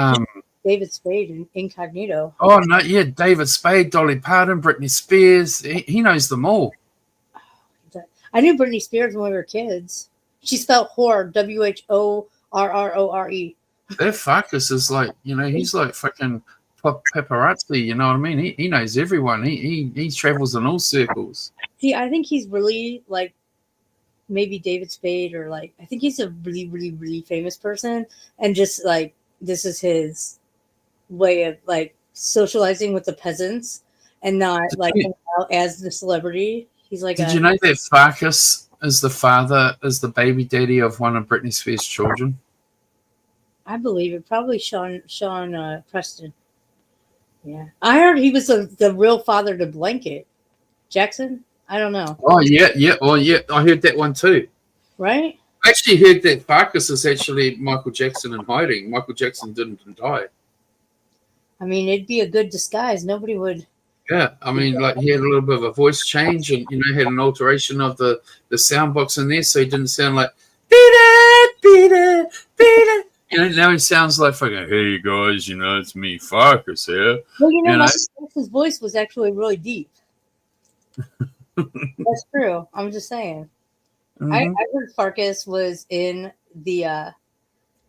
David Spade in Incognito. Oh no, yeah, David Spade, Dolly Parton, Britney Spears. He knows them all. I knew Britney Spears when we were kids. She spelled whore, WHORRORE. That Farkas is like, he's like fucking paparazzi. You know what I mean? He knows everyone. He travels in all circles. See, I think he's really like maybe David Spade or like I think he's a really, really, really famous person, and just like this is his way of like socializing with the peasants and not like out as the celebrity. He's like. Did you know that Farkas is the baby daddy of one of Britney Spears' children? I believe it. Probably Sean Preston. Yeah, I heard he was the real father to Blanket Jackson. I don't know. Oh yeah, yeah. Well, yeah, I heard that one too. Right? I actually heard that Farkas is actually Michael Jackson in hiding. Michael Jackson didn't die. I mean, it'd be a good disguise. Nobody would. Yeah, I mean, like he had a little bit of a voice change, and had an alteration of the sound box in there, so he didn't sound like beat it, beat it, beat it. Now he sounds like fucking, hey guys, it's me, Farkas here. Well, know? Michael Jackson's voice was actually really deep. That's true. I'm just saying. Mm-hmm. I heard Farkas was in the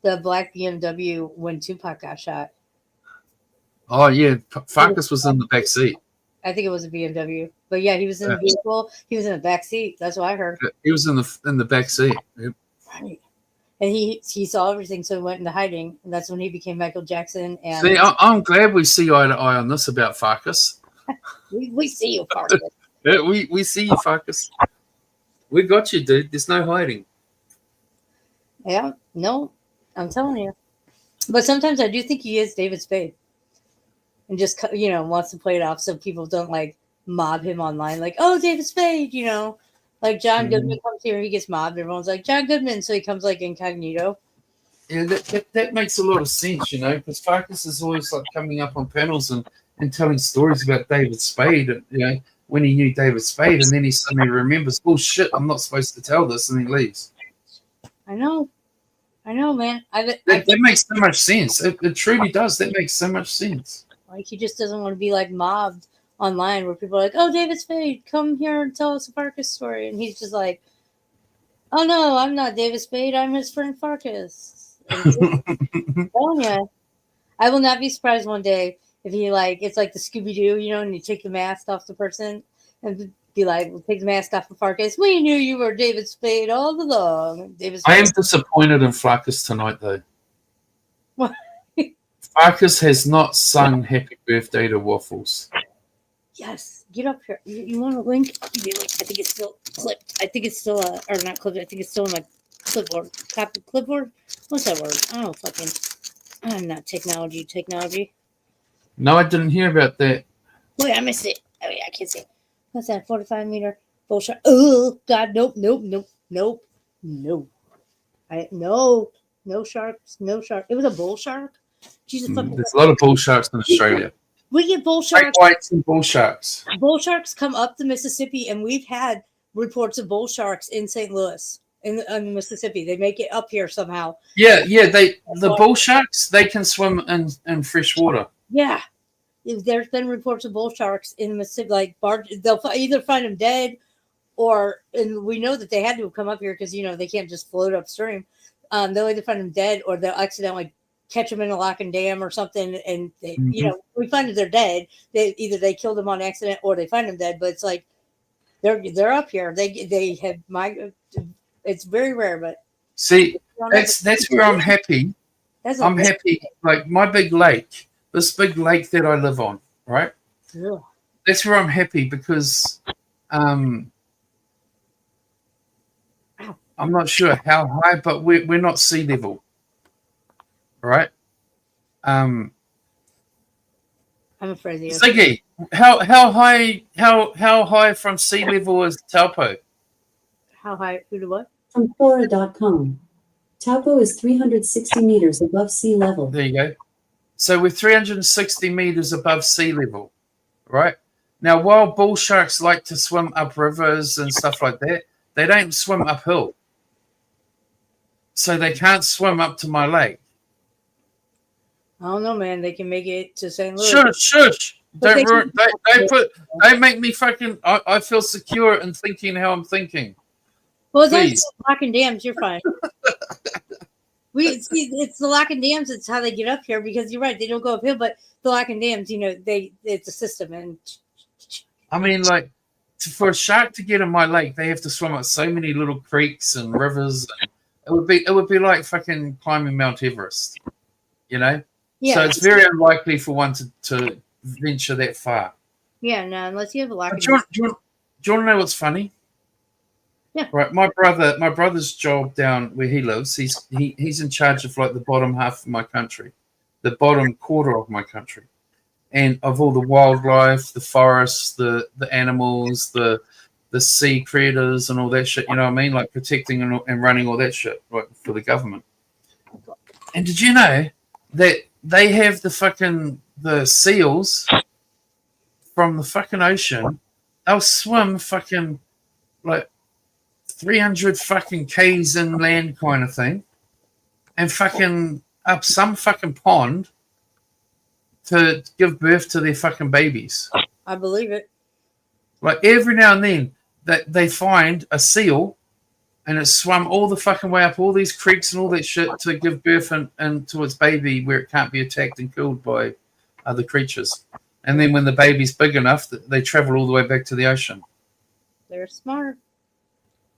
black BMW when Tupac got shot. Oh yeah, Farkas was in the back seat. I think it was a BMW, but yeah, he was in the vehicle. He was in the back seat. That's what I heard. He was in the back seat. Yep. Right, and he saw everything, so he went into hiding, and that's when he became Michael Jackson. And see, I'm glad we see eye to eye on this about Farkas. we see you, Farkas. Yeah, we see you, Farkas. We got you, dude. There's no hiding. Yeah, no, I'm telling you. But sometimes I do think he is David Spade. And just, wants to play it off so people don't, like, mob him online. Like, oh, David Spade, Like, John Goodman comes here, he gets mobbed. Everyone's like, John Goodman. So he comes, like, incognito. Yeah, that makes a lot of sense, because Farkas is always, like, coming up on panels and telling stories about David Spade, when he knew David Spade. And then he suddenly remembers, oh, shit, I'm not supposed to tell this. And he leaves. I know, man. That makes so much sense. It truly does. That makes so much sense. Like, he just doesn't want to be, like, mobbed online where people are like, oh, David Spade, come here and tell us a Farkas story. And he's just like, oh, no, I'm not David Spade. I'm his friend Farkas. Oh, yeah. I will not be surprised one day if he, like, it's like the Scooby-Doo, and you take the mask off the person and be like, we'll take the mask off of Farkas. We knew you were David Spade all along. David Spade. I am disappointed in Farkas tonight, though. What? Farkas has not sung Happy Birthday to Waffles. Yes. Get up here. You want a link? I'll give you a link. I think it's still clipped. I think it's still, or not clipped. I think it's still in my clipboard. Copy clipboard? What's that word? I don't fucking, I'm not technology. No, I didn't hear about that. Wait, I missed it. Oh, yeah, I can't see it. What's that? 45-meter bull shark. Oh, God. Nope. No sharks. No shark. It was a bull shark? Jesus fucking. There's a lot of bull sharks in Australia. We get bull sharks. Great whites and bull sharks. Bull sharks come up the Mississippi, and we've had reports of bull sharks in St. Louis, in the Mississippi. They make it up here somehow. Yeah. The bull sharks, they can swim in fresh water. Yeah. There's been reports of bull sharks in Mississippi, like they'll either find them dead, and we know that they had to have come up here because they can't just float upstream. They'll either find them dead or they'll accidentally catch them in a lock and dam or something, and they, we find that they're dead. They killed them on accident or they find them dead. But it's like they're up here. They have it's very rare, but see, that's where I'm happy. I'm happy. Like my big lake, this big lake that I live on, right? Yeah. That's where I'm happy because I'm not sure how high, but we're not sea level. Right. I'm afraid of you. Ziggy, how high from sea level is Taupo? How high? Who to what? From Quora.com. Taupo is 360 meters above sea level. There you go. So we're 360 meters above sea level, right? Now, while bull sharks like to swim up rivers and stuff like that, they don't swim uphill. So they can't swim up to my lake. I don't know, man. They can make it to St. Louis. Shush. Don't make me fucking. I feel secure in thinking how I'm thinking. Well, it's like lock and dams. You're fine. It's the lock and dams. It's how they get up here because you're right. They don't go uphill, but the lock and dams, it's a system. And I mean, like, for a shark to get in my lake, they have to swim up so many little creeks and rivers. It would be like fucking climbing Mount Everest, Yeah. So it's very unlikely for one to venture that far. Yeah, no, unless you have a lock. Do you want to know what's funny? Yeah. Right. My brother's job down where he lives, he's in charge of like the bottom half of my country, the bottom quarter of my country, and of all the wildlife, the forests, the animals, the the sea predators and all that shit. You know what I mean? Like protecting and running all that shit right, for the government. And did you know that they have the seals from the fucking ocean? They'll swim fucking like 300 fucking k's inland kind of thing, and fucking up some fucking pond to give birth to their fucking babies. I believe it. Like every now and then that they find a seal and it's swum all the fucking way up all these creeks and all that shit to give birth and to its baby where it can't be attacked and killed by other creatures. And then when the baby's big enough, they travel all the way back to the ocean. They're smart.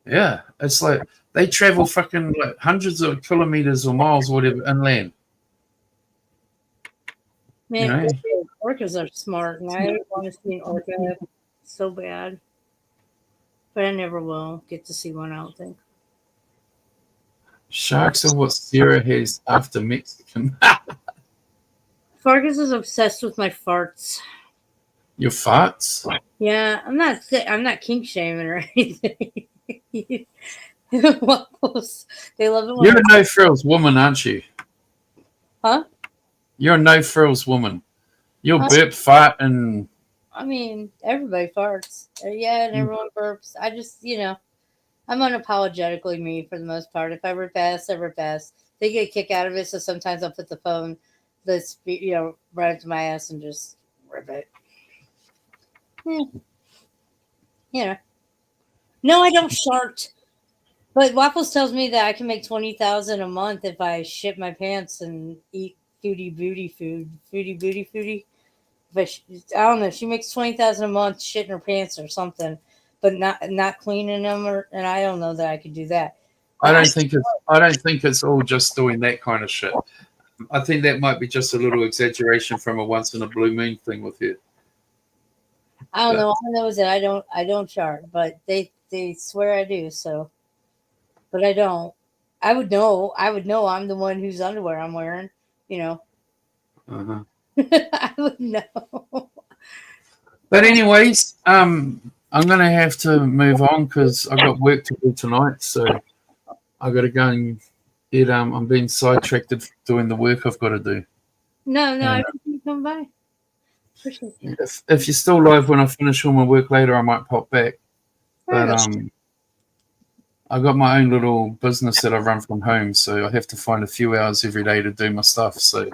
Yeah, it's like they travel fucking like hundreds of kilometers or miles or whatever inland. Man, orcas are smart, and I want to see an orca so bad. But I never will get to see one, I don't think. Sharks are what Sarah has after Mexican. Fargus is obsessed with my farts. Your farts? Yeah, I'm not kink shaming or anything. Waffles. They love it. You're a no frills woman, aren't you? Huh? You're a no frills woman. You'll burp, fart, and. I mean, everybody farts. Yeah, and everyone burps. I just, I'm unapologetically me for the most part. If I rip ass, I rip ass. They get a kick out of it, so sometimes I'll put the phone, right up to my ass and just rip it. Yeah. No, I don't shart. But Waffles tells me that I can make $20,000 a month if I shit my pants and eat foodie booty food. Foodie booty foodie. But I don't know. She makes $20,000 a month shitting her pants or something, but not cleaning them. And I don't know that I could do that. I don't think it's all just doing that kind of shit. I think that might be just a little exaggeration from a once in a blue moon thing with you. I don't know. All I know is that I don't chart, but they swear I do. So, but I don't. I would know. I'm the one whose underwear I'm wearing. Uh-huh. I would know. But anyways, I'm gonna have to move on because I've got work to do tonight. So I got to go and get. I'm being sidetracked doing the work I've got to do. No, I didn't think you come by. If you're still live when I finish all my work later, I might pop back. But I got my own little business that I run from home, so I have to find a few hours every day to do my stuff. So,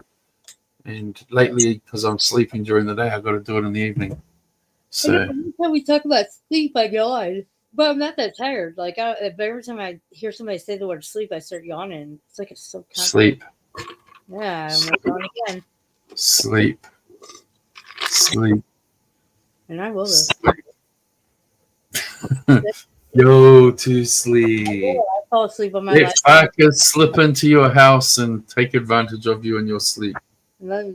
and lately, because I'm sleeping during the day, I got to do it in the evening. So every time we talk about sleep, I yawn, but I'm not that tired. Like every time I hear somebody say the word sleep, I start yawning. It's like it's so sleep. Yeah, I'm yawning again. Sleep. And I will. Go to sleep. I fall asleep on my life. If I could slip into your house and take advantage of you in your sleep.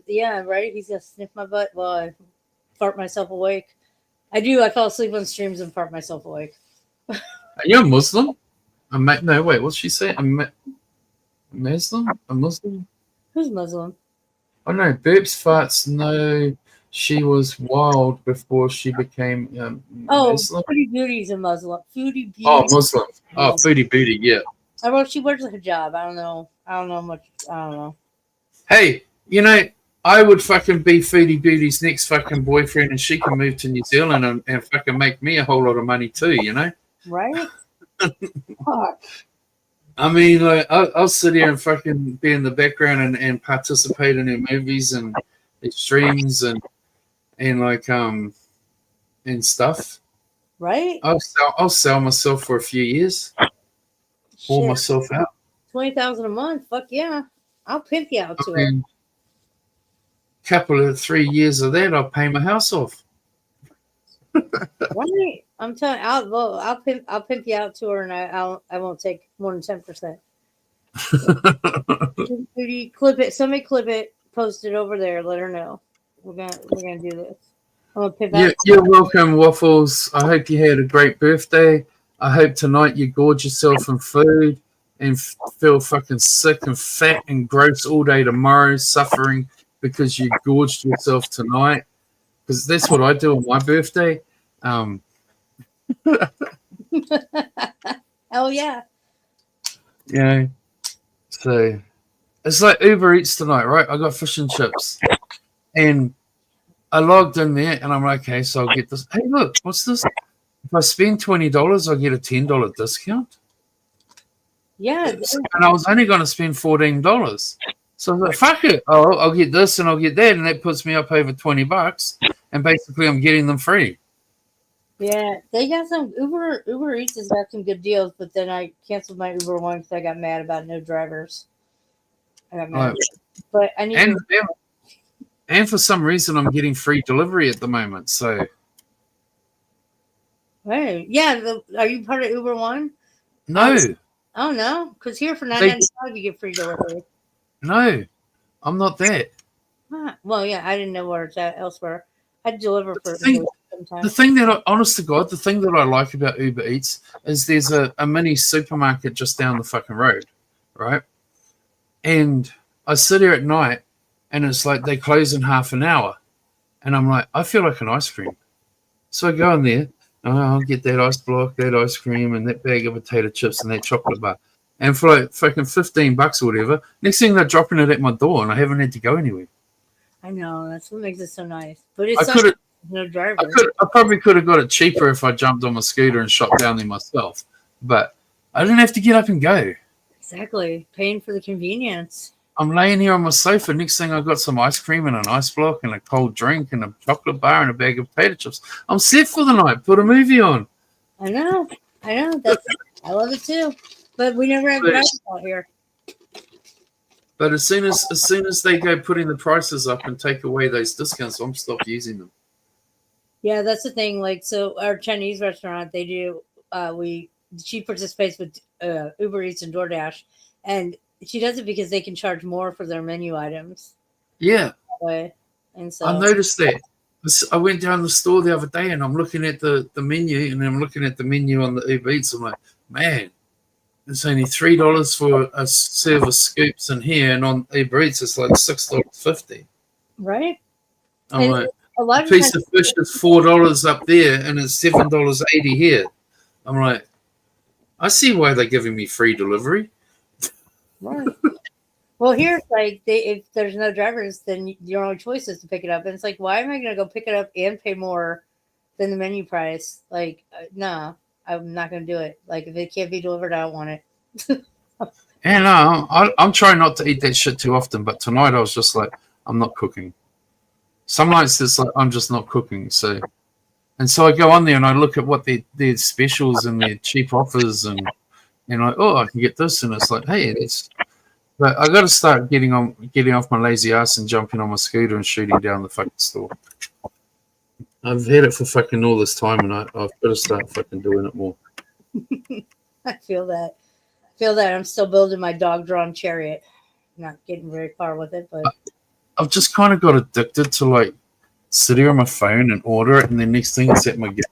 Yeah, right? He's going to sniff my butt while I fart myself awake. I do. I fall asleep on streams and fart myself awake. Are you a Muslim? No, wait. What's she say? Muslim? A Muslim? Who's Muslim? Oh, no. Burps, farts, no. She was wild before she became Muslim. Foodie Beauty's a Muslim. Foodie Beauty. Oh, Muslim. Oh, Foodie Beauty, yeah. She wears a hijab. I don't know much. I don't know. Hey, I would fucking be Foodie Beauty's next fucking boyfriend, and she can move to New Zealand and fucking make me a whole lot of money too, Right? I mean, like, I'll sit here and fucking be in the background and participate in her movies and their streams and stuff. Right? I'll sell myself for a few years. Pour myself out. $20,000 a month. Fuck yeah. I'll pimp you out to it. Couple of 3 years of that, I'll pay my house off. Right. I'm telling you, I'll pimp you out to her, and I won't take more than 10%. Clip it. Somebody clip it. Post it over there. Let her know. We're gonna do this. I'm gonna pimp out. You're welcome, Waffles. I hope you had a great birthday. I hope tonight you gorge yourself in food and feel fucking sick and fat and gross all day tomorrow, suffering because you gorged yourself tonight. Because that's what I do on my birthday. Oh yeah. You know, so it's like Uber Eats tonight, right? I got fish and chips, and I logged in there, and I'm like, okay, so I'll get this. Hey, look, what's this? If I spend $20, I get a $10 discount. Yeah. And I was only going to spend $14. So I was like, fuck it. I'll get this and I'll get that. And that puts me up over $20. And basically, I'm getting them free. Yeah, they got some Uber Eats has got some good deals, but then I canceled my Uber one because I got mad about no drivers. I got mad, but I need and for some reason, I'm getting free delivery at the moment. So, hey, yeah, are you part of Uber One? no, Oh no, because here for $9.95 you get free delivery. no, I'm not that. Huh. Well, yeah, I didn't know where it's at elsewhere. I deliver for The sometimes. thing that, honest to God, the thing that I like about Uber Eats is there's a mini supermarket just down the fucking road, right? And I sit here at night, and it's like they close in half an hour, and I'm like, I feel like an ice cream. So I go in there, I'll get that ice block, that ice cream, and that bag of potato chips and that chocolate bar. And for like fucking $15 or whatever, next thing they're dropping it at my door, and I haven't had to go anywhere. I know, that's what makes it so nice. But it's no driver. I probably could have got it cheaper if I jumped on my scooter and shot down there myself. But I didn't have to get up and go. Exactly. Paying for the convenience. I'm laying here on my sofa. Next thing I got some ice cream and an ice block and a cold drink and a chocolate bar and a bag of potato chips. I'm set for the night. Put a movie on. I know. I love it too. But we never have drivers out here. But as soon as they go putting the prices up and take away those discounts, I'm stopped using them. Yeah, that's the thing. Like, so our Chinese restaurant, they do. She participates with Uber Eats and DoorDash, and she does it because they can charge more for their menu items. Yeah, and so I noticed that. I went down the store the other day and I'm looking at the menu, and I'm looking at the menu on the Uber Eats. I'm like, man, it's only $3 for a serve of scoops in here, and on Uber Eats it's like $6.50. Right. I'm like, a piece of fish is $4 up there, and it's $7.80 here. I'm like, I see why they're giving me free delivery. Right. Well, here it's like if there's no drivers, then your only choice is to pick it up. And it's like, why am I going to go pick it up and pay more than the menu price? Like, no, I'm not going to do it. Like, if it can't be delivered, I don't want it. And I'm trying not to eat that shit too often, but tonight I was just like, I'm not cooking. Some nights it's like I'm just not cooking. So I go on there and I look at what their specials and their cheap offers, and I can get this, and it's like, hey, but I got to start getting off my lazy ass and jumping on my scooter and shooting down the fucking store. I've had it for fucking all this time, and I've got to start fucking doing it more. I feel that. I'm still building my dog-drawn chariot. Not getting very far with it, but I've just kind of got addicted to like sit here on my phone and order it, and then next thing it's at my gate.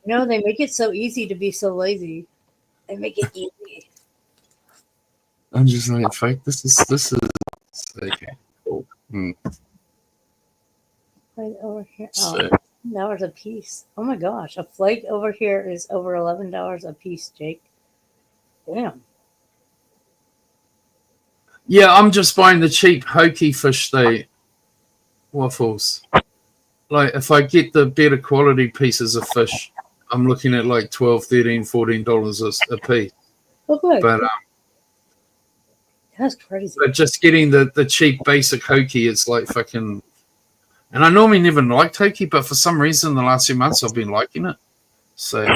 No, they make it so easy to be so lazy. They make it easy. I'm just like, fuck, this is okay. Cool. Right over here. Oh, $11 a piece. Oh my gosh, a flake over here is over $11 a piece, Jake. Damn. Yeah, I'm just buying the cheap hokey fish waffles. Like, if I get the better quality pieces of fish, I'm looking at like $12, $13, $14 a piece. Okay. But that's crazy. But just getting the cheap basic hokey, it's like fucking. And I normally never liked hokey, but for some reason the last few months I've been liking it. So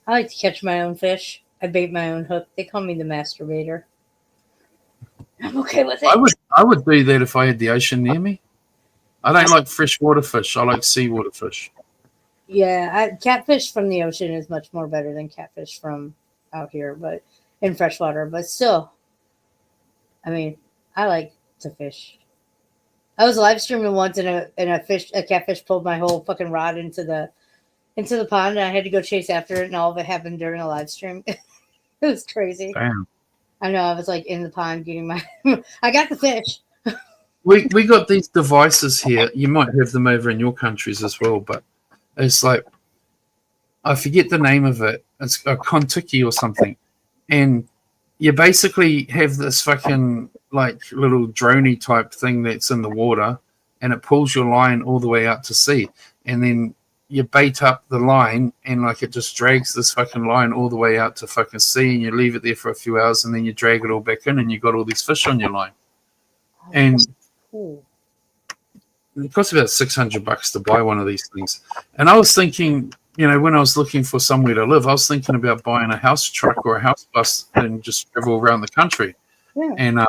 I like to catch my own fish. I bait my own hook. They call me the masturbator. I'm okay with it. I would do that if I had the ocean near me. I don't like freshwater fish. I like seawater fish. Yeah, catfish from the ocean is much more better than catfish from out here, but in freshwater. But still, I mean, I like to fish. I was live streaming once, and a catfish pulled my whole fucking rod into the pond, and I had to go chase after it, and all of it happened during a live stream. It was crazy. Damn. I know. I was like in the pond getting my. I got the fish. We got these devices here. You might have them over in your countries as well, but It's like, I forget the name of it. It's a Kontiki or something. And you basically have this fucking like little droney type thing that's in the water, and it pulls your line all the way out to sea. And then you bait up the line, and like it just drags this fucking line all the way out to fucking sea, and you leave it there for a few hours, and then you drag it all back in, and you got all these fish on your line. And Cool. it costs about $600 to buy one of these things. And I was thinking, you know, when I was looking for somewhere to live, I was thinking about buying a house truck or a house bus and just travel around the country. Yeah.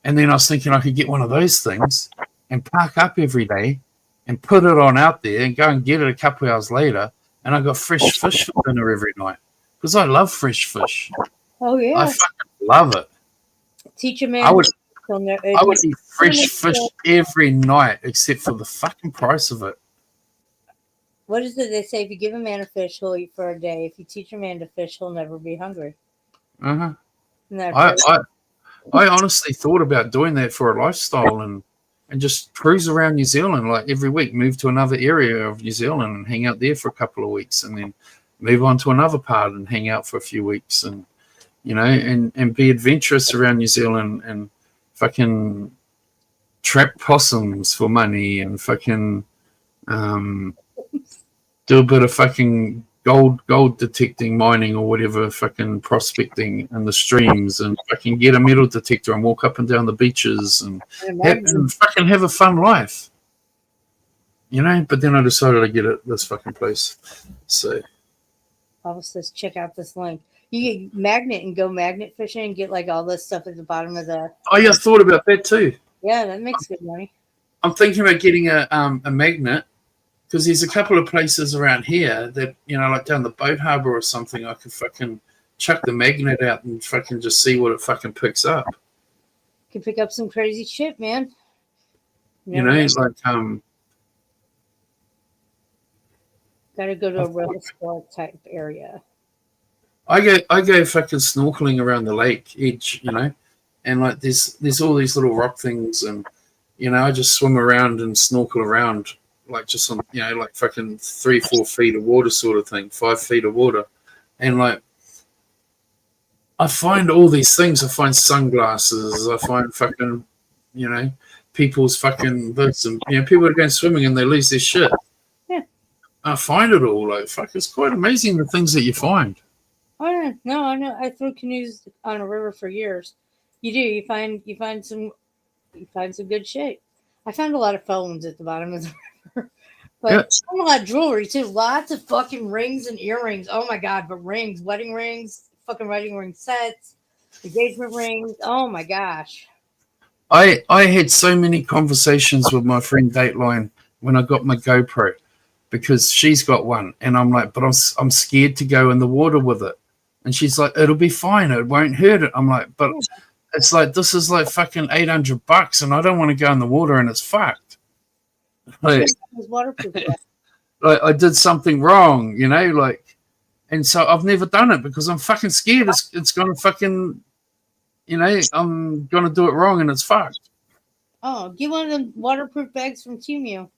And then I was thinking I could get one of those things and park up every day and put it on out there and go and get it a couple of hours later, and I got fresh fish for dinner every night because I love fresh fish. Oh yeah. I fucking love it. Teach a man. I would eat fresh fish every night except for the fucking price of it. What is it they say? If you give a man a fish, he'll eat for a day. If you teach a man to fish, he'll never be hungry. Uh-huh. Isn't that I honestly thought about doing that for a lifestyle and just cruise around New Zealand like every week, move to another area of New Zealand and hang out there for a couple of weeks, and then move on to another part and hang out for a few weeks, and you know, and be adventurous around New Zealand and fucking trap possums for money and fucking do a bit of fucking gold detecting, mining or whatever, fucking prospecting in the streams, and fucking get a metal detector and walk up and down the beaches and fucking have a fun life, you know. But then I decided to get it this fucking place. So Papa says, check out this link. You get magnet and go magnet fishing and get like all this stuff at the bottom of the. Oh yeah, I thought about that too. Yeah, that makes good money. I'm thinking about getting a magnet. Because there's a couple of places around here that, you know, like down the boat harbour or something, I could fucking chuck the magnet out and fucking just see what it fucking picks up. Can pick up some crazy shit, man. You know, it's like gotta go to a real historic type area. I go fucking snorkeling around the lake edge, you know, and like there's all these little rock things, and you know, I just swim around and snorkel around. Like just on, you know, like fucking 3-4 feet of water sort of thing, 5 feet of water. And like, I find all these things. I find sunglasses. I find fucking, you know, people's fucking this, and, you know, people are going swimming and they lose their shit. Yeah. I find it all. Like, fuck, it's quite amazing the things that you find. Oh, yeah. No, I know. I threw canoes on a river for years. You do. You find some good shit. I found a lot of phones at the bottom of the river. But Yeah. a lot of jewelry too. Lots of fucking rings and earrings. Oh my god, but rings, wedding rings, fucking wedding ring sets, engagement rings. Oh my gosh. I had so many conversations with my friend Dateline when I got my GoPro, because she's got one, and I'm like, but I'm scared to go in the water with it, and she's like, it'll be fine, it won't hurt it. I'm like, but it's like, this is like fucking $800, and I don't want to go in the water and it's fucked. Like, It was waterproof. like I did something wrong, you know, like, and so I've never done it because I'm fucking scared it's gonna fucking, you know, I'm gonna do it wrong and it's fucked. Oh, get one of them waterproof bags from Temu.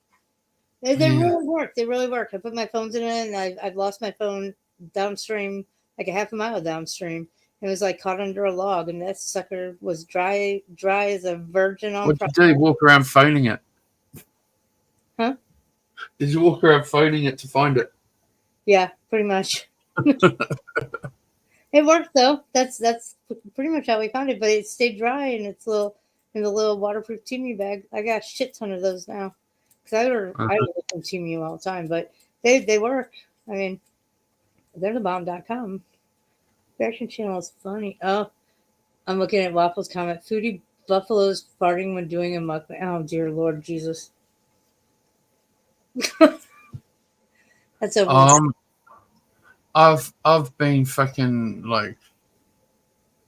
They really work. They really work. I put my phones in it, and I've lost my phone downstream, like a half a mile downstream. It was like caught under a log, and that sucker was dry as a virgin on. What'd you do? Walk around phoning it? Huh? Did you walk around phoning it to find it? Yeah, pretty much. It worked though. That's pretty much how we found it. But it stayed dry in its little waterproof Temu bag. I got a shit ton of those now because I order from Temu all the time. But they work. I mean, they're the bomb.com. Reaction channel is funny. Oh, I'm looking at Waffles comment. Foodie buffaloes farting when doing a mukbang. Oh dear Lord Jesus. That's over. I've been fucking like,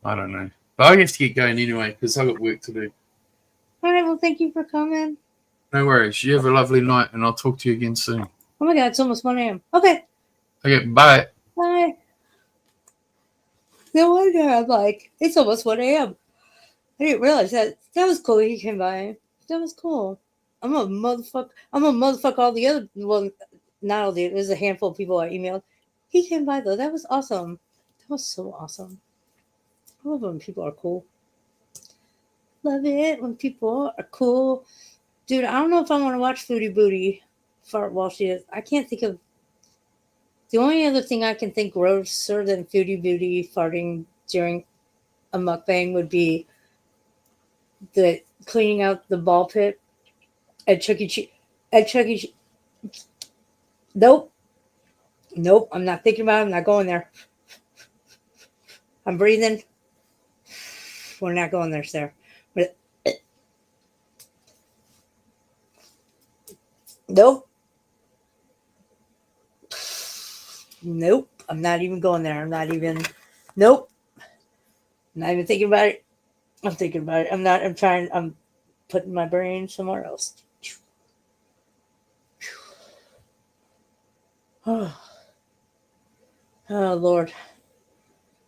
I don't know, but I have to get going anyway because I've got work to do. All right, well, thank you for coming. No worries. You have a lovely night, and I'll talk to you again soon. Oh my God, it's almost 1 a.m. Okay. Okay, bye. Bye. No wonder I'm like, it's almost 1 a.m. I didn't realize that. That was cool. He came by. That was cool. I'm a motherfucker all the other. Well, not all dude, it was a handful of people I emailed. He came by though. That was awesome. That was so awesome. I love when people are cool. Love it when people are cool. Dude, I don't know if I want to watch Foodie Booty fart while she is. I can't think of the only other thing I can think grosser than Foodie Booty farting during a mukbang would be the cleaning out the ball pit at Chuck E. Cheese. At Chuck E. Cheese. Nope. Nope. I'm not thinking about it. I'm not going there. I'm breathing. We're not going there, Sarah. But nope. Nope. I'm not even going there. I'm not even. Nope. I'm not even thinking about it. I'm thinking about it. I'm not. I'm trying. I'm putting my brain somewhere else. Oh, Lord.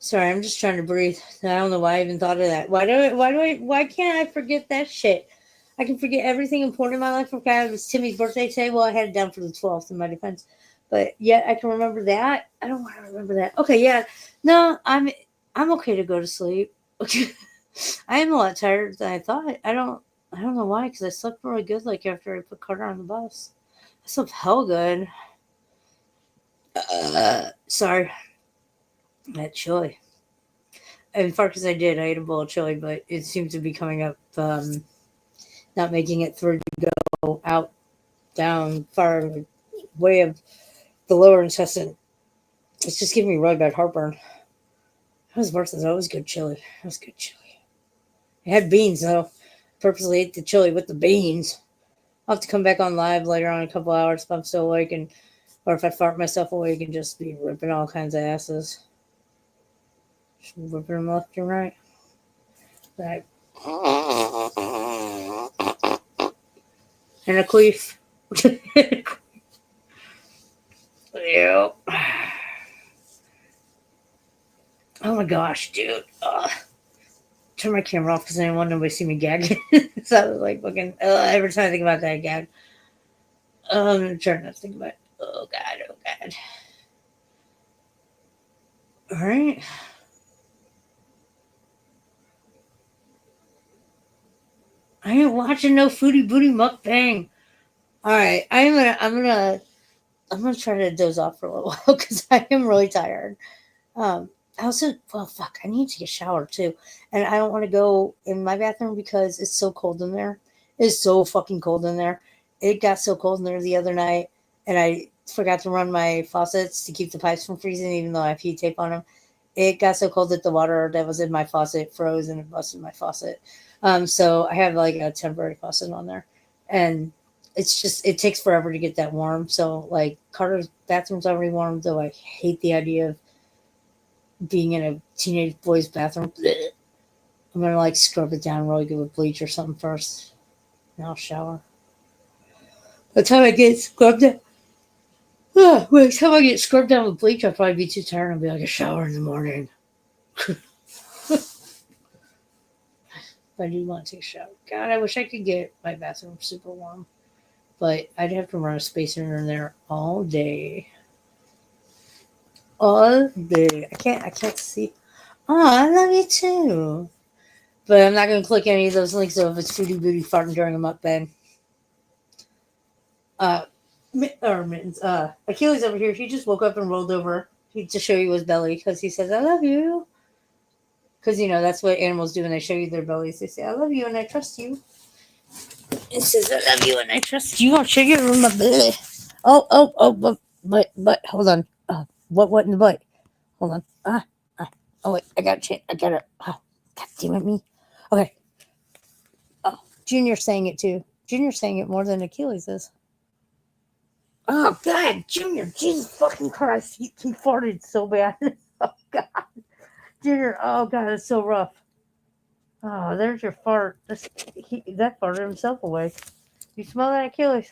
Sorry, I'm just trying to breathe. I don't know why I even thought of that. Why can't I forget that shit? I can forget everything important in my life. Okay, it was Timmy's birthday today. Well, I had it down for the 12th in my defense. But yet I can remember that. I don't want to remember that. Okay, yeah. No, I'm okay to go to sleep. I am a lot tired than I thought. I don't know why, because I slept really good like after I put Carter on the bus. I slept hell good. Sorry. That chili. In fact, as I did, I ate a bowl of chili, but it seems to be coming up, not making it through to go out, down, far, way of the lower intestine. It's just giving me really bad heartburn. It was worth it. That was good chili. That was good chili. It had beans, though. Purposely ate the chili with the beans. I'll have to come back on live later on in a couple hours if I'm still awake, or if I fart myself awake and just be ripping all kinds of asses. Just ripping them left and right. Right. And a queef. Yep. Oh my gosh, dude. Turn my camera off because I didn't want nobody to see me gag. So I was like, fucking, every time I think about that, I gag. I'm trying not to think about it. Oh God, oh God. All right. I ain't watching no Foodie Booty mukbang. All right, I'm gonna try to doze off for a little while because I am really tired. I also, well, fuck, I need to get a shower too, and I don't want to go in my bathroom because it's so cold in there. It's so fucking cold in there. It got so cold in there the other night, and I forgot to run my faucets to keep the pipes from freezing, even though I have heat tape on them. It got so cold that the water that was in my faucet froze and it busted my faucet. So I have like a temporary faucet on there, and it's just it takes forever to get that warm. So like Carter's bathroom's already warm, though I hate the idea of being in a teenage boy's bathroom. I'm gonna like scrub it down really good with bleach or something first, and I'll shower. By the time I get scrubbed down, by the time I get scrubbed down with bleach, I'll probably be too tired. I'll be like a shower in the morning. I do want to take a shower. God, I wish I could get my bathroom super warm, but I'd have to run a spacer in there all day. All day. I can't see. Oh, I love you too. But I'm not going to click any of those links if it's Foodie Booty farting during a mukbang. Mittens. Achilles over here, he just woke up and rolled over to show you his belly because he says, I love you. Because, that's what animals do when they show you their bellies. They say, I love you and I trust you. It says, I love you and I trust you. I'll show you my belly. Oh, but, hold on. What in the butt? Hold on. Oh, wait, I got it. Oh, God damn it, me. Okay. Oh, Junior's saying it too. Junior's saying it more than Achilles is. Oh, God, Junior, Jesus fucking Christ. He farted so bad. Oh, God. Junior, oh, God, it's so rough. Oh, there's your fart. That farted himself away. You smell that, Achilles?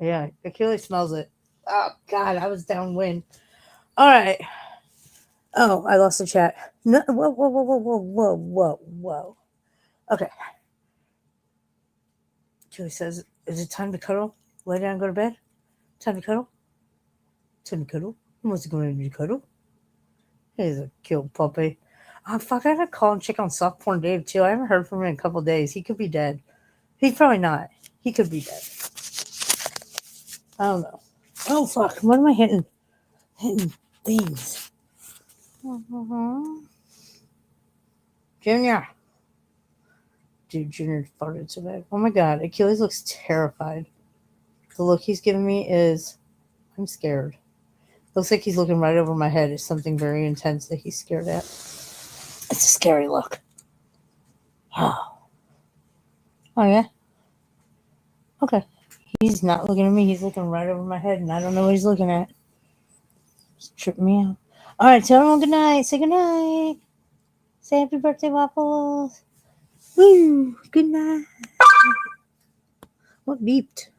Yeah, Achilles smells it. Oh, God, I was downwind. All right. Oh, I lost the chat. No, whoa. Okay. Julie says, is it time to cuddle? Lay down and go to bed? Time to cuddle. Time to cuddle. Who wants to go in and cuddle? He's a cute puppy. Oh, fuck, I gotta call and check on Soft Porn Dave, too. I haven't heard from him in a couple days. He could be dead. He's probably not. He could be dead. I don't know. Oh, fuck. What am I hitting? Hitting things. Junior. Dude, Junior farted so bad. Oh, my God. Achilles looks terrified. The look he's giving me is, I'm scared. Looks like he's looking right over my head. It's something very intense that he's scared at. It's a scary look. Oh, yeah? Okay. He's not looking at me. He's looking right over my head, and I don't know what he's looking at. It's tripping me out. All right, tell everyone good night. Say good night. Say happy birthday, Waffles. Woo! Good night. What beeped?